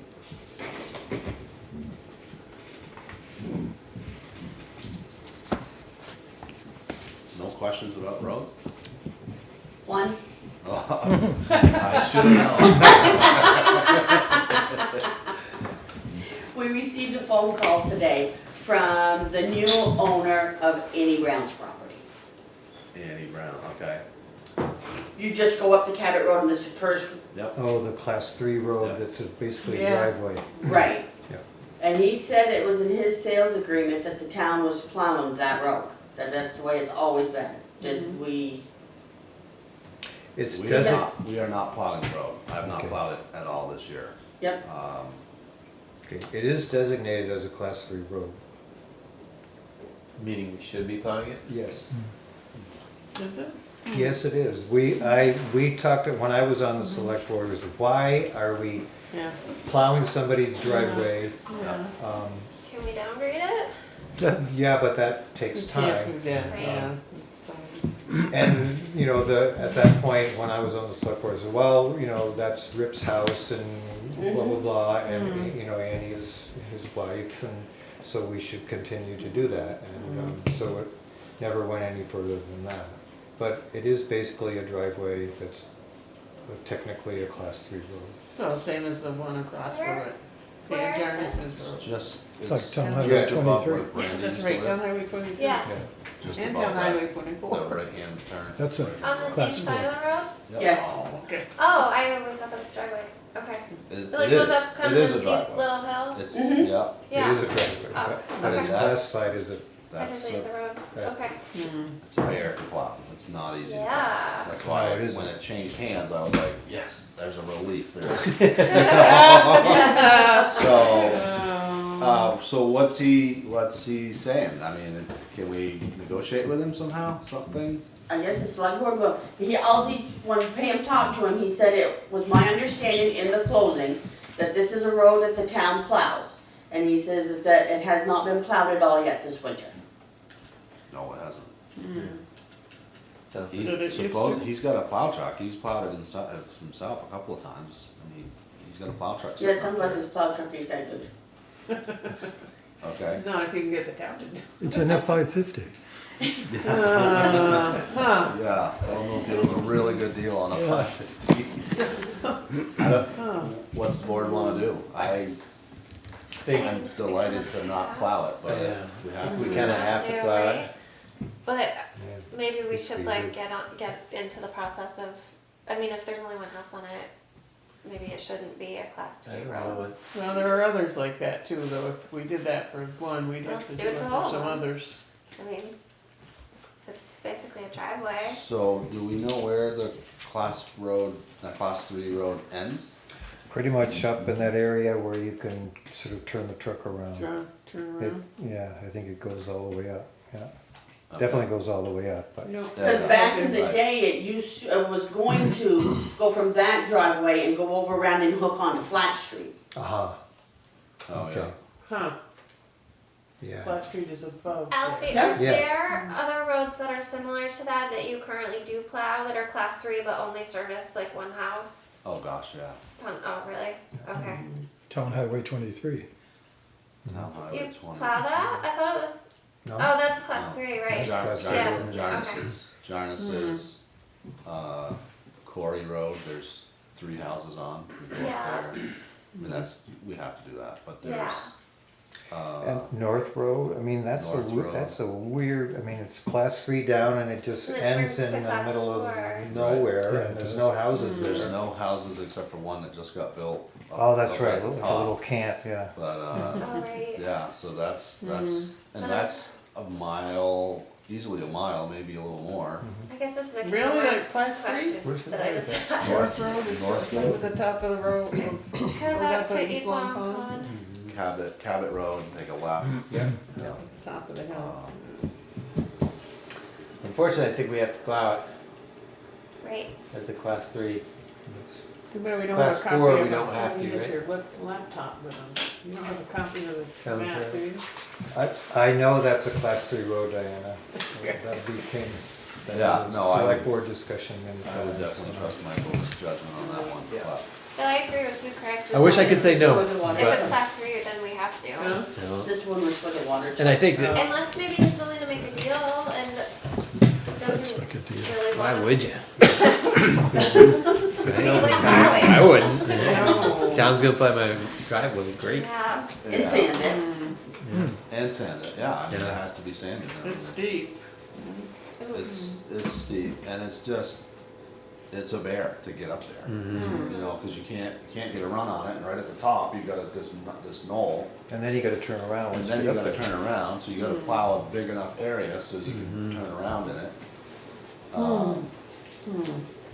[SPEAKER 6] No questions about roads?
[SPEAKER 7] One,
[SPEAKER 6] I should know.
[SPEAKER 7] we received a phone call today from the new owner of Annie Brown's property.
[SPEAKER 6] Annie Brown, okay.
[SPEAKER 7] You just go up the Cabot Road and this first,
[SPEAKER 6] Yep.
[SPEAKER 10] Oh, the class 3 road
[SPEAKER 6] Yeah.
[SPEAKER 10] that's basically a
[SPEAKER 1] Yeah.
[SPEAKER 10] driveway.
[SPEAKER 7] right.
[SPEAKER 10] Yeah.
[SPEAKER 7] And he said it was in his sales agreement that the town was plowing that road, that's the way it's always been. That we,
[SPEAKER 10] It's
[SPEAKER 6] We are
[SPEAKER 10] designated,
[SPEAKER 6] not, we are not plowing the road. I have not
[SPEAKER 10] Okay.
[SPEAKER 6] plowed it at all this year.
[SPEAKER 7] yep,
[SPEAKER 10] it is designated as a class 3 road.
[SPEAKER 5] Meaning we should be plowing it?
[SPEAKER 10] Yes.
[SPEAKER 1] Is it?
[SPEAKER 10] Yes, it is. We talked, when I was on the select board, was why are we
[SPEAKER 1] Yeah.
[SPEAKER 10] plowing somebody's driveway?
[SPEAKER 1] Yeah.
[SPEAKER 11] Can we downgrade it?
[SPEAKER 10] Yeah, but that takes
[SPEAKER 1] You can't
[SPEAKER 10] time.
[SPEAKER 1] do that,
[SPEAKER 11] Right.
[SPEAKER 1] yeah.
[SPEAKER 10] And, you know, at that point, when I was on the select board, I said, well, you know, that's Rip's house and blah, blah, blah, and, you know, Annie is his wife, and so we should continue to do that. And so it never went any further than that. But it is basically a driveway that's technically a class 3 road.
[SPEAKER 1] Well, same as the one across from it.
[SPEAKER 11] Where
[SPEAKER 1] Yeah,
[SPEAKER 11] is
[SPEAKER 1] Jarvis's
[SPEAKER 6] It's
[SPEAKER 1] road.
[SPEAKER 6] just.
[SPEAKER 12] It's like Town
[SPEAKER 1] Highway
[SPEAKER 6] just above
[SPEAKER 12] 23.
[SPEAKER 6] where Brandy
[SPEAKER 1] That's
[SPEAKER 6] used to
[SPEAKER 1] right, down
[SPEAKER 6] live.
[SPEAKER 1] Highway 22.
[SPEAKER 11] Yeah.
[SPEAKER 6] Just
[SPEAKER 1] And
[SPEAKER 6] above
[SPEAKER 1] down
[SPEAKER 6] that.
[SPEAKER 1] Highway 24.
[SPEAKER 6] The right-hand turn.
[SPEAKER 12] That's a
[SPEAKER 11] On the
[SPEAKER 12] Class
[SPEAKER 11] same
[SPEAKER 12] four.
[SPEAKER 11] side of the road?
[SPEAKER 6] Yep.
[SPEAKER 7] yes.
[SPEAKER 1] Oh, okay.
[SPEAKER 11] Oh, I always thought that was driveway. Okay.
[SPEAKER 6] It
[SPEAKER 11] It like
[SPEAKER 6] it
[SPEAKER 11] goes
[SPEAKER 6] is.
[SPEAKER 11] up kind
[SPEAKER 6] It
[SPEAKER 11] of
[SPEAKER 6] is
[SPEAKER 11] a
[SPEAKER 6] a
[SPEAKER 11] steep
[SPEAKER 6] driveway.
[SPEAKER 11] little hill?
[SPEAKER 6] It's,
[SPEAKER 7] Mhm.
[SPEAKER 6] yeah,
[SPEAKER 11] Yeah.
[SPEAKER 10] It is a driveway,
[SPEAKER 11] Oh,
[SPEAKER 10] but it's
[SPEAKER 6] okay.
[SPEAKER 10] classified as a
[SPEAKER 6] That's
[SPEAKER 11] Technically it's a road, okay.
[SPEAKER 6] it's a bear to plow. It's not easy to plow.
[SPEAKER 11] Yeah.
[SPEAKER 6] That's why
[SPEAKER 10] No, it isn't.
[SPEAKER 6] when it changed hands, I was like, yes, there's a relief there. So what's he saying? I mean, can we negotiate with him somehow, something?
[SPEAKER 7] I guess the select board will, when Pam talked to him, he said it was my understanding in the closing that this is a road that the town plows. And he says that it has not been plowed at all yet this winter.
[SPEAKER 6] No, it hasn't.
[SPEAKER 5] Sounds
[SPEAKER 6] He,
[SPEAKER 1] Did it used
[SPEAKER 6] suppose,
[SPEAKER 1] to?
[SPEAKER 6] he's got a plow truck, he's plowed it himself a couple of times. I mean, he's got a plow truck.
[SPEAKER 7] Yeah, it
[SPEAKER 6] sitting
[SPEAKER 7] sounds
[SPEAKER 6] out
[SPEAKER 7] like
[SPEAKER 6] there.
[SPEAKER 7] his plow truck ain't that good.
[SPEAKER 6] Okay.
[SPEAKER 1] Not if you can get the town to do.
[SPEAKER 12] It's an F-550.
[SPEAKER 6] Yeah, tell him we'll give him a really good deal on a 550. What's the board wanna do? I'm delighted to not plow it, but
[SPEAKER 5] Yeah.
[SPEAKER 6] if we have
[SPEAKER 5] We
[SPEAKER 6] to.
[SPEAKER 5] kinda have to plow it.
[SPEAKER 11] But maybe we
[SPEAKER 10] It's
[SPEAKER 11] should
[SPEAKER 10] pretty
[SPEAKER 11] like get into the process of, I mean, if there's only one house on it, maybe it shouldn't be a class
[SPEAKER 5] I
[SPEAKER 11] 3
[SPEAKER 5] don't know
[SPEAKER 11] road.
[SPEAKER 5] what,
[SPEAKER 1] Well, there are others like that too, though. If we did that for one, we'd have
[SPEAKER 11] Let's
[SPEAKER 1] to
[SPEAKER 11] do
[SPEAKER 1] do
[SPEAKER 11] it
[SPEAKER 1] it
[SPEAKER 11] to
[SPEAKER 1] for
[SPEAKER 11] all of
[SPEAKER 1] some
[SPEAKER 11] them.
[SPEAKER 1] others.
[SPEAKER 11] I mean, if it's basically a driveway.
[SPEAKER 6] So, do we know where the class 3 road ends?
[SPEAKER 10] Pretty much up in that area where you can sort of turn the truck around.
[SPEAKER 1] Turn
[SPEAKER 10] It,
[SPEAKER 1] around.
[SPEAKER 10] yeah, I think it goes all the way up, yeah.
[SPEAKER 6] Okay.
[SPEAKER 10] Definitely goes all the way up, but,
[SPEAKER 7] Cause back in the day, it was going to go from that driveway and go over around and hook onto Flat Street.
[SPEAKER 10] aha,
[SPEAKER 6] Oh,
[SPEAKER 10] okay,
[SPEAKER 1] Huh,
[SPEAKER 10] yeah.
[SPEAKER 1] Flat Street is above.
[SPEAKER 11] Alfie,
[SPEAKER 1] there.
[SPEAKER 11] are
[SPEAKER 10] Yeah.
[SPEAKER 11] there other roads that are similar to that you currently do plow that are class 3 but only service like one house?
[SPEAKER 6] Oh, gosh, yeah.
[SPEAKER 11] Oh, really? Okay.
[SPEAKER 12] Town Highway 23.
[SPEAKER 6] Town Highway
[SPEAKER 11] You
[SPEAKER 6] 20.
[SPEAKER 11] plow that? I thought it was,
[SPEAKER 10] No?
[SPEAKER 11] oh, that's class
[SPEAKER 6] No.
[SPEAKER 11] 3, right?
[SPEAKER 10] Class
[SPEAKER 11] Yeah.
[SPEAKER 6] Jarnis's, Quarry Road, there's 3 houses on. We go up
[SPEAKER 11] Yeah.
[SPEAKER 6] there. I mean, we have to do that, but there's,
[SPEAKER 11] Yeah.
[SPEAKER 10] And North Road, I mean, that's
[SPEAKER 6] North Road.
[SPEAKER 10] that's a weird, I mean, it's class 3 down and it just
[SPEAKER 11] And it
[SPEAKER 10] ends
[SPEAKER 11] turns to
[SPEAKER 10] in the
[SPEAKER 11] class
[SPEAKER 10] middle of
[SPEAKER 11] 4.
[SPEAKER 10] nowhere,
[SPEAKER 12] Yeah,
[SPEAKER 10] and
[SPEAKER 12] it
[SPEAKER 10] there's
[SPEAKER 12] does.
[SPEAKER 10] no houses
[SPEAKER 6] there's
[SPEAKER 10] there.
[SPEAKER 6] no houses except for one that just got built.
[SPEAKER 10] Oh, that's
[SPEAKER 6] up
[SPEAKER 10] right,
[SPEAKER 6] at the
[SPEAKER 10] with the
[SPEAKER 6] top.
[SPEAKER 10] little camp, yeah.
[SPEAKER 6] But,
[SPEAKER 11] Oh, right.
[SPEAKER 6] yeah, so that's, and that's a mile, easily a mile, maybe a little more.
[SPEAKER 11] I guess this is a
[SPEAKER 1] Really? Like
[SPEAKER 11] worse
[SPEAKER 1] class 3?
[SPEAKER 11] question
[SPEAKER 10] Where's the
[SPEAKER 11] that I
[SPEAKER 10] road
[SPEAKER 11] just
[SPEAKER 10] at?
[SPEAKER 11] asked.
[SPEAKER 1] North Road is
[SPEAKER 6] North
[SPEAKER 1] like
[SPEAKER 6] Road.
[SPEAKER 1] at the top of the road.
[SPEAKER 11] Goes out to East Long Pond.
[SPEAKER 6] Cabot Road, take a left.
[SPEAKER 10] Yeah.
[SPEAKER 1] Top of the hill.
[SPEAKER 5] unfortunately, I think we have to plow it
[SPEAKER 11] Right.
[SPEAKER 5] as a class 3.
[SPEAKER 1] Too bad we don't
[SPEAKER 5] Class
[SPEAKER 1] have a copy
[SPEAKER 5] 4,
[SPEAKER 1] of
[SPEAKER 5] we
[SPEAKER 1] it.
[SPEAKER 5] don't have to,
[SPEAKER 1] Use
[SPEAKER 5] right?
[SPEAKER 1] your laptop with them. You don't have a copy of the
[SPEAKER 5] County
[SPEAKER 1] map, do you?
[SPEAKER 10] I know that's a class 3 road, Diana. That became, that
[SPEAKER 6] Yeah,
[SPEAKER 10] was a
[SPEAKER 6] no, I
[SPEAKER 10] select
[SPEAKER 6] would-
[SPEAKER 10] board discussion many
[SPEAKER 6] I would
[SPEAKER 10] times.
[SPEAKER 6] definitely trust Michael's judgment on that one, but.
[SPEAKER 11] So I agree with you, Chris.
[SPEAKER 5] I wish I could say no,
[SPEAKER 7] For the water.
[SPEAKER 11] If it's
[SPEAKER 5] but,
[SPEAKER 11] class 3, then we have to.
[SPEAKER 1] Huh?
[SPEAKER 5] you know,
[SPEAKER 7] This one was for the water.
[SPEAKER 5] and I think that,
[SPEAKER 11] Unless maybe he's willing to make a deal and
[SPEAKER 12] Let's
[SPEAKER 11] doesn't
[SPEAKER 12] make a deal.
[SPEAKER 11] really
[SPEAKER 5] why
[SPEAKER 11] want.
[SPEAKER 5] would you?
[SPEAKER 11] Maybe he likes the highway.
[SPEAKER 5] I wouldn't.
[SPEAKER 1] No.
[SPEAKER 5] Town's gonna play my driveway, great.
[SPEAKER 11] Yeah.
[SPEAKER 7] And sand it.
[SPEAKER 6] And sand it, yeah, I mean, it
[SPEAKER 5] Yeah.
[SPEAKER 6] has to be sanded.
[SPEAKER 1] It's steep.
[SPEAKER 6] It's steep, and it's a bear to get up there.
[SPEAKER 5] Mhm.
[SPEAKER 6] You know, cause you can't get a run on it, and right at the top, you've got this knoll,
[SPEAKER 10] And then you gotta turn around
[SPEAKER 6] and
[SPEAKER 10] once
[SPEAKER 6] then
[SPEAKER 10] you
[SPEAKER 6] you
[SPEAKER 10] get up
[SPEAKER 6] gotta
[SPEAKER 10] there.
[SPEAKER 6] turn around, so you gotta plow a big enough area so you can turn around in it.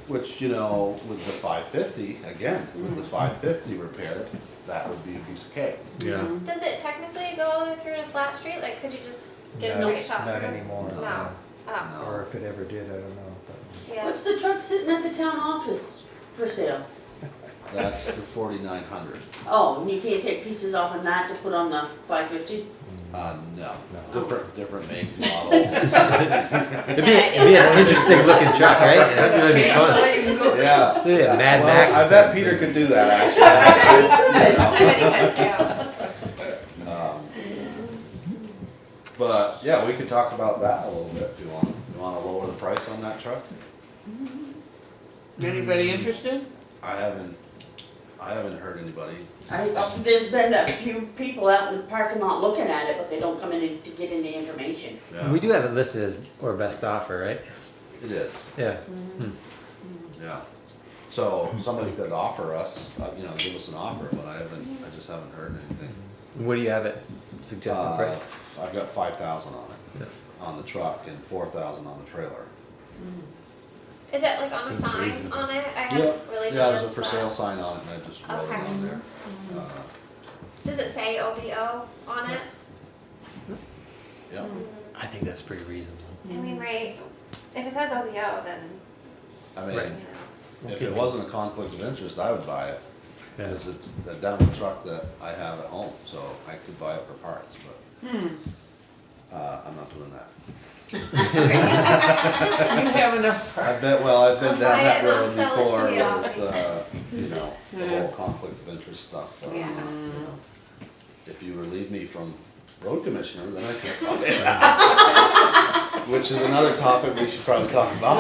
[SPEAKER 6] Which, you know, with the 550, again, with the 550 repair, that would be a piece of cake.
[SPEAKER 5] Yeah.
[SPEAKER 11] Does it technically go all the way through to Flat Street? Like, could you just get a
[SPEAKER 10] No,
[SPEAKER 11] straight shot
[SPEAKER 10] not
[SPEAKER 11] through?
[SPEAKER 10] anymore,
[SPEAKER 11] No.
[SPEAKER 10] no.
[SPEAKER 11] Oh,
[SPEAKER 10] Or if it ever did, I don't know, but.
[SPEAKER 11] yeah.
[SPEAKER 7] What's the truck sitting at the town office for sale?
[SPEAKER 6] That's the 4900.
[SPEAKER 7] Oh, and you can't take pieces off of that to put on the 550?
[SPEAKER 6] No, different make, model.
[SPEAKER 5] It'd be an interesting looking truck, right? That'd be fun.
[SPEAKER 6] Yeah.
[SPEAKER 5] Yeah, Mad
[SPEAKER 6] Well,
[SPEAKER 5] Max.
[SPEAKER 6] I bet Peter could do that, actually. But, yeah, we could talk about that a little bit, if you want. You wanna lower the price on that truck?
[SPEAKER 1] Anybody interested?
[SPEAKER 6] I haven't heard anybody.
[SPEAKER 7] There's been a few people out in the parking lot looking at it, but they don't come in to get any information.
[SPEAKER 6] Yeah.
[SPEAKER 5] We do have it listed as our best offer, right?
[SPEAKER 6] It is,
[SPEAKER 5] Yeah.
[SPEAKER 6] yeah. So, somebody could offer us, give us an offer, but I just haven't heard anything.
[SPEAKER 5] What do you have it suggested price?
[SPEAKER 6] I've got 5,000 on it,
[SPEAKER 5] Yeah.
[SPEAKER 6] on the truck and 4,000 on the trailer.
[SPEAKER 11] Is it like on a
[SPEAKER 5] Seems
[SPEAKER 11] sign
[SPEAKER 5] reasonable.
[SPEAKER 11] on it? I haven't really
[SPEAKER 6] Yeah, there's a
[SPEAKER 11] noticed
[SPEAKER 6] for
[SPEAKER 11] that.
[SPEAKER 6] sale sign on it and I just wrote it
[SPEAKER 11] Okay.
[SPEAKER 6] on there.
[SPEAKER 11] Does it say OBO on it?
[SPEAKER 6] Yeah,
[SPEAKER 5] I think that's pretty reasonable.
[SPEAKER 11] I mean, right, if it says OBO, then,
[SPEAKER 6] I mean,
[SPEAKER 5] Right.
[SPEAKER 11] you know.
[SPEAKER 6] if it wasn't a conflict of interest, I would buy it.
[SPEAKER 5] Yeah.
[SPEAKER 6] Because it's the demo truck that I have at home, so I could buy it for parts, but, I'm not doing that.
[SPEAKER 1] You have enough.
[SPEAKER 6] I've been down
[SPEAKER 11] Buy it
[SPEAKER 6] that
[SPEAKER 11] and I'll
[SPEAKER 6] road
[SPEAKER 11] sell it to
[SPEAKER 6] before
[SPEAKER 11] you.
[SPEAKER 6] with, you know, the whole conflict of interest stuff.
[SPEAKER 7] Yeah.
[SPEAKER 6] You know, if you relieve me from road commissioner, then I can buy it. Which is another topic we should probably talk about.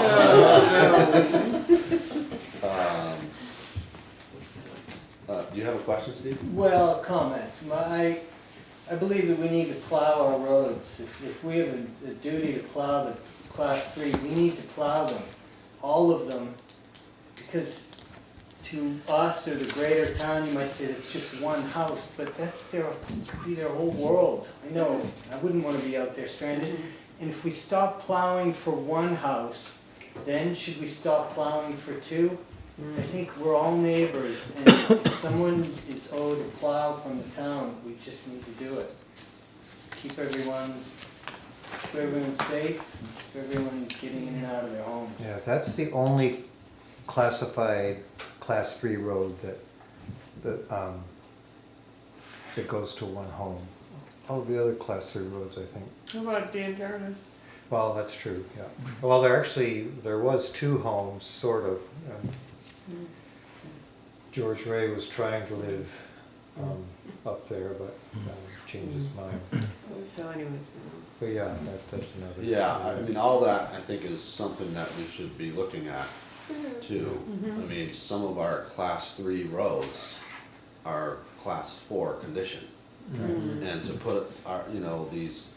[SPEAKER 6] Do you have a question, Steve?
[SPEAKER 3] Well, comments. I believe that we need to plow our roads. If we have a duty to plow the class 3, we need to plow them, all of them, because to us or the greater town, you might say it's just one house, but that's could be their whole world. I know, I wouldn't want to be out there stranded. And if we stop plowing for one house, then should we stop plowing for 2? I think we're all neighbors, and if someone is owed a plow from the town, we just need to do it. Keep everyone safe, keep everyone getting in and out of their homes.
[SPEAKER 10] Yeah, that's the only classified class 3 road that goes to one home. All the other class 3 roads, I think.
[SPEAKER 1] How about Dan Jarvis?
[SPEAKER 10] Well, that's true, yeah. Well, there was 2 homes, sort of. George Ray was trying to live up there, but changed his mind.
[SPEAKER 1] So anyway.
[SPEAKER 10] But yeah, that's another.
[SPEAKER 6] Yeah, I mean, all that I think is something that we should be looking at too. I mean, some of our class 3 roads are class 4 condition. And to put our, these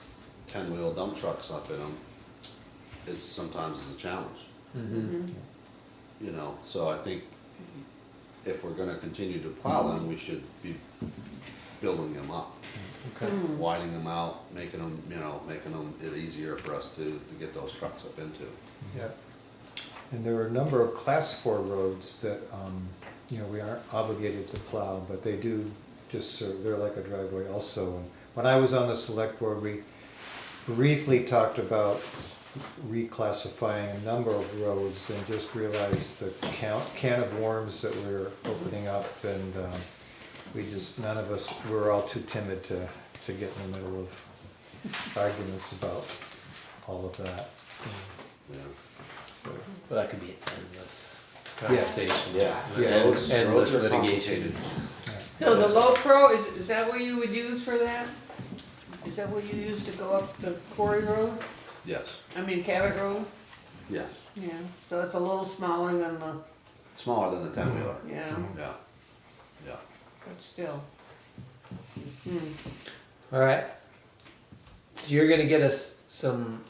[SPEAKER 6] 10-wheel dump trucks up in them, it's sometimes a challenge. So I think if we're gonna continue to plow them, we should be building them up.
[SPEAKER 5] Okay.
[SPEAKER 6] Widening them out, making them it easier for us to get those trucks up into.
[SPEAKER 10] Yeah. And there are a number of class 4 roads that, we aren't obligated to plow, but they do just serve, they're like a driveway also. And when I was on the select board, we briefly talked about reclassifying a number of roads and just realized the can of worms that we're opening up, and none of us, we're all too timid to get in the middle of arguments about all of that.
[SPEAKER 6] Yeah.
[SPEAKER 5] Well, that could be an endless
[SPEAKER 10] Yeah.
[SPEAKER 5] conversation.
[SPEAKER 10] Yeah.
[SPEAKER 5] Endless
[SPEAKER 6] Roads are
[SPEAKER 5] litigation.
[SPEAKER 6] complicated.
[SPEAKER 1] So the low pro, is that what you would use for that? Is that what you use to go up the Quarry Road?
[SPEAKER 6] Yes,
[SPEAKER 1] Cabot Road?
[SPEAKER 6] yes.
[SPEAKER 1] Yeah, so it's a little smaller than the,
[SPEAKER 6] Smaller than the 10-wheeler.
[SPEAKER 1] yeah,
[SPEAKER 6] Yeah.
[SPEAKER 1] but still.
[SPEAKER 5] All right. So you're gonna get us some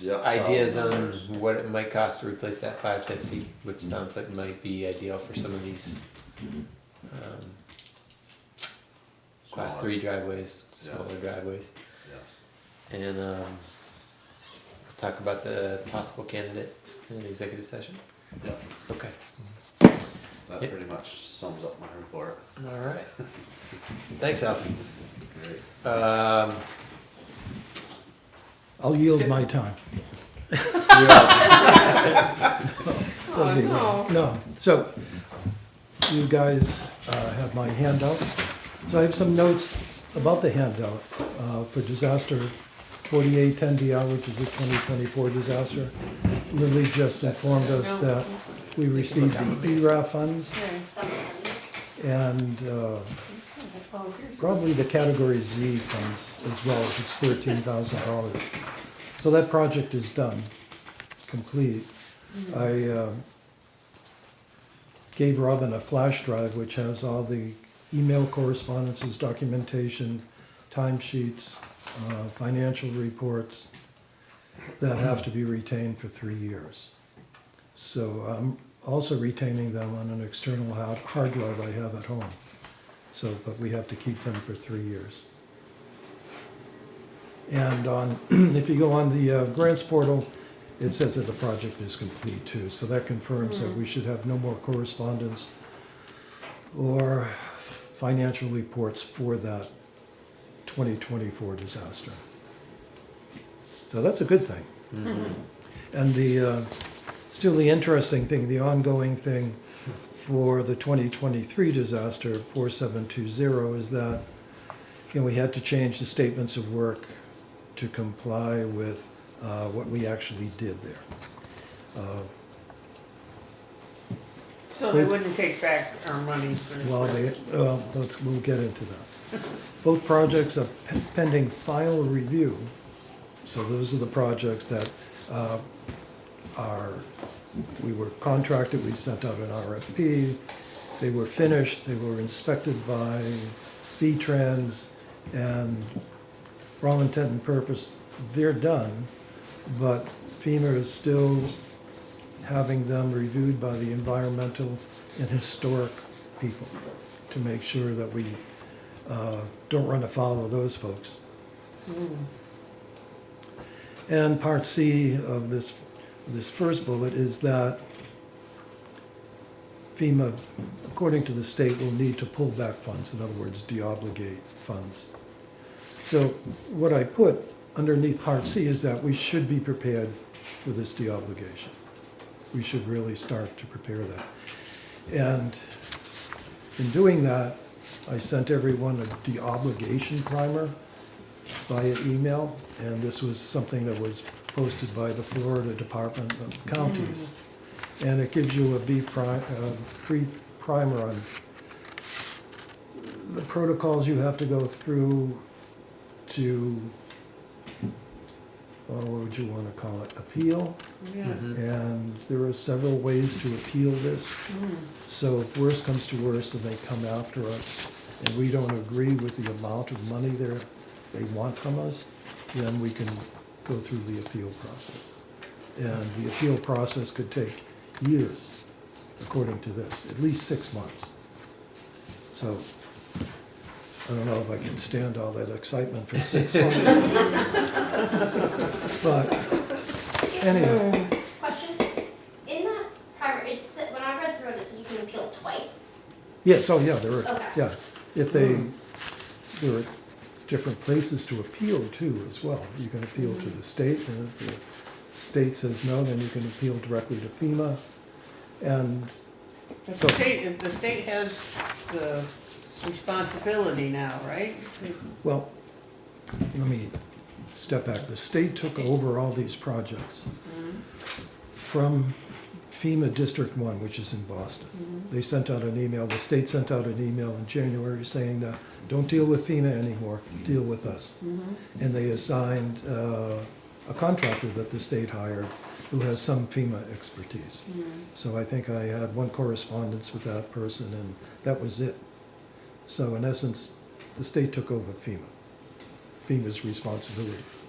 [SPEAKER 6] Yep,
[SPEAKER 5] ideas
[SPEAKER 6] solid
[SPEAKER 5] on
[SPEAKER 6] numbers.
[SPEAKER 5] what it might cost to replace that 550, which sounds like might be ideal for some of these class
[SPEAKER 6] Smaller.
[SPEAKER 5] 3 driveways,
[SPEAKER 6] Yeah.
[SPEAKER 5] smaller driveways.
[SPEAKER 6] Yes.
[SPEAKER 5] And we'll talk about the possible candidate in an executive session.
[SPEAKER 6] Yep.
[SPEAKER 5] Okay.
[SPEAKER 6] That
[SPEAKER 5] Yep.
[SPEAKER 6] pretty much sums up my report.
[SPEAKER 5] All right. Thanks, Alfie.
[SPEAKER 6] Great.
[SPEAKER 12] I'll yield my time.
[SPEAKER 1] Oh, no.
[SPEAKER 12] No, so, you guys have my handout. So I have some notes about the handout for disaster 4810DR, which is a 2024 disaster. Lily just informed us that we received the ERAF funds and probably the Category Z funds as well, if it's $13,000. So that project is done, complete. I gave Robin a flash drive which has all the email correspondences, documentation, timesheets, financial reports that have to be retained for 3 years. So I'm also retaining them on an external hard drive I have at home. So, but we have to keep them for 3 years. And on, if you go on the grants portal, it says that the project is complete too. So that confirms that we should have no more correspondence or financial reports for that 2024 disaster. So that's a good thing. And the, still the interesting thing, the ongoing thing for the 2023 disaster, 4720, is that, you know, we had to change the statements of work to comply with what we actually did there.
[SPEAKER 1] So they wouldn't take back our money for.
[SPEAKER 12] Well, we'll get into that. Both projects are pending final review. So those are the projects that we were contracted, we sent out an RFP, they were finished, they were inspected by V-Trans, and for all intent and purpose, they're done, but FEMA is still having them reviewed by the environmental and historic people to make sure that we don't run afoul of those folks. And part C of this first bullet is that FEMA, according to the state, will need to pull back funds, in other words, deobligate funds. So what I put underneath part C is that we should be prepared for this deobligation. We should really start to prepare that. And in doing that, I sent everyone a deobligation primer via email, and this was something that was posted by the Florida Department of Counties. And it gives you a free primer on the protocols you have to go through to, what would you want to call it, appeal?
[SPEAKER 1] Yeah.
[SPEAKER 12] And there are several ways to appeal this. So if worse comes to worse and they come after us and we don't agree with the amount of money they want from us, then we can go through the appeal process. And the appeal process could take years, according to this, at least 6 months. So I don't know if I can stand all that excitement for 6 months. But anyway.
[SPEAKER 4] Question, in that primer, it said, when I read through it, it said you can appeal twice.
[SPEAKER 12] Yes, oh yeah, there are,
[SPEAKER 4] Okay.
[SPEAKER 12] yeah. If there are different places to appeal to as well. You can appeal to the state, and if the state says no, then you can appeal directly to FEMA. And
[SPEAKER 1] But the state has the responsibility now, right?
[SPEAKER 12] well, let me step back. The state took over all these projects from FEMA District 1, which is in Boston. They sent out an email, the state sent out an email in January saying that don't deal with FEMA anymore, deal with us. And they assigned a contractor that the state hired who has some FEMA expertise. So I think I had one correspondence with that person, and that was it. So in essence, the state took over FEMA's responsibilities.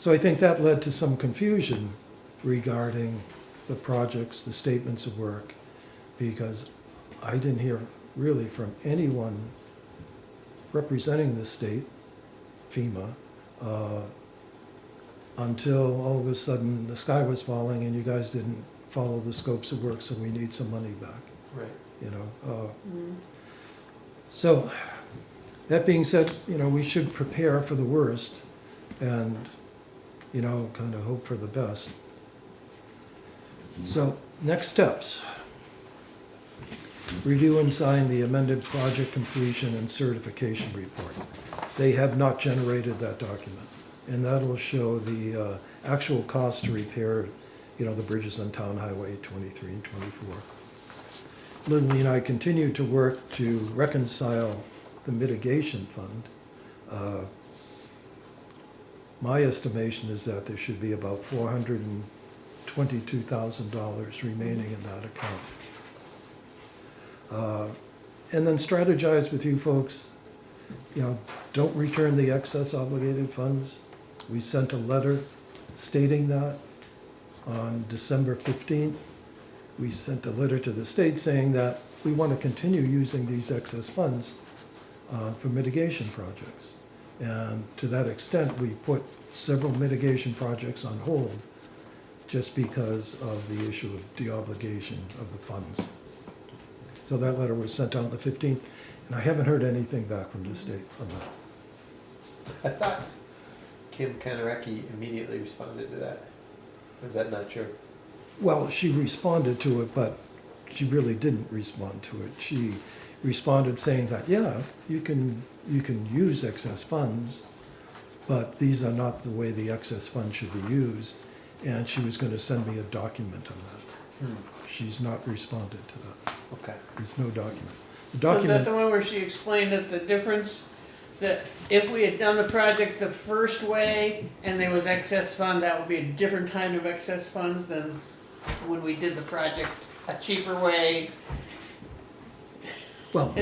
[SPEAKER 12] So I think that led to some confusion regarding the projects, the statements of work, because I didn't hear really from anyone representing the state, FEMA, until all of a sudden the sky was falling and you guys didn't follow the scopes of work, so we need some money back.
[SPEAKER 5] Right.
[SPEAKER 12] You know. So that being said, you know, we should prepare for the worst and, you know, kind of hope for the best. So next steps. Review and sign the amended project completion and certification report. They have not generated that document, and that'll show the actual cost to repair, you know, the bridges on Town Highway 23 and 24. Lindley and I continue to work to reconcile the mitigation fund. My estimation is that there should be about $422,000 remaining in that account. And then strategize with you folks, you know, don't return the excess obligated funds. We sent a letter stating that on December 15th. We sent a letter to the state saying that we want to continue using these excess funds for mitigation projects. And to that extent, we put several mitigation projects on hold just because of the issue of deobligation of the funds. So that letter was sent out on the 15th, and I haven't heard anything back from the state on that.
[SPEAKER 5] I thought Kim Kanareki immediately responded to that. Is that not true?
[SPEAKER 12] Well, she responded to it, but she really didn't respond to it. She responded saying that, yeah, you can use excess funds, but these are not the way the excess funds should be used. And she was going to send me a document on that. She's not responded to that.
[SPEAKER 5] Okay.
[SPEAKER 12] There's no document. The
[SPEAKER 1] So is that
[SPEAKER 12] document,
[SPEAKER 1] the one where she explained that the difference, that if we had done the project the first way and there was excess fund, that would be a different kind of excess funds than when we did the project a cheaper way?
[SPEAKER 12] well,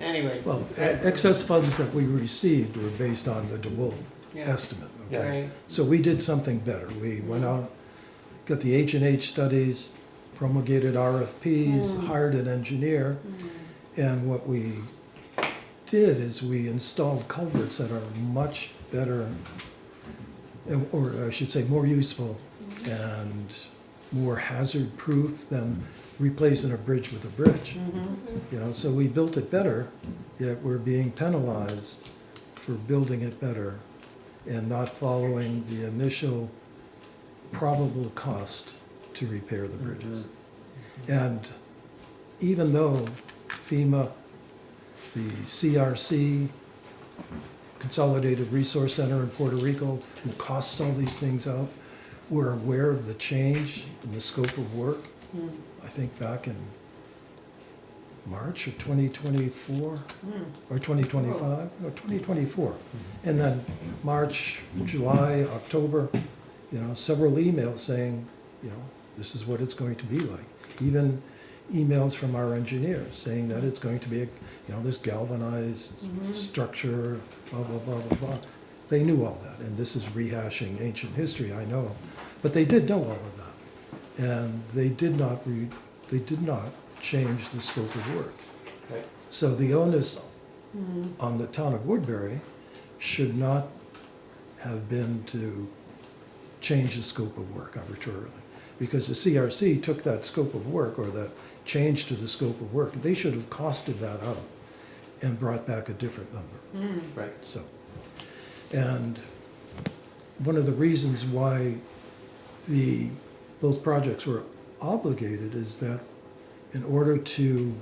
[SPEAKER 1] Anyways.
[SPEAKER 12] well, excess funds that we received were based on the DeWolf
[SPEAKER 1] Yeah.
[SPEAKER 12] estimate. Okay?
[SPEAKER 1] Right.
[SPEAKER 12] So we did something better. We went out, got the H&H studies, promulgated RFPs, hired an engineer, and what we did is we installed culverts that are much better, or I should say more useful and more hazard-proof than replacing a bridge with a bridge. You know, so we built it better, yet we're being penalized for building it better and not following the initial probable cost to repair the bridges. And even though FEMA, the CRC, Consolidated Resource Center in Puerto Rico, who costs all these things out, were aware of the change in the scope of work, I think back in March of 2024, or 2025, no, 2024. And then March, July, October, you know, several emails saying, you know, this is what it's going to be like. Even emails from our engineers saying that it's going to be, you know, this galvanized structure, blah, blah, blah, blah, blah. They knew all that, and this is rehashing ancient history, I know. But they did know all of that. And they did not change the scope of work.
[SPEAKER 5] Right.
[SPEAKER 12] So the onus on the town of Woodbury should not have been to change the scope of work arbitrarily. Because the CRC took that scope of work, or that change to the scope of work, they should have costed that out and brought back a different number.
[SPEAKER 5] Right.
[SPEAKER 12] So, and one of the reasons why both projects were obligated is that in order to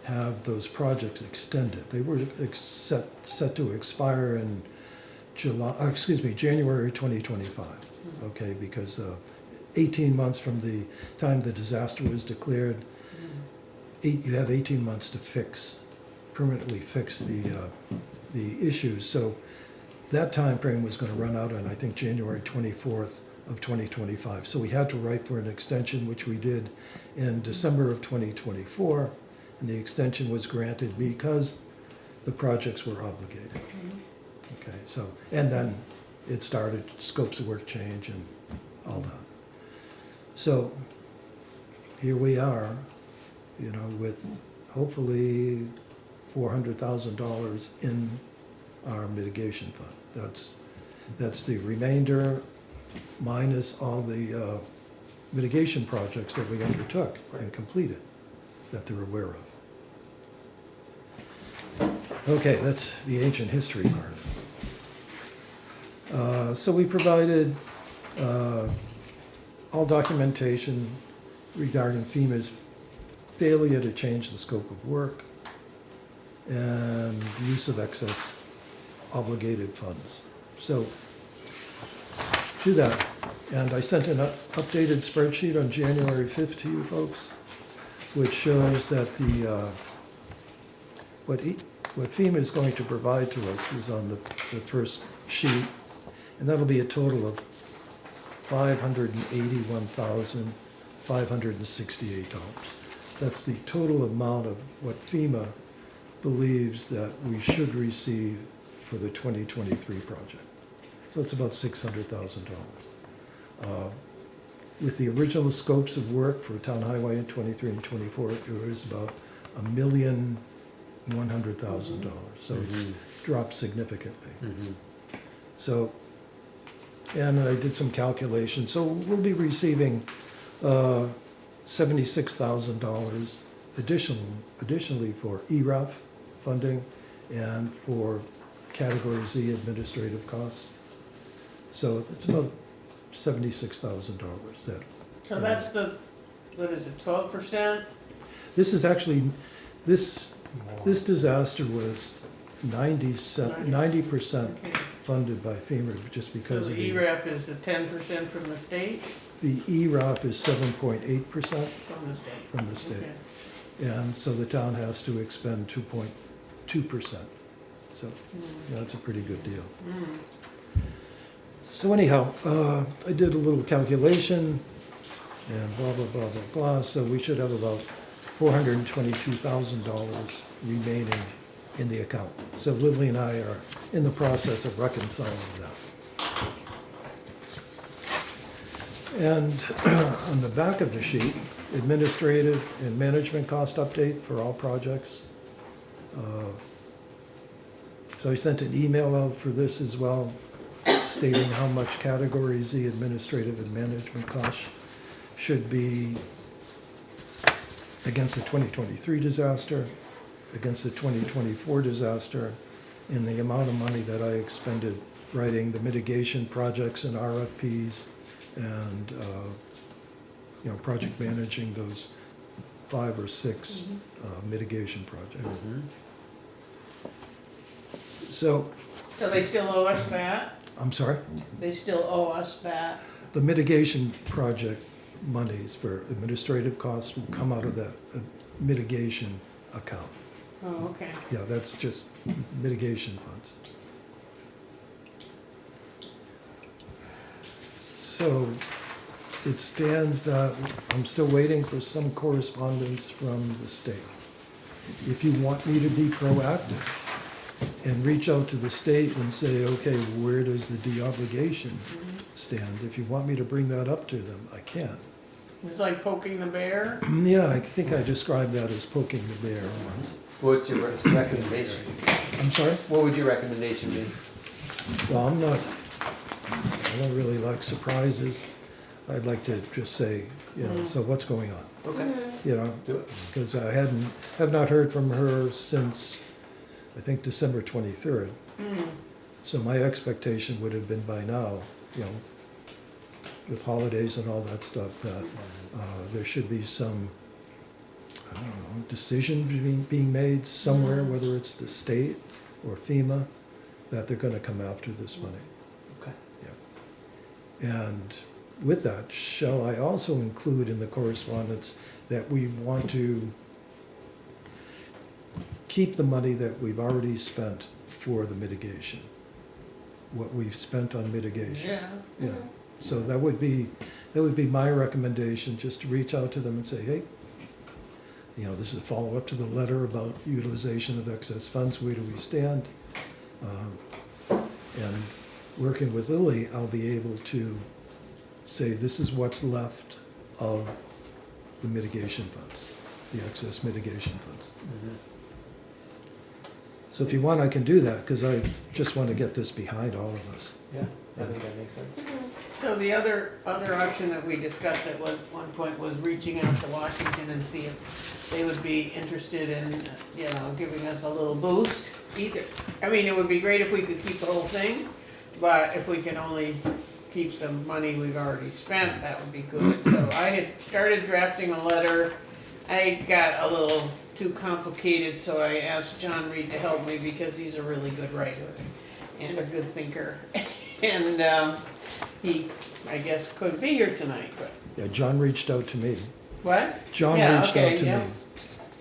[SPEAKER 12] have those projects extended, they were set to expire in January 2025. Okay, because 18 months from the time the disaster was declared, you have 18 months to permanently fix the issues. So that time frame was going to run out on, I think, January 24th of 2025. So we had to write for an extension, which we did in December of 2024, and the extension was granted because the projects were obligated. Okay, so, and then it started, scopes of work change and all that. So here we are, you know, with hopefully $400,000 in our mitigation fund. That's the remainder minus all the mitigation projects that we undertook and completed that they're aware of. Okay, that's the ancient history part. So we provided all documentation regarding FEMA's failure to change the scope of work and use of excess obligated funds. So to that, and I sent an updated spreadsheet on January 5th to you folks, which shows that what FEMA is going to provide to us is on the first sheet, and that'll be a total of $581,568. That's the total amount of what FEMA believes that we should receive for the 2023 project. So it's about $600,000. With the original scopes of work for Town Highway in 23 and 24, it was about $1,000,000 $100,000, so it's dropped significantly. So, and I did some calculations, so we'll be receiving $76,000 additionally for ERAF funding and for Category Z administrative costs. So it's about $76,000 that.
[SPEAKER 1] So that's the, what is it, 12%?
[SPEAKER 12] This is actually, this disaster was 90% funded by FEMA just
[SPEAKER 1] So
[SPEAKER 12] because of
[SPEAKER 1] the ERAF is the 10% from the state?
[SPEAKER 12] the ERAF is 7.8%
[SPEAKER 1] From the state.
[SPEAKER 12] from the state.
[SPEAKER 1] Okay.
[SPEAKER 12] And so the town has to expend 2.2%. So that's a pretty good deal. So anyhow, I did a little calculation and blah, blah, blah, blah, blah. So we should have about $422,000 remaining in the account. So Lily and I are in the process of reconciling that. And on the back of the sheet, administrative and management cost update for all projects. So I sent an email out for this as well, stating how much Category Z administrative and management costs should be against the 2023 disaster, against the 2024 disaster, and the amount of money that I expended writing the mitigation projects and RFPs and, project managing those 5 or 6 mitigation projects. So,
[SPEAKER 1] So they still owe us that?
[SPEAKER 12] I'm sorry?
[SPEAKER 1] They still owe us that?
[SPEAKER 12] The mitigation project monies for administrative costs will come out of that mitigation account.
[SPEAKER 1] Oh, okay.
[SPEAKER 12] Yeah, that's just mitigation funds. So it stands that I'm still waiting for some correspondence from the state. If you want me to be proactive and reach out to the state and say, okay, where does the deobligation stand? If you want me to bring that up to them, I can.
[SPEAKER 1] It's like poking the bear?
[SPEAKER 12] Yeah, I think I described that as poking the bear once.
[SPEAKER 5] What's your recommendation?
[SPEAKER 12] I'm sorry?
[SPEAKER 5] What would your recommendation be?
[SPEAKER 12] Well, I don't really like surprises. I'd like to just say, so what's going on?
[SPEAKER 5] Okay.
[SPEAKER 12] Do it. Because I have not heard from her since, I think, December 23rd. So my expectation would have been by now, with holidays and all that stuff, that there should be some, I don't know, decision being made somewhere, whether it's the state or FEMA, that they're gonna come after this money.
[SPEAKER 5] Okay.
[SPEAKER 12] Yeah. And with that, shall I also include in the correspondence that we want to keep the money that we've already spent for the mitigation? What we've spent on mitigation?
[SPEAKER 1] Yeah.
[SPEAKER 12] Yeah. So that would be my recommendation, just to reach out to them and say, hey, this is a follow-up to the letter about utilization of excess funds, where do we stand? And working with Lily, I'll be able to say, this is what's left of the mitigation funds, the excess mitigation funds. So if you want, I can do that, because I just want to get this behind all of us.
[SPEAKER 5] Yeah, I think that makes sense.
[SPEAKER 1] So the other option that we discussed at one point was reaching out to Washington and see if they would be interested in, giving us a little boost. It would be great if we could keep the whole thing, but if we can only keep the money we've already spent, that would be good. So I had started drafting a letter. I got a little too complicated, so I asked John Reed to help me, because he's a really good writer and a good thinker. And he, I guess, couldn't be here tonight, but.
[SPEAKER 12] Yeah, John reached out to me.
[SPEAKER 1] What?
[SPEAKER 12] John
[SPEAKER 1] Yeah,
[SPEAKER 12] reached
[SPEAKER 1] okay,
[SPEAKER 12] out to
[SPEAKER 1] yeah.
[SPEAKER 12] me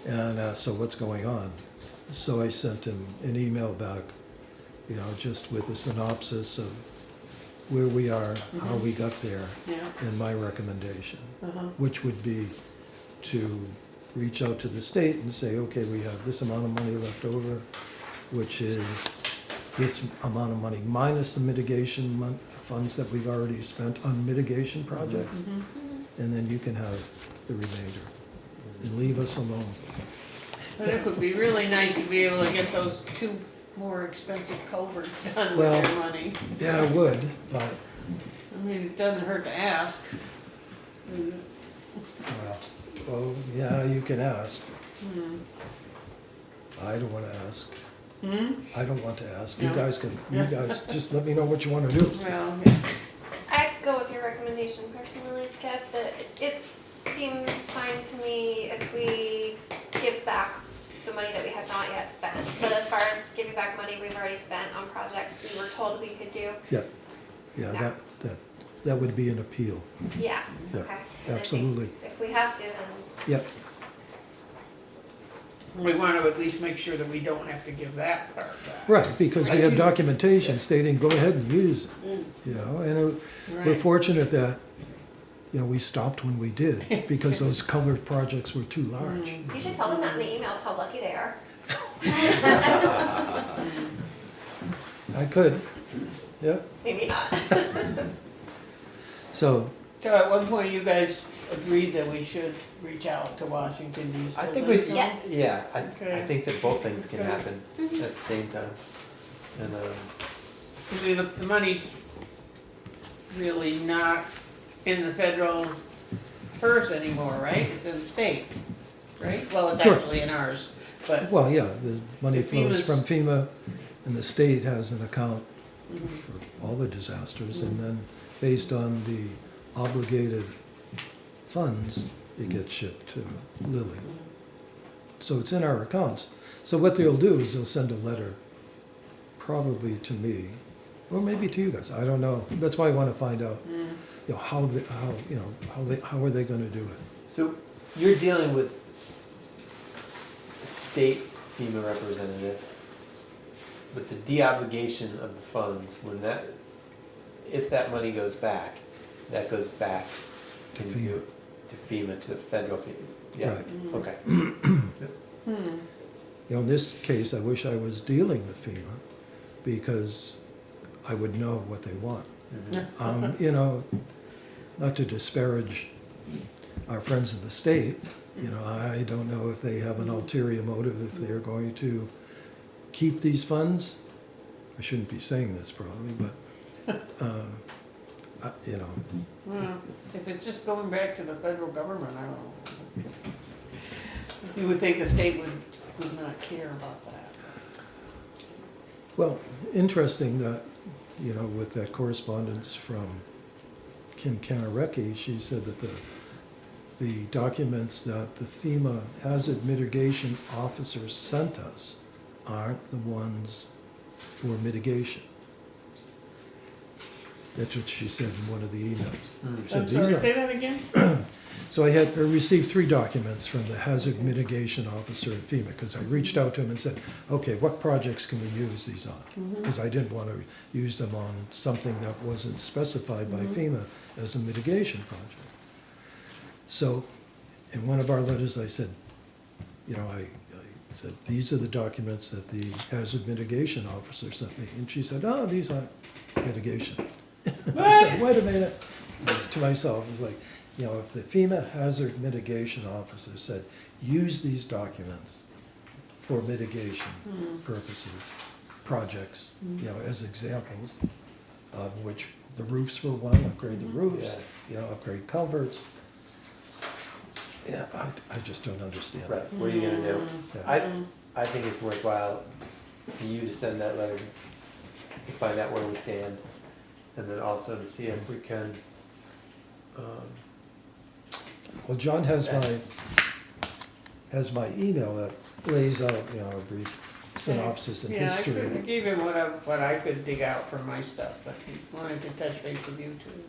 [SPEAKER 12] and asked, so what's going on? So I sent him an email back, just with a synopsis of where we are, how we got there,
[SPEAKER 1] Yeah.
[SPEAKER 12] and my recommendation,
[SPEAKER 1] Uh-huh.
[SPEAKER 12] which would be to reach out to the state and say, okay, we have this amount of money left over, which is this amount of money minus the mitigation funds that we've already spent on mitigation projects. And then you can have the remainder and leave us alone.
[SPEAKER 1] But it would be really nice to be able to get those 2 more expensive culverts done with
[SPEAKER 12] Well-
[SPEAKER 1] their money.
[SPEAKER 12] Yeah, I would, but,
[SPEAKER 1] I mean, it doesn't hurt to ask.
[SPEAKER 10] Well,
[SPEAKER 12] well, yeah, you can ask.
[SPEAKER 1] Hmm.
[SPEAKER 12] I don't wanna ask.
[SPEAKER 1] Hmm?
[SPEAKER 12] I don't want to ask. You
[SPEAKER 1] No.
[SPEAKER 12] guys can, you guys, just let me know what you wanna do.
[SPEAKER 1] Well, yeah.
[SPEAKER 11] I'd go with your recommendation personally, Skip, that it seems fine to me if we give back the money that we have not yet spent. But as far as giving back money we've already spent on projects we were told we could do,
[SPEAKER 12] Yeah, that would be an appeal.
[SPEAKER 11] yeah,
[SPEAKER 12] Yeah,
[SPEAKER 11] okay. And I think
[SPEAKER 12] absolutely.
[SPEAKER 11] if we have to, then
[SPEAKER 12] Yeah,
[SPEAKER 1] We want to at least make sure that we don't have to give that part back.
[SPEAKER 12] right, because we have
[SPEAKER 1] Right.
[SPEAKER 12] documentation stating, go ahead and use it, you know, and we're
[SPEAKER 1] Right.
[SPEAKER 12] fortunate that, you know, we stopped when we did, because those culvert projects were too large.
[SPEAKER 11] you should tell them that in the email, how lucky they are.
[SPEAKER 12] I could, yeah,
[SPEAKER 11] Maybe not.
[SPEAKER 12] so,
[SPEAKER 1] So at one point, you guys agreed that we should reach out to Washington. Do you
[SPEAKER 5] I
[SPEAKER 1] still
[SPEAKER 5] think we,
[SPEAKER 1] so?
[SPEAKER 11] Yes.
[SPEAKER 5] yeah, I
[SPEAKER 1] Okay.
[SPEAKER 5] think that both things can
[SPEAKER 1] Okay.
[SPEAKER 5] happen at the same time. And,
[SPEAKER 1] See, the money's really not in the federal purse anymore, right? It's in the state, right? Well, it's
[SPEAKER 12] Sure.
[SPEAKER 1] actually in ours, but.
[SPEAKER 12] well, yeah, the money
[SPEAKER 1] The
[SPEAKER 12] flows
[SPEAKER 1] FEMA's-
[SPEAKER 12] from FEMA, and the state has an account
[SPEAKER 1] Mhm.
[SPEAKER 12] for all the disasters, and then based on the obligated funds, it gets shipped to Lilly. So it's in our accounts. So what they'll do is they'll send a letter, probably to me, or maybe to you guys, I don't know. That's why I wanna find out, you know, how are they gonna do it?
[SPEAKER 5] so you're dealing with a state FEMA representative, but the de-obligation of the funds, when that, if that money goes back, that goes back
[SPEAKER 12] To
[SPEAKER 5] into-
[SPEAKER 12] FEMA.
[SPEAKER 5] To FEMA, to the federal FEMA, yeah,
[SPEAKER 12] Right.
[SPEAKER 5] okay.
[SPEAKER 12] You know, in this case, I wish I was dealing with FEMA, because I would know what they want.
[SPEAKER 5] Mhm.
[SPEAKER 12] You know, not to disparage our friends in the state, you know, I don't know if they have an ulterior motive, if they're going to keep these funds. I shouldn't be saying this probably, but, you know,
[SPEAKER 1] Well, if it's just going back to the federal government, I don't know. You would think the state would not care about that.
[SPEAKER 12] well, interesting that, you know, with that correspondence from Kim Kanarecki, she said that the documents that the FEMA hazard mitigation officers sent us aren't the ones for mitigation. That's what she said in one of the emails.
[SPEAKER 5] Mm.
[SPEAKER 12] She said,
[SPEAKER 1] I'm
[SPEAKER 12] "These
[SPEAKER 1] sorry,
[SPEAKER 12] are-"
[SPEAKER 1] say that again?
[SPEAKER 12] So I received 3 documents from the hazard mitigation officer at FEMA, because I reached out to him and said, okay, what projects can we use these on? Because I didn't want to use them on something that wasn't specified by FEMA as a mitigation project. So in one of our letters, I said, you know, I said, these are the documents that the hazard mitigation officer sent me. And she said, oh, these aren't mitigation. I said, wait a minute. To myself, it's like, you know, if the FEMA hazard mitigation officer said, use these documents for mitigation purposes, projects, you know, as examples, of which the roofs were one, upgrade the roofs, you know, upgrade culverts. Yeah, I just don't understand
[SPEAKER 5] Right,
[SPEAKER 12] that.
[SPEAKER 5] what are you gonna do?
[SPEAKER 12] Yeah.
[SPEAKER 5] I think it's worthwhile for you to send that letter to find out where we stand, and then also to see if we can,
[SPEAKER 12] Well, John has my email that lays out, you know, a brief synopsis and
[SPEAKER 1] Yeah, I
[SPEAKER 12] history.
[SPEAKER 1] gave him what I could dig out from my stuff, but he wanted to touch base with you too.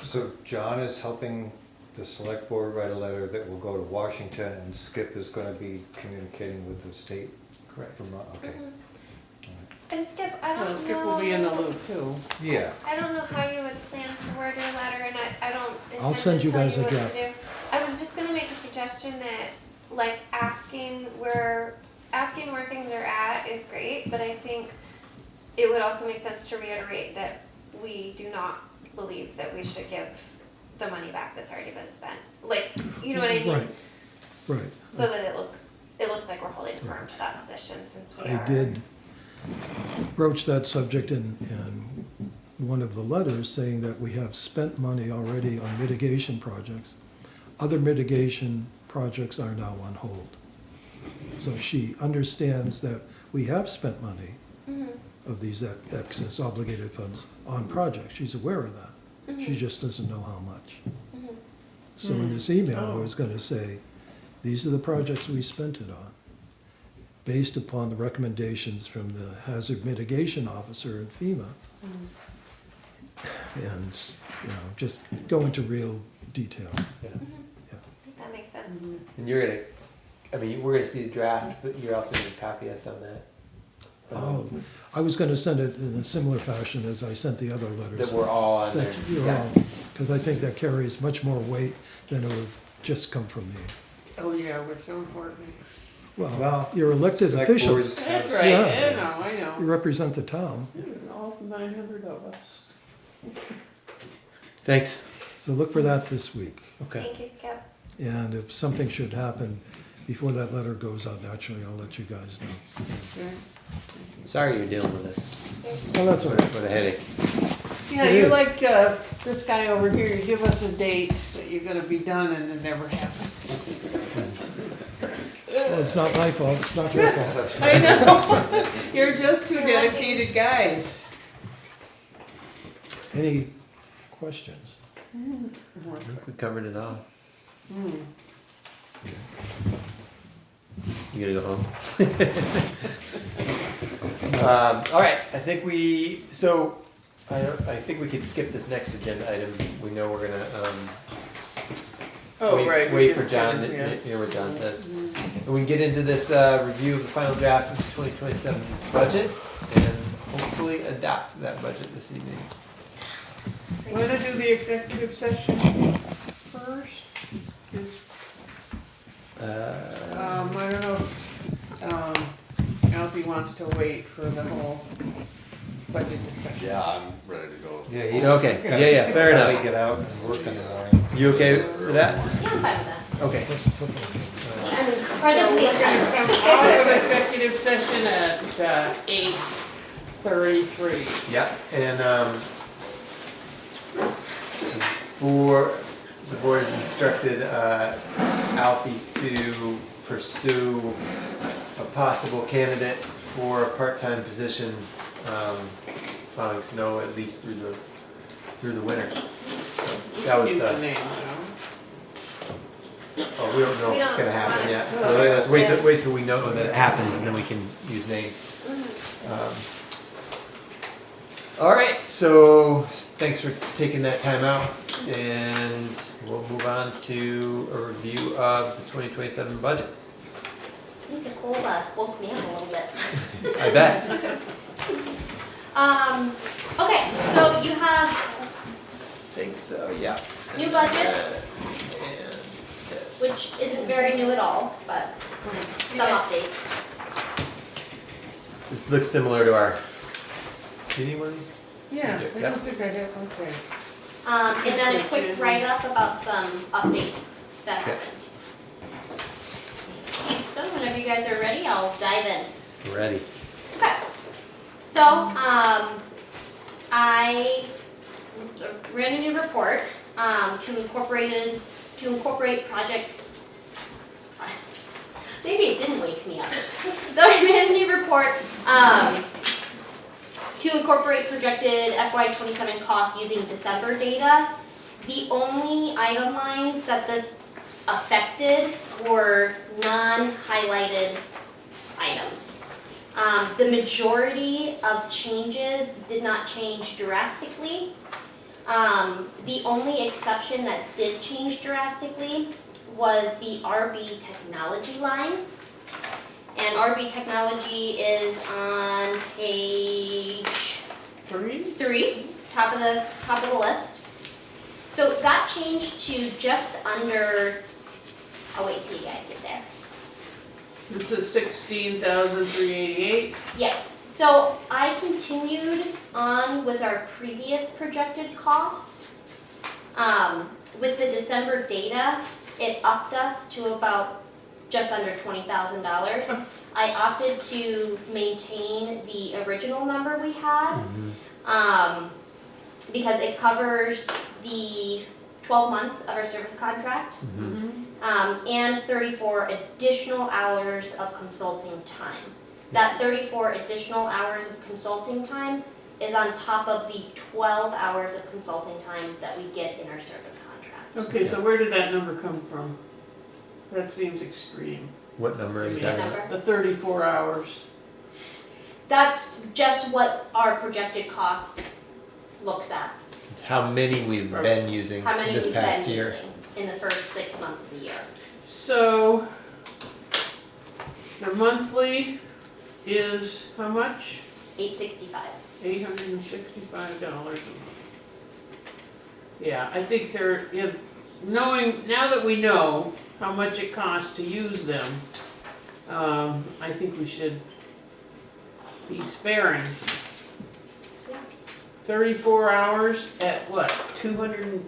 [SPEAKER 10] so John is helping the select board write a letter that will go to Washington, and Skip is gonna be communicating with the state
[SPEAKER 5] correct.
[SPEAKER 10] from, okay.
[SPEAKER 11] And Skip, I don't
[SPEAKER 1] Well,
[SPEAKER 11] know.
[SPEAKER 1] Skip will be in the loop too.
[SPEAKER 10] Yeah,
[SPEAKER 11] I don't know how you would plan to word your letter, and I don't
[SPEAKER 12] I'll
[SPEAKER 11] intend
[SPEAKER 12] send
[SPEAKER 11] to
[SPEAKER 12] you
[SPEAKER 11] tell
[SPEAKER 12] guys a
[SPEAKER 11] what to
[SPEAKER 12] draft.
[SPEAKER 11] do. I was just gonna make a suggestion that, like, asking where things are at is great, but I think it would also make sense to reiterate that we do not believe that we should give the money back that's already been spent. Like, you know what I mean?
[SPEAKER 12] Right, right.
[SPEAKER 11] So that it looks it looks like we're holding firm to that position since we are.
[SPEAKER 12] I did broach that subject in one of the letters, saying that we have spent money already on mitigation projects. Other mitigation projects are now on hold. So she understands that we have spent money of these excess obligated funds on projects. She's aware of that. She just doesn't know how much. So in this email, I was gonna say, these are the projects we spent it on, based upon the recommendations from the hazard mitigation officer at FEMA. And, you know, just go into real detail.
[SPEAKER 5] Yeah.
[SPEAKER 11] That makes sense.
[SPEAKER 5] And you're gonna, I mean, we're gonna see the draft, but you're also gonna copy us on that.
[SPEAKER 12] Oh, I was gonna send it in a similar fashion as I sent the other letters.
[SPEAKER 5] That we're all on there. Yeah.
[SPEAKER 12] Because I think that carries much more weight than it would just come from me.
[SPEAKER 1] Oh, yeah, we're so important.
[SPEAKER 12] Well, you're elected
[SPEAKER 10] select
[SPEAKER 12] officials.
[SPEAKER 10] boards-
[SPEAKER 1] That's right,
[SPEAKER 12] Yeah.
[SPEAKER 1] I
[SPEAKER 12] You
[SPEAKER 1] know.
[SPEAKER 12] represent the town.
[SPEAKER 1] All 900 of us.
[SPEAKER 5] Thanks.
[SPEAKER 12] So look for that this week.
[SPEAKER 5] Okay.
[SPEAKER 11] Thank you, Skip.
[SPEAKER 12] And if something should happen before that letter goes out, naturally, I'll let you guys know.
[SPEAKER 1] Okay.
[SPEAKER 5] Sorry you're dealing with this.
[SPEAKER 12] Well, that's all right.
[SPEAKER 5] With a headache.
[SPEAKER 1] Yeah,
[SPEAKER 12] It
[SPEAKER 1] you're
[SPEAKER 12] is.
[SPEAKER 1] like this guy over here, you give us a date that you're gonna be done and it never happens.
[SPEAKER 12] Well, it's not my fault, it's not your fault.
[SPEAKER 1] I know, you're just two dedicated guys.
[SPEAKER 12] Any questions?
[SPEAKER 5] I think we covered it all. You gonna go home? All right, I think we, so, I think we could skip this next agenda item. We know we're gonna,
[SPEAKER 1] Oh,
[SPEAKER 5] wait,
[SPEAKER 1] right.
[SPEAKER 5] wait for John to hear what John says. And we can get into this, review of the final draft of the 2027 budget and hopefully adopt that budget this evening.
[SPEAKER 1] Want to do the executive session first? I don't know if Alfie wants to wait for the whole budget discussion.
[SPEAKER 6] Yeah, I'm ready to go.
[SPEAKER 10] Yeah, he's.
[SPEAKER 5] Okay, yeah, fair
[SPEAKER 10] gotta
[SPEAKER 5] enough.
[SPEAKER 10] Get out and work in the morning.
[SPEAKER 5] You okay with that?
[SPEAKER 4] Yeah, I'm fine with that.
[SPEAKER 5] Okay.
[SPEAKER 4] I'm
[SPEAKER 1] So
[SPEAKER 4] incredibly
[SPEAKER 1] we're gonna come out of executive session at 8:33.
[SPEAKER 5] Yeah, and, the board has instructed, Alfie to pursue a possible candidate for a part-time position, plowing snow at least through the winter. So that was
[SPEAKER 1] Use the
[SPEAKER 5] the,
[SPEAKER 1] name,
[SPEAKER 5] oh, we don't know
[SPEAKER 11] We
[SPEAKER 5] if it's
[SPEAKER 11] don't
[SPEAKER 5] gonna happen
[SPEAKER 11] want
[SPEAKER 5] yet,
[SPEAKER 11] it.
[SPEAKER 5] so let's wait till we know that it happens and then we can use names. All right, so thanks for taking that time out, and we'll move on to a review of the 2027 budget.
[SPEAKER 4] I think Nicole woke me up a little bit.
[SPEAKER 5] I bet.
[SPEAKER 4] Okay, so you have
[SPEAKER 5] I think so, yeah.
[SPEAKER 4] new budget,
[SPEAKER 5] And this.
[SPEAKER 4] which isn't very new at all, but some updates.
[SPEAKER 5] This looks similar to our, do you need one of these?
[SPEAKER 1] Yeah,
[SPEAKER 5] You do,
[SPEAKER 1] I
[SPEAKER 5] yeah.
[SPEAKER 1] don't think I have, okay.
[SPEAKER 4] And then a quick write-up about some updates that
[SPEAKER 5] Okay.
[SPEAKER 4] happened. Okay, so whenever you guys are ready, I'll dive in.
[SPEAKER 5] Ready.
[SPEAKER 4] Okay, so, I ran a new report, to incorporate project, maybe it didn't wake me up. So I ran a new report, to incorporate projected FY '27 costs using December data. The only item lines that this affected were non-highlighted items. The majority of changes did not change drastically. The only exception that did change drastically was the RB technology line. And RB technology is on page 3, top of the list. So that changed to just under, I'll wait till you guys get there.
[SPEAKER 1] This is 16,388.
[SPEAKER 4] Yes, so I continued on with our previous projected cost. With the December data, it upped us to about just under $20,000. I opted to maintain the original number we had, because it covers the 12 months of our service contract, and 34 additional hours of consulting time. That 34 additional hours of consulting time is on top of the 12 hours of consulting time that we get in our service contract.
[SPEAKER 1] Okay, so where did that number come from? That seems extreme.
[SPEAKER 5] What number are you talking about?
[SPEAKER 1] The 34 hours.
[SPEAKER 4] That's just what our projected cost looks at.
[SPEAKER 5] It's how many we've been using
[SPEAKER 4] How many
[SPEAKER 5] this
[SPEAKER 4] we've
[SPEAKER 5] past
[SPEAKER 4] been
[SPEAKER 5] year.
[SPEAKER 4] using in the first 6 months of the year.
[SPEAKER 1] So, the monthly is how much?
[SPEAKER 4] $865.
[SPEAKER 1] $865 a month. Yeah, I think now that we know how much it costs to use them, I think we should be sparing.
[SPEAKER 4] Yeah.
[SPEAKER 1] 34 hours at what, $250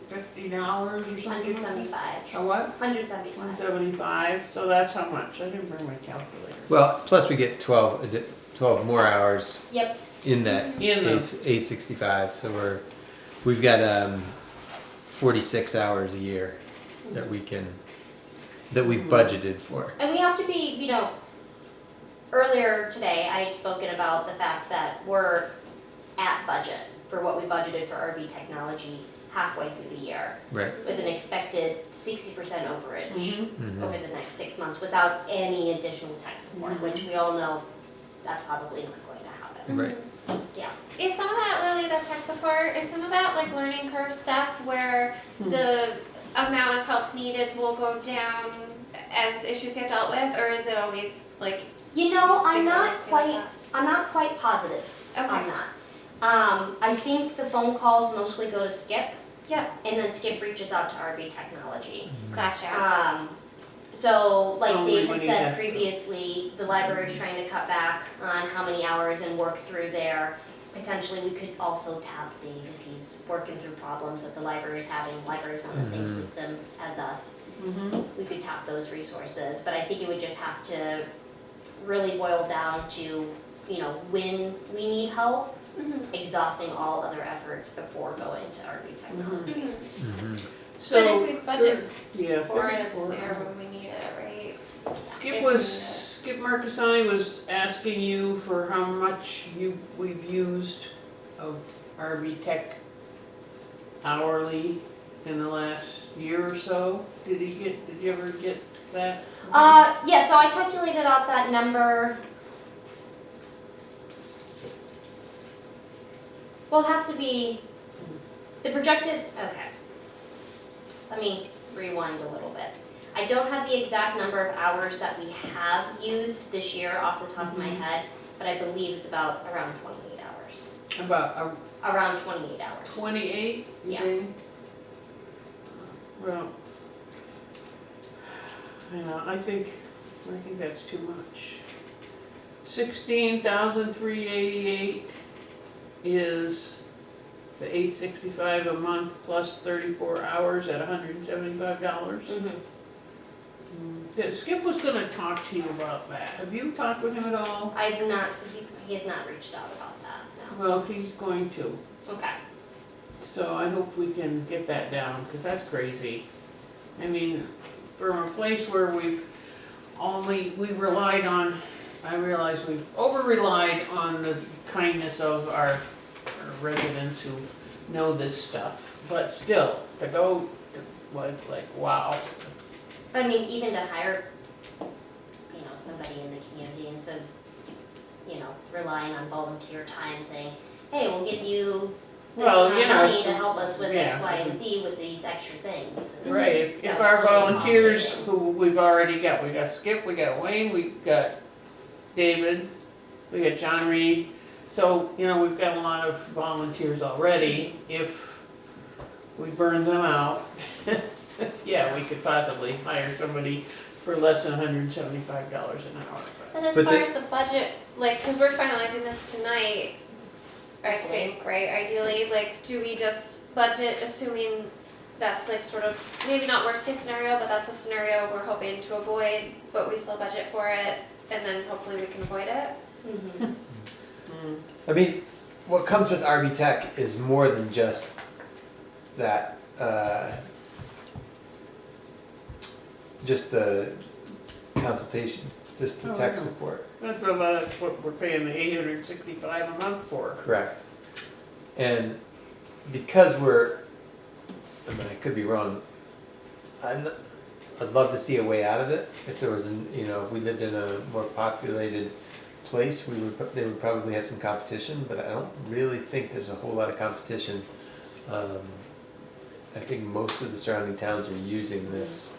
[SPEAKER 1] or something?
[SPEAKER 4] 175.
[SPEAKER 1] A what?
[SPEAKER 4] 175.
[SPEAKER 1] 175, so that's how much? I didn't bring my calculator.
[SPEAKER 5] Well, plus we get 12 more hours
[SPEAKER 4] Yep.
[SPEAKER 5] in that
[SPEAKER 1] In the-
[SPEAKER 5] 865, so we've got 46 hours a year that we've budgeted for.
[SPEAKER 4] And we have to be, earlier today I had spoken about the fact that we're at budget for what we budgeted for RV technology halfway through the year,
[SPEAKER 5] Right.
[SPEAKER 4] with an expected 60% overage
[SPEAKER 5] Mhm.
[SPEAKER 4] over the next 6 months without any additional tech support, which we all know that's probably not going to happen.
[SPEAKER 5] Right.
[SPEAKER 4] Yeah.
[SPEAKER 11] Is some of that really the tech support? Is some of that like learning curve stuff where the amount of help needed will go down as issues get dealt with, or is it always like?
[SPEAKER 4] I'm
[SPEAKER 11] They
[SPEAKER 4] not
[SPEAKER 11] always be like
[SPEAKER 4] quite. I'm not quite positive
[SPEAKER 11] Okay.
[SPEAKER 4] on that. I think the phone calls mostly go to Skip,
[SPEAKER 11] Yep.
[SPEAKER 4] and then Skip reaches out to RV Technology.
[SPEAKER 11] Gotcha.
[SPEAKER 4] So like
[SPEAKER 1] Only
[SPEAKER 4] Dave
[SPEAKER 1] when
[SPEAKER 4] had
[SPEAKER 1] he
[SPEAKER 4] said
[SPEAKER 1] has to.
[SPEAKER 4] previously, the library's trying to cut back on how many hours and work through there. Potentially, we could also tap Dave if he's working through problems that the library's having. Library's on the same system as us. We could tap those resources, but I think it would just have to really boil down to, when we need help, exhausting all other efforts before going to RV Technology.
[SPEAKER 1] So,
[SPEAKER 11] But if we budget
[SPEAKER 1] yeah,
[SPEAKER 11] for it, it's
[SPEAKER 1] 34
[SPEAKER 11] there
[SPEAKER 1] hours.
[SPEAKER 11] when we need it, right?
[SPEAKER 1] Skip Marcassani was asking you for how much we've used of RV Tech hourly in the last year or so. Did you ever get that?
[SPEAKER 4] Yeah, so I calculated out that number. Well, it has to be the projected, okay. Let me rewind a little bit. I don't have the exact number of hours that we have used this year off the top of my head, but I believe it's about around 28 hours.
[SPEAKER 1] About
[SPEAKER 4] Around 28 hours.
[SPEAKER 1] 28, you
[SPEAKER 4] Yeah.
[SPEAKER 1] saying? Well, I think that's too much. 16,388 is the $865 a month plus 34 hours at $175. Skip was gonna talk to you about that. Have you talked with him at all?
[SPEAKER 4] I've not, he has not reached out about that, no.
[SPEAKER 1] Well, he's going to.
[SPEAKER 4] Okay.
[SPEAKER 1] So I hope we can get that down, because that's crazy. I mean, from a place where we relied on, I realize we've over-relied on the kindness of our residents who know this stuff. But still, to go to, wow.
[SPEAKER 4] I mean, even to hire, somebody in the community instead of, relying on volunteer time, saying, hey, we'll give you this amount of money to help us with X, Y, and Z with these extra things.
[SPEAKER 1] Right, if
[SPEAKER 4] That
[SPEAKER 1] our
[SPEAKER 4] was really
[SPEAKER 1] volunteers,
[SPEAKER 4] cost-saving.
[SPEAKER 1] who we've already got, we got Skip, we got Wayne, we got David, we got John Reed. So, we've got a lot of volunteers already. If we burn them out, yeah, we could possibly hire somebody for less than $175 an hour.
[SPEAKER 11] And as far as the budget, because we're finalizing this tonight, I think, right, ideally, do we just budget assuming that's like sort of, maybe not worst case scenario, but that's a scenario we're hoping to avoid, but we still budget for it, and then hopefully we can avoid it.
[SPEAKER 5] I mean, what comes with RB Tech is more than just that, just the consultation, just the
[SPEAKER 1] Oh,
[SPEAKER 5] tech
[SPEAKER 1] yeah.
[SPEAKER 5] support.
[SPEAKER 1] That's what we're paying the 865 a month for.
[SPEAKER 5] Correct. And because we're, I mean, I could be wrong, I'd love to see a way out of it. If there was, if we lived in a more populated place, they would probably have some competition, but I don't really think there's a whole lot of competition. I think most of the surrounding towns are using this,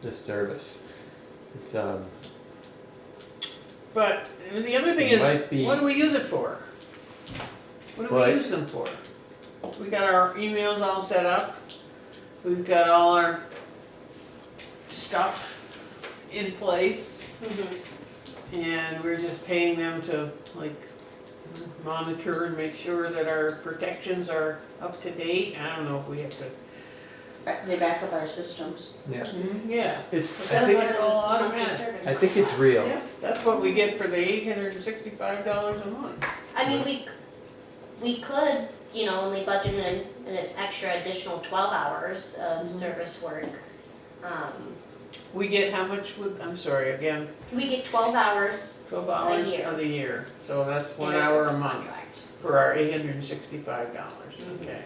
[SPEAKER 5] this service. It's,
[SPEAKER 1] But the other thing
[SPEAKER 5] It might be-
[SPEAKER 1] is, what do we use it for? What do we use them for? We got our emails all set up. We've got all our stuff in place. And we're just paying them to like monitor and make sure that our protections are up to date. I don't know if we have to.
[SPEAKER 7] They back up our systems.
[SPEAKER 5] yeah.
[SPEAKER 1] Yeah.
[SPEAKER 5] It's,
[SPEAKER 1] But
[SPEAKER 5] I
[SPEAKER 1] that's
[SPEAKER 5] think,
[SPEAKER 1] like all automatic.
[SPEAKER 5] I think it's real.
[SPEAKER 1] Yeah, that's what we get for the $865 a month.
[SPEAKER 4] I mean, we could, only budget an extra additional 12 hours of service work.
[SPEAKER 1] We get how much I'm sorry, again,
[SPEAKER 4] We get 12 hours
[SPEAKER 1] 12 hours
[SPEAKER 4] year.
[SPEAKER 1] of the year. So that's
[SPEAKER 4] in
[SPEAKER 1] 1
[SPEAKER 4] our
[SPEAKER 1] hour a
[SPEAKER 4] service
[SPEAKER 1] month
[SPEAKER 4] contract,
[SPEAKER 1] for our $865. Okay.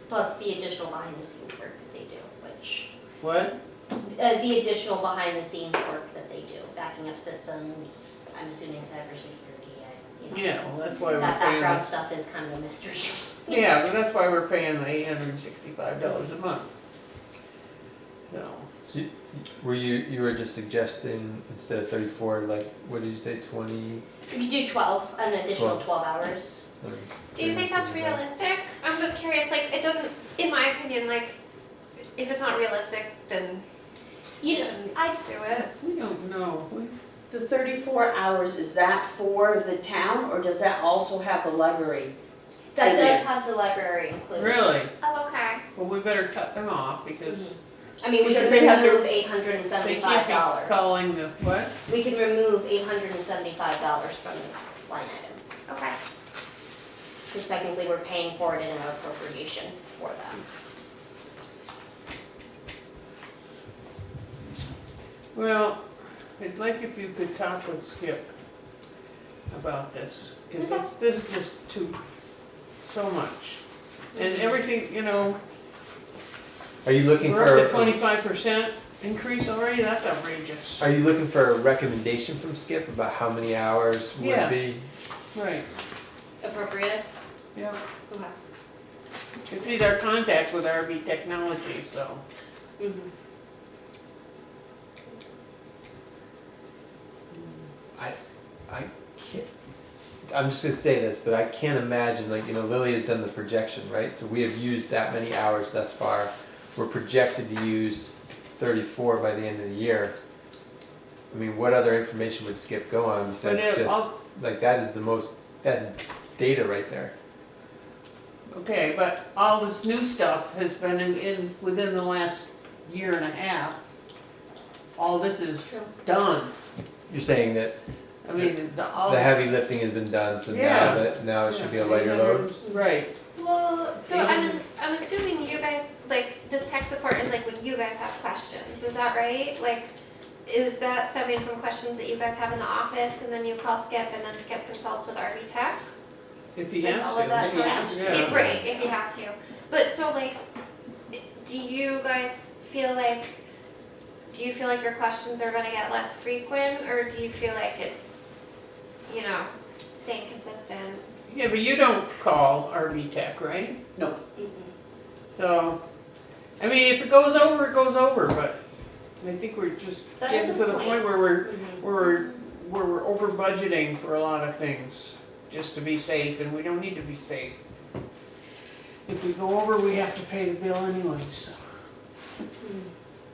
[SPEAKER 4] plus the additional behind the scenes work that they do, which,
[SPEAKER 1] What?
[SPEAKER 4] the additional behind the scenes work that they do, backing up systems, I'm assuming cybersecurity,
[SPEAKER 1] Yeah, well, that's why we're
[SPEAKER 4] that
[SPEAKER 1] paying.
[SPEAKER 4] background stuff is kind of a mystery.
[SPEAKER 1] Yeah, but that's why we're paying the $865 a month. So,
[SPEAKER 5] You were just suggesting instead of 34, like, what did you say, 20?
[SPEAKER 4] You do 12, an additional 12 hours.
[SPEAKER 11] Do you think that's realistic? I'm just curious, like, it doesn't, in my opinion, like, if it's not realistic, then
[SPEAKER 4] You
[SPEAKER 11] shouldn't
[SPEAKER 4] I
[SPEAKER 11] do it.
[SPEAKER 1] we don't know.
[SPEAKER 7] The 34 hours, is that for the town, or does that also have the library?
[SPEAKER 4] That
[SPEAKER 7] in
[SPEAKER 4] does
[SPEAKER 7] there?
[SPEAKER 4] have the library included.
[SPEAKER 1] Really?
[SPEAKER 11] Oh, okay.
[SPEAKER 1] Well, we better cut them off because
[SPEAKER 4] I mean, we
[SPEAKER 7] Because
[SPEAKER 4] can
[SPEAKER 7] they have
[SPEAKER 4] remove
[SPEAKER 1] they can't be
[SPEAKER 4] $875.
[SPEAKER 1] calling the, what?
[SPEAKER 4] We can remove $875 from this line item.
[SPEAKER 11] Okay.
[SPEAKER 4] Because technically we're paying for it in our appropriation for them.
[SPEAKER 1] Well, I'd like if you could talk with Skip about this, because this is just so much. And everything,
[SPEAKER 5] Are you looking
[SPEAKER 1] we're
[SPEAKER 5] for?
[SPEAKER 1] up to 25% increase already, that's outrageous.
[SPEAKER 5] Are you looking for a recommendation from Skip about how many hours would
[SPEAKER 1] Yeah.
[SPEAKER 5] be?
[SPEAKER 1] Right,
[SPEAKER 4] Appropriate?
[SPEAKER 1] yeah.
[SPEAKER 4] Okay.
[SPEAKER 1] Because these are contacts with RB Technology, so.
[SPEAKER 5] I can't, I'm just gonna say this, but I can't imagine, Lily has done the projection, right? So we have used that many hours thus far. We're projected to use 34 by the end of the year. I mean, what other information would Skip go on besides
[SPEAKER 1] But
[SPEAKER 5] just, that is that's data right there.
[SPEAKER 1] Okay, but all this new stuff has been within the last year and a half. All this is done.
[SPEAKER 5] You're saying that
[SPEAKER 1] I mean, all.
[SPEAKER 5] the heavy lifting has been done, so
[SPEAKER 1] Yeah.
[SPEAKER 5] now it should be a lighter load?
[SPEAKER 1] Right.
[SPEAKER 11] Well, so I'm assuming you guys, like, this tech support is like when you guys have questions, is that right? Like, is that stemming from questions that you guys have in the office and then you call Skip and then Skip consults with RB Tech?
[SPEAKER 1] If he
[SPEAKER 11] Like
[SPEAKER 1] has
[SPEAKER 11] all
[SPEAKER 1] to.
[SPEAKER 11] of that
[SPEAKER 1] If he
[SPEAKER 11] time?
[SPEAKER 1] has to,
[SPEAKER 11] Yeah,
[SPEAKER 1] yeah.
[SPEAKER 11] right, if he has to. But so like, do you guys feel like your questions are gonna get less frequent, or do you feel like it's, staying consistent?
[SPEAKER 1] Yeah, but you don't call RB Tech, right?
[SPEAKER 7] No.
[SPEAKER 1] So, I mean, if it goes over, it goes over, but I think we're just
[SPEAKER 4] That
[SPEAKER 1] getting
[SPEAKER 4] is
[SPEAKER 1] to
[SPEAKER 4] a
[SPEAKER 1] the
[SPEAKER 4] point.
[SPEAKER 1] point where we're over budgeting for a lot of things, just to be safe, and we don't need to be safe. If we go over, we have to pay the bill anyways,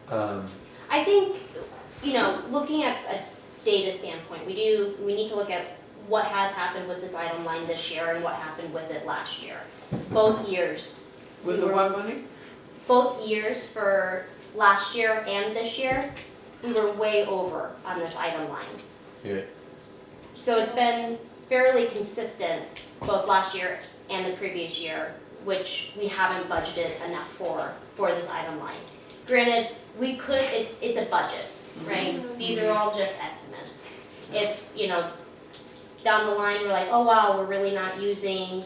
[SPEAKER 1] so.
[SPEAKER 4] I think, looking at a data standpoint, we need to look at what has happened with this item line this year and what happened with it last year. Both years
[SPEAKER 1] With the what money?
[SPEAKER 4] Both years for last year and this year, we were way over on this item line.
[SPEAKER 5] Yeah.
[SPEAKER 4] So it's been fairly consistent, both last year and the previous year, which we haven't budgeted enough for this item line. Granted, we could, it's a budget, right? These are all just estimates. If, you know, down the line, we're like, oh wow, we're really not using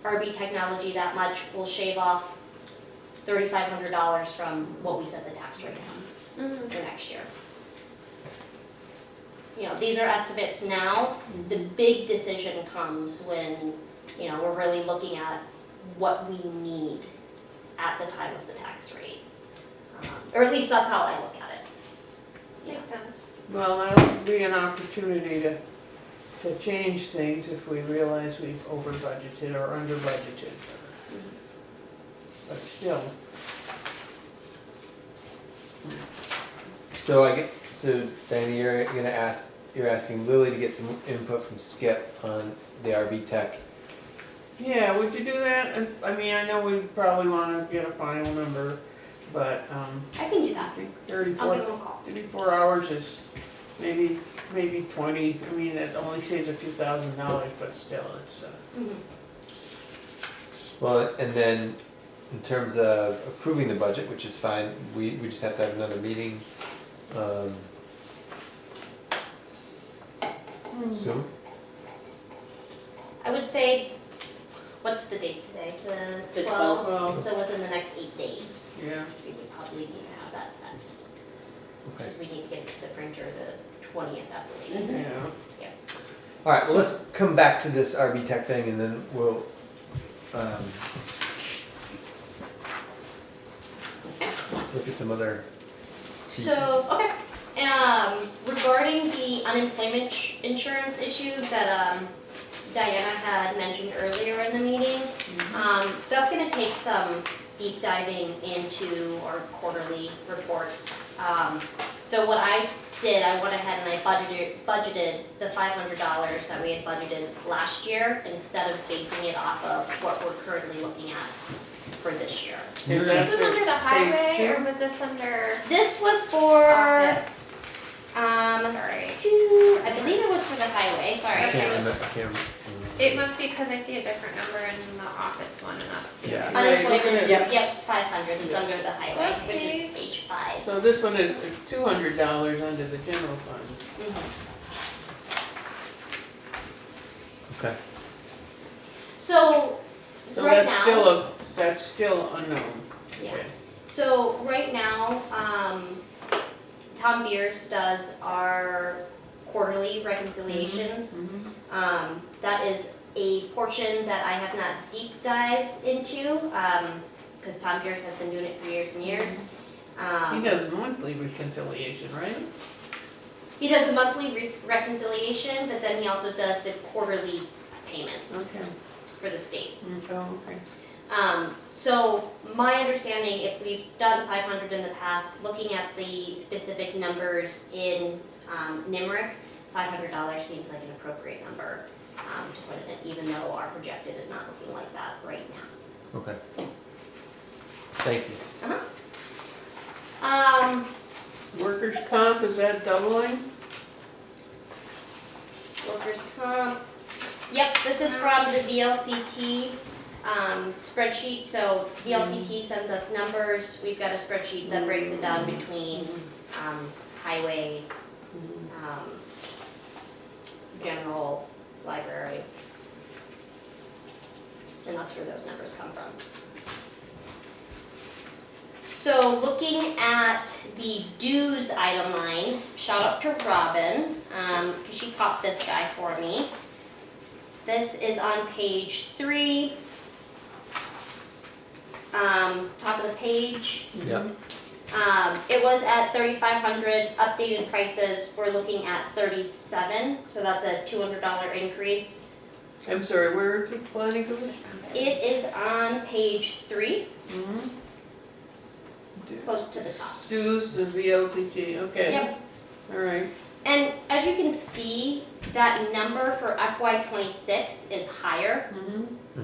[SPEAKER 4] RB technology that much, we'll shave off $3,500 from what we set the tax rate on for next year. You know, these are estimates now. The big decision comes when, you know, we're really looking at what we need at the time of the tax rate. Or at least that's how I look at it.
[SPEAKER 11] Makes sense.
[SPEAKER 1] Well, that would be an opportunity to change things if we realize we've over budgeted or under budgeted. But still.
[SPEAKER 5] So Diana, you're asking Lily to get some input from Skip on the RV tech.
[SPEAKER 1] Yeah, would you do that? I mean, I know we probably wanna get a final number, but,
[SPEAKER 4] I can do that.
[SPEAKER 1] I think
[SPEAKER 4] I'll give
[SPEAKER 1] 34
[SPEAKER 4] them a call.
[SPEAKER 1] hours is maybe 20. I mean, that only saves a few $1,000s, but still, it's,
[SPEAKER 5] Well, and then in terms of approving the budget, which is fine, we just have to have another meeting soon.
[SPEAKER 4] I would say, what's the date today? The
[SPEAKER 7] The
[SPEAKER 4] 12th,
[SPEAKER 1] 12th.
[SPEAKER 4] so within the next 8 days.
[SPEAKER 1] Yeah.
[SPEAKER 4] We would probably need to have that sent.
[SPEAKER 5] Okay.
[SPEAKER 4] Because we need to get it to the printer the 20th, I believe.
[SPEAKER 1] yeah.
[SPEAKER 5] All right, well, let's come back to this RB tech thing and then we'll look at some other pieces.
[SPEAKER 4] So, okay, regarding the unemployment insurance issue that, Diana had mentioned earlier in the meeting, that's gonna take some deep diving into our quarterly reports. So what I did, I went ahead and I budgeted the $500 that we had budgeted last year instead of basing it off of what we're currently looking at for this year.
[SPEAKER 11] This was under the highway,
[SPEAKER 1] two?
[SPEAKER 11] or was this under
[SPEAKER 4] This was for,
[SPEAKER 11] office?
[SPEAKER 4] sorry, I believe it was for the highway,
[SPEAKER 5] I
[SPEAKER 4] sorry.
[SPEAKER 5] can't remember.
[SPEAKER 11] It must be because I see a different number in the office one, and that's the.
[SPEAKER 5] Yeah.
[SPEAKER 4] Unemployment,
[SPEAKER 7] Yep.
[SPEAKER 4] yep, 500 is under the highway,
[SPEAKER 11] What
[SPEAKER 4] which is
[SPEAKER 11] page?
[SPEAKER 4] page 5.
[SPEAKER 1] So this one is $200 under the general fund.
[SPEAKER 5] Okay.
[SPEAKER 4] So,
[SPEAKER 1] So
[SPEAKER 4] right
[SPEAKER 1] that's
[SPEAKER 4] now,
[SPEAKER 1] that's still unknown.
[SPEAKER 4] yeah,
[SPEAKER 1] Okay.
[SPEAKER 4] so right now, Tom Beers does our quarterly reconciliations. That is a portion that I have not deep dived into, because Tom Pierce has been doing it for years and years.
[SPEAKER 1] He does monthly reconciliation, right?
[SPEAKER 4] He does the monthly reconciliation, but then he also does the quarterly payments
[SPEAKER 1] Okay.
[SPEAKER 4] for the state.
[SPEAKER 1] Oh, okay.
[SPEAKER 4] So my understanding, if we've done 500 in the past, looking at the specific numbers in NIMRIC, $500 seems like an appropriate number to put in it, even though our projected is not looking like that right now.
[SPEAKER 5] Okay. Thank you.
[SPEAKER 1] Workers' comp, is that doubling?
[SPEAKER 4] Workers' comp. Yep, this is from the VLCT spreadsheet. So VLCT sends us numbers. We've got a spreadsheet that breaks it down between highway, general, library. And that's where those numbers come from. So looking at the dues item line, shout out to Robin, because she caught this guy for me. This is on page 3, top of the page.
[SPEAKER 5] Yep.
[SPEAKER 4] It was at 3,500, updated prices, we're looking at 37, so that's a $200 increase.
[SPEAKER 1] I'm sorry, where are you planning to this?
[SPEAKER 4] It is on page 3, close to the top.
[SPEAKER 1] Dues, the VLCT, okay.
[SPEAKER 4] Yep.
[SPEAKER 1] All right.
[SPEAKER 4] And as you can see, that number for FY '26 is higher,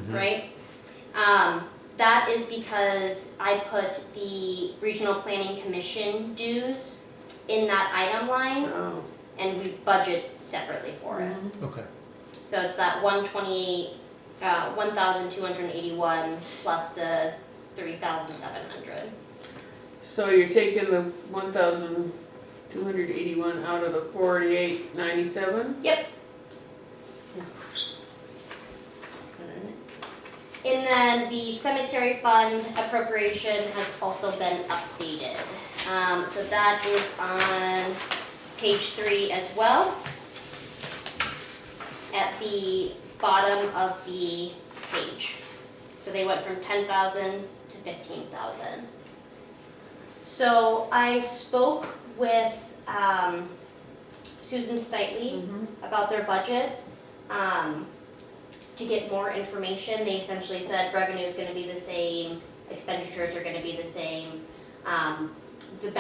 [SPEAKER 4] right? That is because I put the Regional Planning Commission dues in that item line,
[SPEAKER 1] Oh.
[SPEAKER 4] and we budget separately for it.
[SPEAKER 5] Okay.
[SPEAKER 4] So it's that 1,281 plus the 3,700.
[SPEAKER 1] So you're taking the 1,281 out of the 4897?
[SPEAKER 4] Yep. And then the cemetery fund appropriation has also been updated. So that is on page 3 as well. At the bottom of the page. So they went from 10,000 to 15,000. So I spoke with Susan Stitley about their budget. To get more information, they essentially said revenue is gonna be the same, expenditures are gonna be the same. The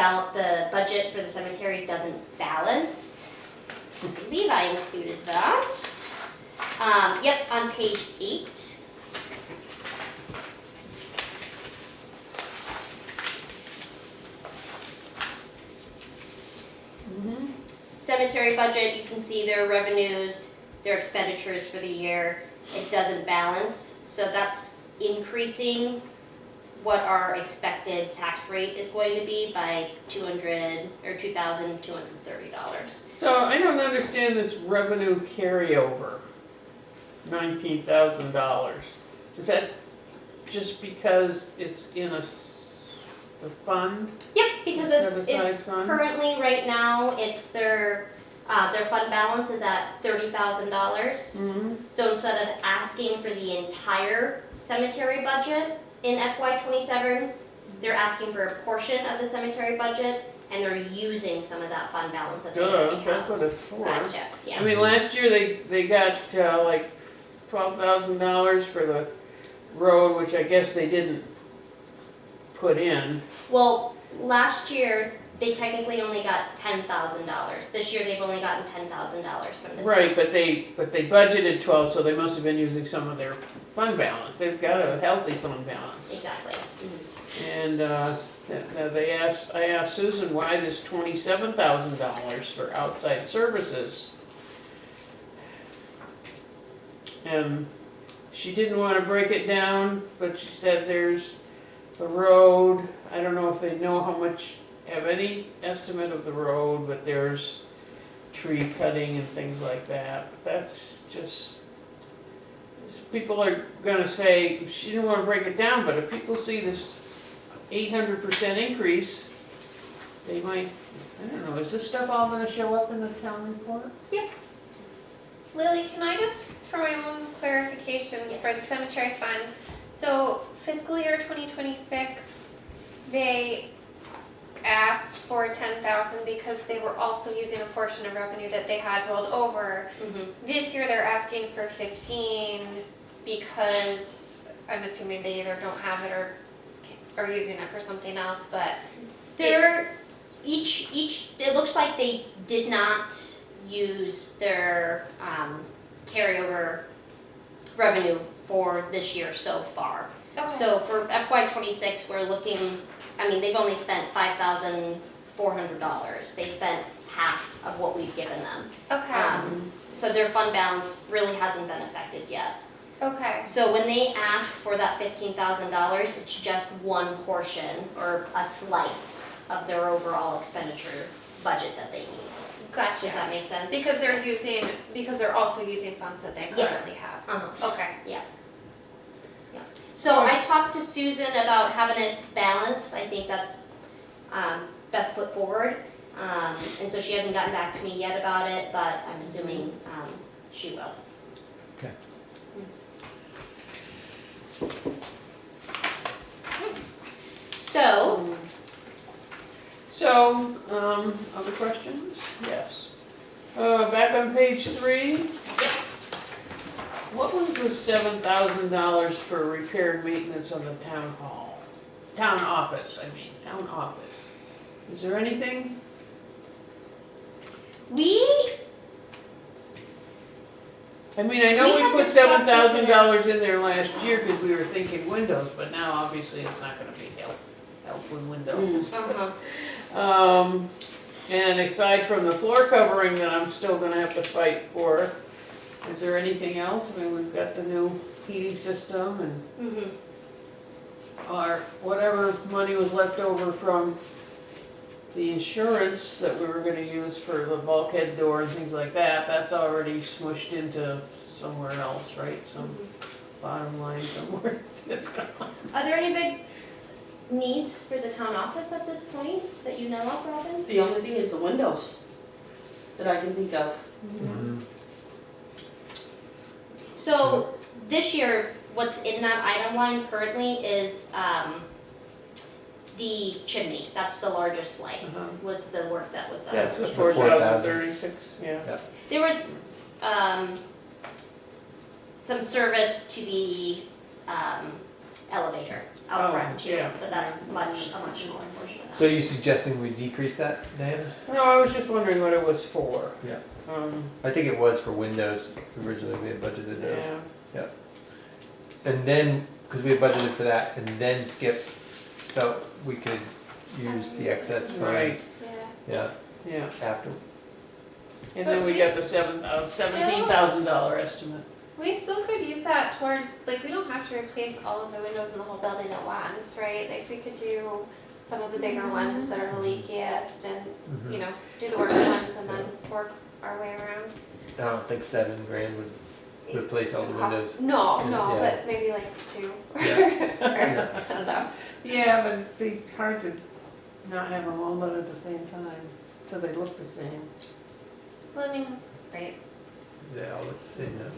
[SPEAKER 4] budget for the cemetery doesn't balance. I believe I included that. Yep, on page 8. Cemetery budget, you can see their revenues, their expenditures for the year. It doesn't balance, so that's increasing what our expected tax rate is going to be by $2,230.
[SPEAKER 1] So I don't understand this revenue carryover, $19,000. Is that just because it's in a fund?
[SPEAKER 4] Yep, because
[SPEAKER 1] Set aside
[SPEAKER 4] it's
[SPEAKER 1] fund?
[SPEAKER 4] currently, right now, it's their fund balance is at $30,000.
[SPEAKER 1] Mm-hmm.
[SPEAKER 4] So instead of asking for the entire cemetery budget in FY27, they're asking for a portion of the cemetery budget, and they're using some of that fund balance that they already have.
[SPEAKER 1] That's what it's for.
[SPEAKER 4] Gotcha, yeah.
[SPEAKER 1] I mean, last year they got like $12,000 for the road, which I guess they didn't put in.
[SPEAKER 4] Well, last year, they technically only got $10,000. This year, they've only gotten $10,000 from the town.
[SPEAKER 1] Right, but they budgeted 12, so they must have been using some of their fund balance. They've got a healthy fund balance.
[SPEAKER 4] Exactly.
[SPEAKER 1] And I asked Susan why this $27,000 for outside services. And she didn't want to break it down, but she said there's the road. I don't know if they know how much, have any estimate of the road, but there's tree cutting and things like that. But that's just, people are gonna say, she didn't want to break it down, but if people see this 800% increase, they might, I don't know, is this stuff all gonna show up in the town report?
[SPEAKER 11] Lily, can I just, for my own clarification for the cemetery fund, so fiscal year 2026, they asked for 10,000 because they were also using a portion of revenue that they had rolled over. This year they're asking for 15 because I'm assuming they either don't have it or are using it for something else, but
[SPEAKER 4] They're it looks like they did not use their carryover revenue for this year so far.
[SPEAKER 11] okay.
[SPEAKER 4] So for FY26, we're looking, I mean, they've only spent $5,400. They spent half of what we've given them.
[SPEAKER 11] Okay.
[SPEAKER 4] So their fund balance really hasn't been affected yet.
[SPEAKER 11] Okay.
[SPEAKER 4] So when they ask for that $15,000, it's just one portion or a slice of their overall expenditure budget that they need.
[SPEAKER 11] Gotcha.
[SPEAKER 4] Does that make sense?
[SPEAKER 11] Because they're also using funds that they currently have.
[SPEAKER 4] Uh-huh.
[SPEAKER 11] Okay.
[SPEAKER 4] So I talked to Susan about having it balanced. I think that's best foot forward. And so she hasn't gotten back to me yet about it, but I'm assuming she will.
[SPEAKER 5] Okay.
[SPEAKER 1] So, other questions? Yes. Back on page 3.
[SPEAKER 4] Yep.
[SPEAKER 1] What was the $7,000 for repaired maintenance on the town hall? Town office. Is there anything? I mean, I know
[SPEAKER 4] We
[SPEAKER 1] we
[SPEAKER 4] have
[SPEAKER 1] put
[SPEAKER 4] discussed this in
[SPEAKER 1] $7,000 in there last year because we were thinking windows, but now obviously it's not gonna be help with windows.
[SPEAKER 4] Uh-huh.
[SPEAKER 1] And aside from the floor covering that I'm still gonna have to fight for, is there anything else? I mean, we've got the new heating system and our, whatever money was left over from the insurance that we were gonna use for the bulkhead door and things like that, that's already smushed into somewhere else, right? Some bottom line somewhere that's gone.
[SPEAKER 4] Are there any big needs for the town office at this point that you know of, Robin?
[SPEAKER 7] The only thing is the windows that I can think of.
[SPEAKER 4] So this year, what's in that item line currently is the chimney. That's the largest slice, was the work that was done.
[SPEAKER 1] That's the
[SPEAKER 5] The
[SPEAKER 1] 4,036, yeah.
[SPEAKER 4] There was some service to the elevator out front too,
[SPEAKER 1] yeah.
[SPEAKER 4] but that's a much smaller portion of that.
[SPEAKER 5] So are you suggesting we decrease that, Diana?
[SPEAKER 1] No, I was just wondering what it was for.
[SPEAKER 5] Yeah.
[SPEAKER 1] Um,
[SPEAKER 5] I think it was for windows, originally we had budgeted those.
[SPEAKER 1] yeah.
[SPEAKER 5] And then, because we had budgeted for that, and then Skip felt we could use the excess
[SPEAKER 1] Right.
[SPEAKER 5] funds,
[SPEAKER 4] Yeah.
[SPEAKER 5] yeah,
[SPEAKER 1] Yeah,
[SPEAKER 5] after.
[SPEAKER 1] and then we got the $17,000 estimate.
[SPEAKER 11] We still could use that towards, like, we don't have to replace all of the windows in the whole building at once, right? Like, we could do some of the bigger ones that are the leakiest and, you know, do the worst ones and then work our way around.
[SPEAKER 5] I don't think $7,000 would replace all the windows.
[SPEAKER 11] No,
[SPEAKER 5] Yeah.
[SPEAKER 11] but maybe like 2.
[SPEAKER 5] Yeah.
[SPEAKER 11] I don't know.
[SPEAKER 1] Yeah, but it'd be hard to not have them all done at the same time, so they look the same.
[SPEAKER 11] Well, I mean, right.
[SPEAKER 5] They all look the same now.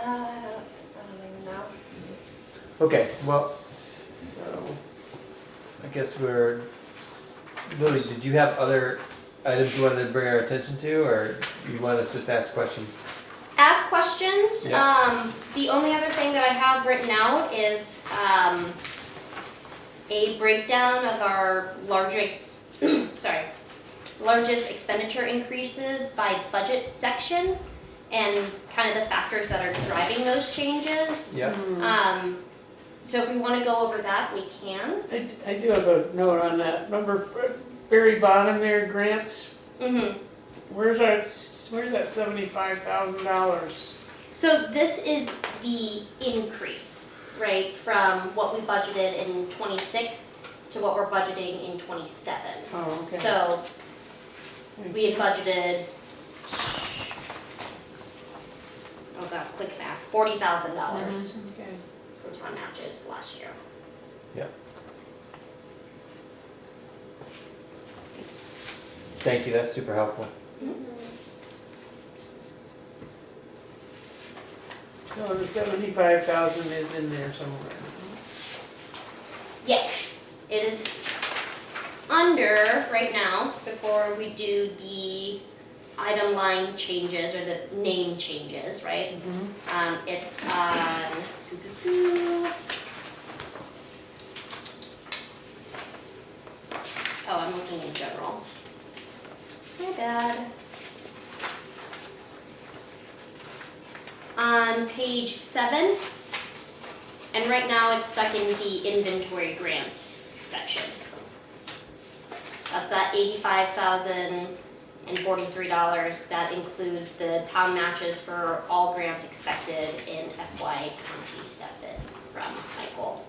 [SPEAKER 11] I don't even know.
[SPEAKER 5] Okay, well,
[SPEAKER 1] So,
[SPEAKER 5] I guess we're, Lily, did you have other items you wanted to bring our attention to, or you want us just to ask questions?
[SPEAKER 4] Ask questions.
[SPEAKER 5] Yeah.
[SPEAKER 4] The only other thing that I have written out is a breakdown of our largest expenditure increases by budget section and kind of the factors that are driving those changes.
[SPEAKER 5] Yeah.
[SPEAKER 4] So if we want to go over that, we can.
[SPEAKER 1] I do have a note on that. Remember, very bottom there, grants, where's that $75,000?
[SPEAKER 4] So this is the increase, right, from what we budgeted in '26 to what we're budgeting in '27.
[SPEAKER 1] Oh, okay.
[SPEAKER 4] So we had budgeted, oh god, quick math, $40,000
[SPEAKER 1] Okay.
[SPEAKER 4] for town matches last year.
[SPEAKER 5] Yeah. Thank you, that's super helpful.
[SPEAKER 1] So the 75,000 is in there somewhere.
[SPEAKER 4] Yes, it is under, right now, before we do the item line changes or the name changes, right? It's on, oh, I'm looking in general. My bad. On page 7, and right now it's stuck in the inventory grant section. That's that $85,043. That includes the town matches for all grants expected in FY '27 from Michael.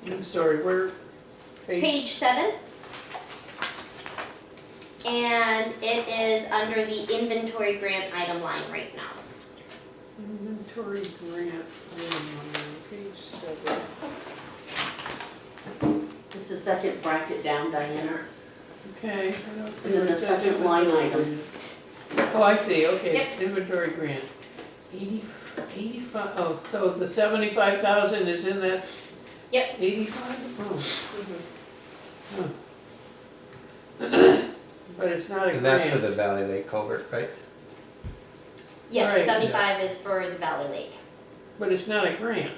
[SPEAKER 1] I'm sorry, where?
[SPEAKER 4] Page 7. And it is under the inventory grant item line right now.
[SPEAKER 1] Inventory grant, page 7.
[SPEAKER 7] It's the second bracket down, Diana.
[SPEAKER 1] Okay.
[SPEAKER 7] And then the second line item.
[SPEAKER 1] Oh, I see, okay,
[SPEAKER 4] Yep.
[SPEAKER 1] inventory grant. 85, oh, so the 75,000 is in that?
[SPEAKER 4] Yep.
[SPEAKER 1] 85? Oh. Huh. But it's not a grant.
[SPEAKER 5] And that's for the Valley Lake culvert, right?
[SPEAKER 4] Yes,
[SPEAKER 1] Right.
[SPEAKER 4] the 75 is for the Valley Lake.
[SPEAKER 1] But it's not a grant.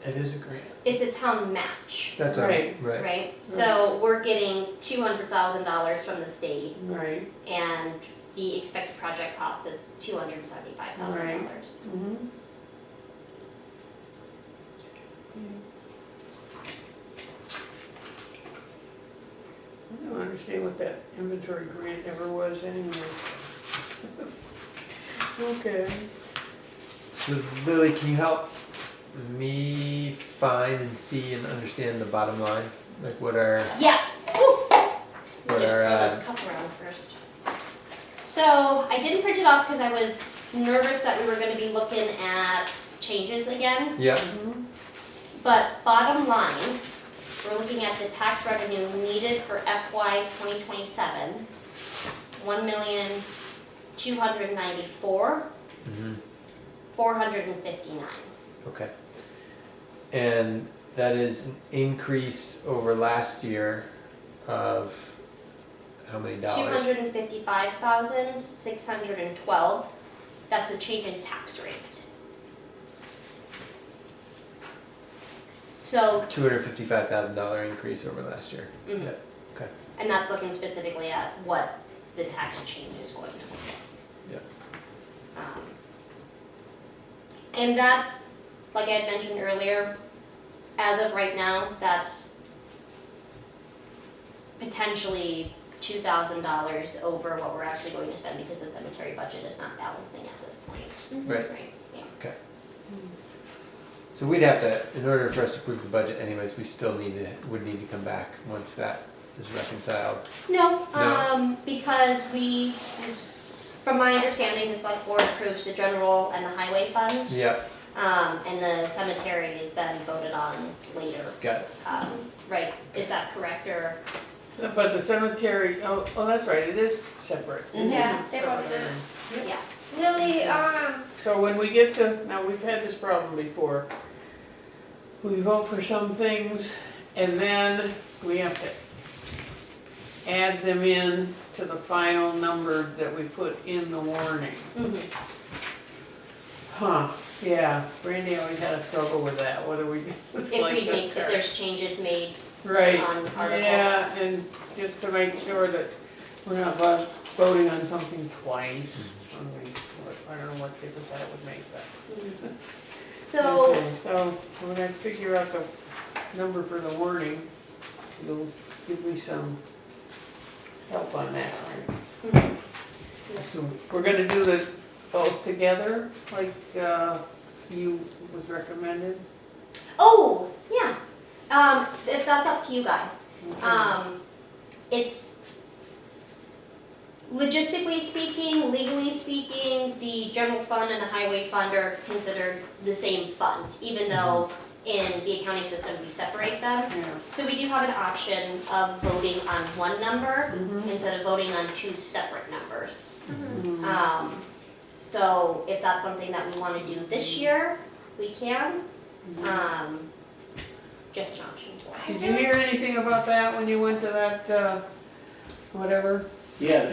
[SPEAKER 5] It is a grant.
[SPEAKER 4] it's a town match,
[SPEAKER 5] That's
[SPEAKER 1] Right.
[SPEAKER 5] right.
[SPEAKER 4] right? So we're getting $200,000 from the state,
[SPEAKER 1] Right.
[SPEAKER 4] and the expected project cost is $275,000.
[SPEAKER 1] Mhm. I don't understand what that inventory grant ever was anyway. Okay.
[SPEAKER 5] So Lily, can you help me find and see and understand the bottom line? Like what are,
[SPEAKER 4] Yes. Woo.
[SPEAKER 5] what
[SPEAKER 4] Just
[SPEAKER 5] are,
[SPEAKER 4] throw this cup around first. So I didn't print it off because I was nervous that we were gonna be looking at changes again.
[SPEAKER 5] yeah,
[SPEAKER 4] But bottom line, we're looking at the tax revenue needed for FY 2027, 1,294,459.
[SPEAKER 5] okay. And that is an increase over last year of how many dollars?
[SPEAKER 4] 255,612. That's the change in tax rate. So,
[SPEAKER 5] $255,000 increase over last year.
[SPEAKER 4] mhm.
[SPEAKER 5] Yeah, okay.
[SPEAKER 4] And that's looking specifically at what the tax change is going to look
[SPEAKER 5] Yeah.
[SPEAKER 4] like. And that, like I had mentioned earlier, as of right now, that's potentially $2,000 over what we're actually going to spend because the cemetery budget is not balancing at this point.
[SPEAKER 5] Right.
[SPEAKER 4] Right, yeah.
[SPEAKER 5] Okay. So we'd have to, in order for us to approve the budget anyways, we still would need to come back once that is reconciled.
[SPEAKER 4] No,
[SPEAKER 5] No?
[SPEAKER 4] because from my understanding, the select board approves the general and the highway fund.
[SPEAKER 5] Yep,
[SPEAKER 4] And the cemetery is then voted on later.
[SPEAKER 5] got it.
[SPEAKER 4] Right, is that correct, or?
[SPEAKER 1] But the cemetery, oh, that's right, it is separate.
[SPEAKER 11] Yeah, they voted it.
[SPEAKER 4] Yeah.
[SPEAKER 11] Lily,
[SPEAKER 1] So when we get to, now we've had this problem before. We vote for some things and then we have to add them in to the final number that we put in the warning.
[SPEAKER 4] Mhm.
[SPEAKER 1] Huh, yeah, Brandy always had a struggle with that, what do we do? It's
[SPEAKER 4] If
[SPEAKER 1] like
[SPEAKER 4] we
[SPEAKER 1] the
[SPEAKER 4] make, if
[SPEAKER 1] card.
[SPEAKER 4] there's changes made
[SPEAKER 1] Right,
[SPEAKER 4] on articles.
[SPEAKER 1] yeah, and just to make sure that we're not voting on something twice. I don't know what difference that would make, but.
[SPEAKER 4] Mhm. So,
[SPEAKER 1] Okay, so when I figure out the number for the warning, you'll give me some help on that, right?
[SPEAKER 4] mhm.
[SPEAKER 1] So we're gonna do this both together, like, you was recommended?
[SPEAKER 4] Oh, yeah. If that's up to you guys. It's logistically speaking, legally speaking, the general fund and the highway fund are considered the same fund, even though in the accounting system we separate them.
[SPEAKER 1] Yeah.
[SPEAKER 4] So we do have an option of voting on one number
[SPEAKER 1] Mhm.
[SPEAKER 4] instead of voting on two separate numbers.
[SPEAKER 1] Mhm.
[SPEAKER 4] So if that's something that we wanna do this year, we can. Just an option to watch.
[SPEAKER 1] Did you hear anything about that when you went to that, whatever?
[SPEAKER 3] Yeah,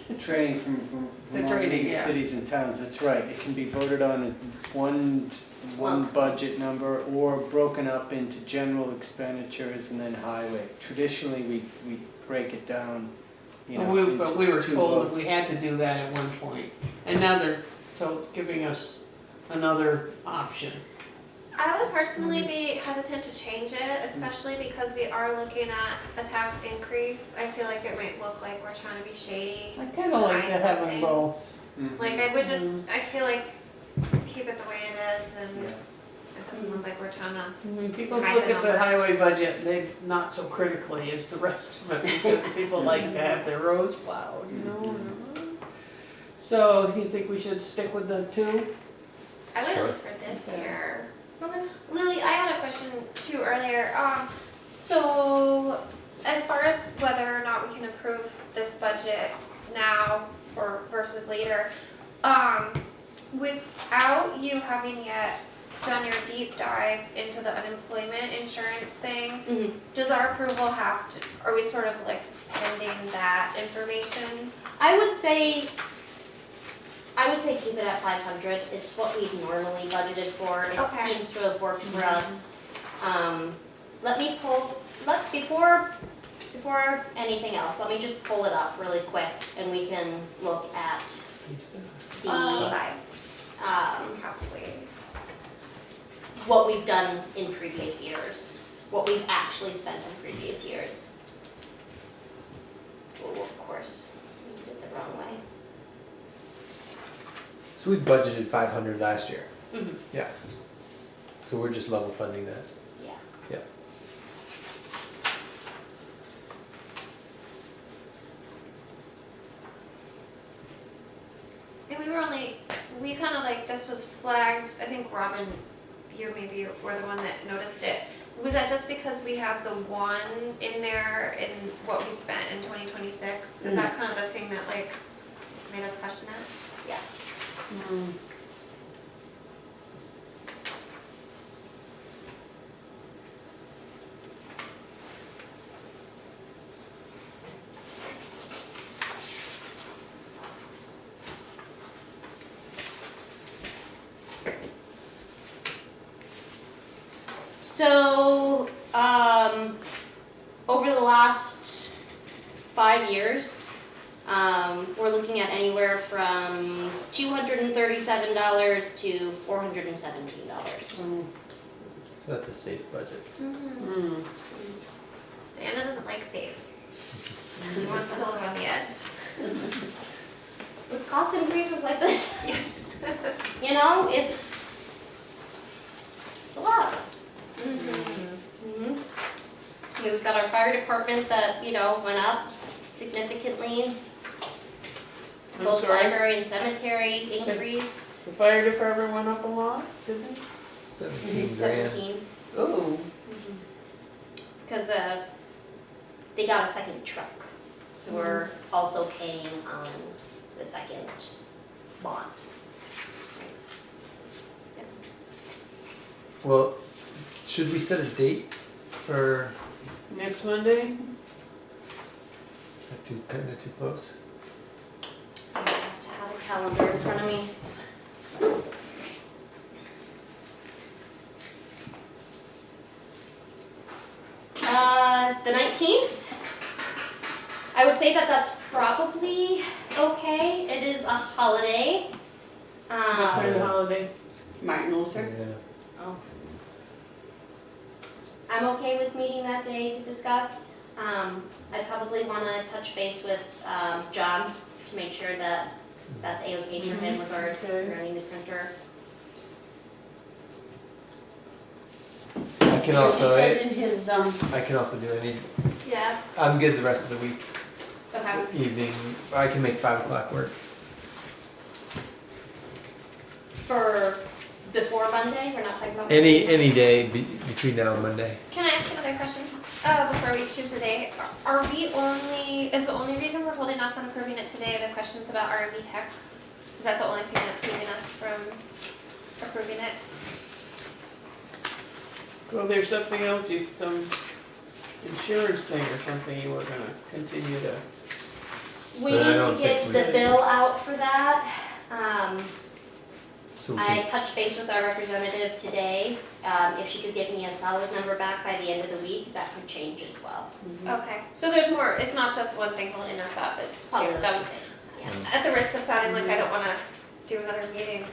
[SPEAKER 3] the training from
[SPEAKER 1] The
[SPEAKER 3] Vermont
[SPEAKER 1] training,
[SPEAKER 3] League of
[SPEAKER 1] yeah.
[SPEAKER 3] Cities and Towns, that's right. It can be voted on in one
[SPEAKER 4] Lump sum.
[SPEAKER 3] budget number or broken up into general expenditures and then highway. Traditionally, we break it down, you know,
[SPEAKER 1] But
[SPEAKER 3] into
[SPEAKER 1] we were
[SPEAKER 3] two
[SPEAKER 1] told that
[SPEAKER 3] votes.
[SPEAKER 1] we had to do that at one point, and now they're giving us another option.
[SPEAKER 11] I would personally be hesitant to change it, especially because we are looking at a tax increase. I feel like it might look like we're trying to be shady.
[SPEAKER 1] I kinda like to
[SPEAKER 11] behind
[SPEAKER 1] have them
[SPEAKER 11] something.
[SPEAKER 1] both.
[SPEAKER 3] Mhm.
[SPEAKER 11] Like, I would just, I feel like, keep it the way it is, and
[SPEAKER 3] Yeah.
[SPEAKER 11] it doesn't look like we're trying to.
[SPEAKER 1] I mean, people
[SPEAKER 11] Hide
[SPEAKER 1] look
[SPEAKER 11] the
[SPEAKER 1] at the
[SPEAKER 11] number.
[SPEAKER 1] highway budget, they, not so critically as the rest of it, because people like to have their roads plowed, you know? So, you think we should stick with the two?
[SPEAKER 11] I would at
[SPEAKER 5] Sure.
[SPEAKER 11] least for this
[SPEAKER 1] Okay.
[SPEAKER 11] year. Lily, I had a question too earlier. So as far as whether or not we can approve this budget now or versus later, without you having yet done your deep dive into the unemployment insurance thing,
[SPEAKER 4] Mhm.
[SPEAKER 11] does our approval have to, are we sort of like pending that information?
[SPEAKER 4] I would say keep it at 500. It's what we've normally budgeted for. It
[SPEAKER 11] Okay.
[SPEAKER 4] seems to have worked for us. Let me before anything else, let me just pull it up really quick and we can look at the,
[SPEAKER 11] Probably.
[SPEAKER 4] what we've done in previous years, what we've actually spent in previous years. Oh, of course, we did it the wrong way.
[SPEAKER 5] So we budgeted 500 last year.
[SPEAKER 4] Mhm.
[SPEAKER 5] Yeah. So we're just level funding that.
[SPEAKER 4] Yeah.
[SPEAKER 5] Yeah.
[SPEAKER 11] And we kind of like, this was flagged, I think Robin, you maybe were the one that noticed it. Was that just because we have the one in there in what we spent in 2026? Is that kind of the thing that like made us question it?
[SPEAKER 4] Yeah. So, over the last 5 years, we're looking at anywhere from $237 to $417.
[SPEAKER 5] So that's a safe budget.
[SPEAKER 11] Diana doesn't like safe. She wants to live on the edge.
[SPEAKER 4] With cost increases like this, you know, it's a lot. We've got our fire department that, you know, went up significantly.
[SPEAKER 1] I'm
[SPEAKER 4] Both
[SPEAKER 1] sorry?
[SPEAKER 4] library and cemetery increased.
[SPEAKER 1] The fire department went up a lot, didn't it?
[SPEAKER 5] 17 grand.
[SPEAKER 4] 17.
[SPEAKER 1] Oh.
[SPEAKER 4] It's because they got a second truck, so we're also paying on the second bond.
[SPEAKER 5] Well, should we set a date for?
[SPEAKER 1] Next Monday?
[SPEAKER 5] Is that kind of too close?
[SPEAKER 4] I have to have a calendar in front of me. The 19th? I would say that that's probably okay. It is a holiday.
[SPEAKER 1] What kind of holiday?
[SPEAKER 7] Martin Luther.
[SPEAKER 5] Yeah.
[SPEAKER 4] Oh. I'm okay with meeting that day to discuss. I'd probably want to touch base with John to make sure that that's A-okay for him regarding running the printer.
[SPEAKER 5] I can also.
[SPEAKER 7] He said in his,
[SPEAKER 5] I can also do any.
[SPEAKER 11] Yeah.
[SPEAKER 5] I'm good the rest of the week.
[SPEAKER 4] Okay.
[SPEAKER 5] Evening. I can make 5 o'clock work.
[SPEAKER 4] For before Monday, we're not talking about
[SPEAKER 5] Any day between now and Monday.
[SPEAKER 11] Can I ask another question before we choose a day? Is the only reason we're holding off on approving it today the questions about R&B Tech? Is that the only thing that's keeping us from approving it?
[SPEAKER 1] Well, there's something else, some insurance thing or something you were gonna continue to.
[SPEAKER 4] We
[SPEAKER 5] But I
[SPEAKER 4] need to
[SPEAKER 5] don't
[SPEAKER 4] get
[SPEAKER 5] think
[SPEAKER 4] the
[SPEAKER 5] we-
[SPEAKER 4] bill out for that.
[SPEAKER 5] So we
[SPEAKER 4] I
[SPEAKER 5] can
[SPEAKER 4] touched base with our representative today. If she could give me a solid number back by the end of the week, that could change as well.
[SPEAKER 11] Okay, so there's more, it's not just one thing holding us up, it's two,
[SPEAKER 4] Other
[SPEAKER 11] that was,
[SPEAKER 4] things, yeah.
[SPEAKER 11] at the risk of sounding like I don't wanna do another meeting,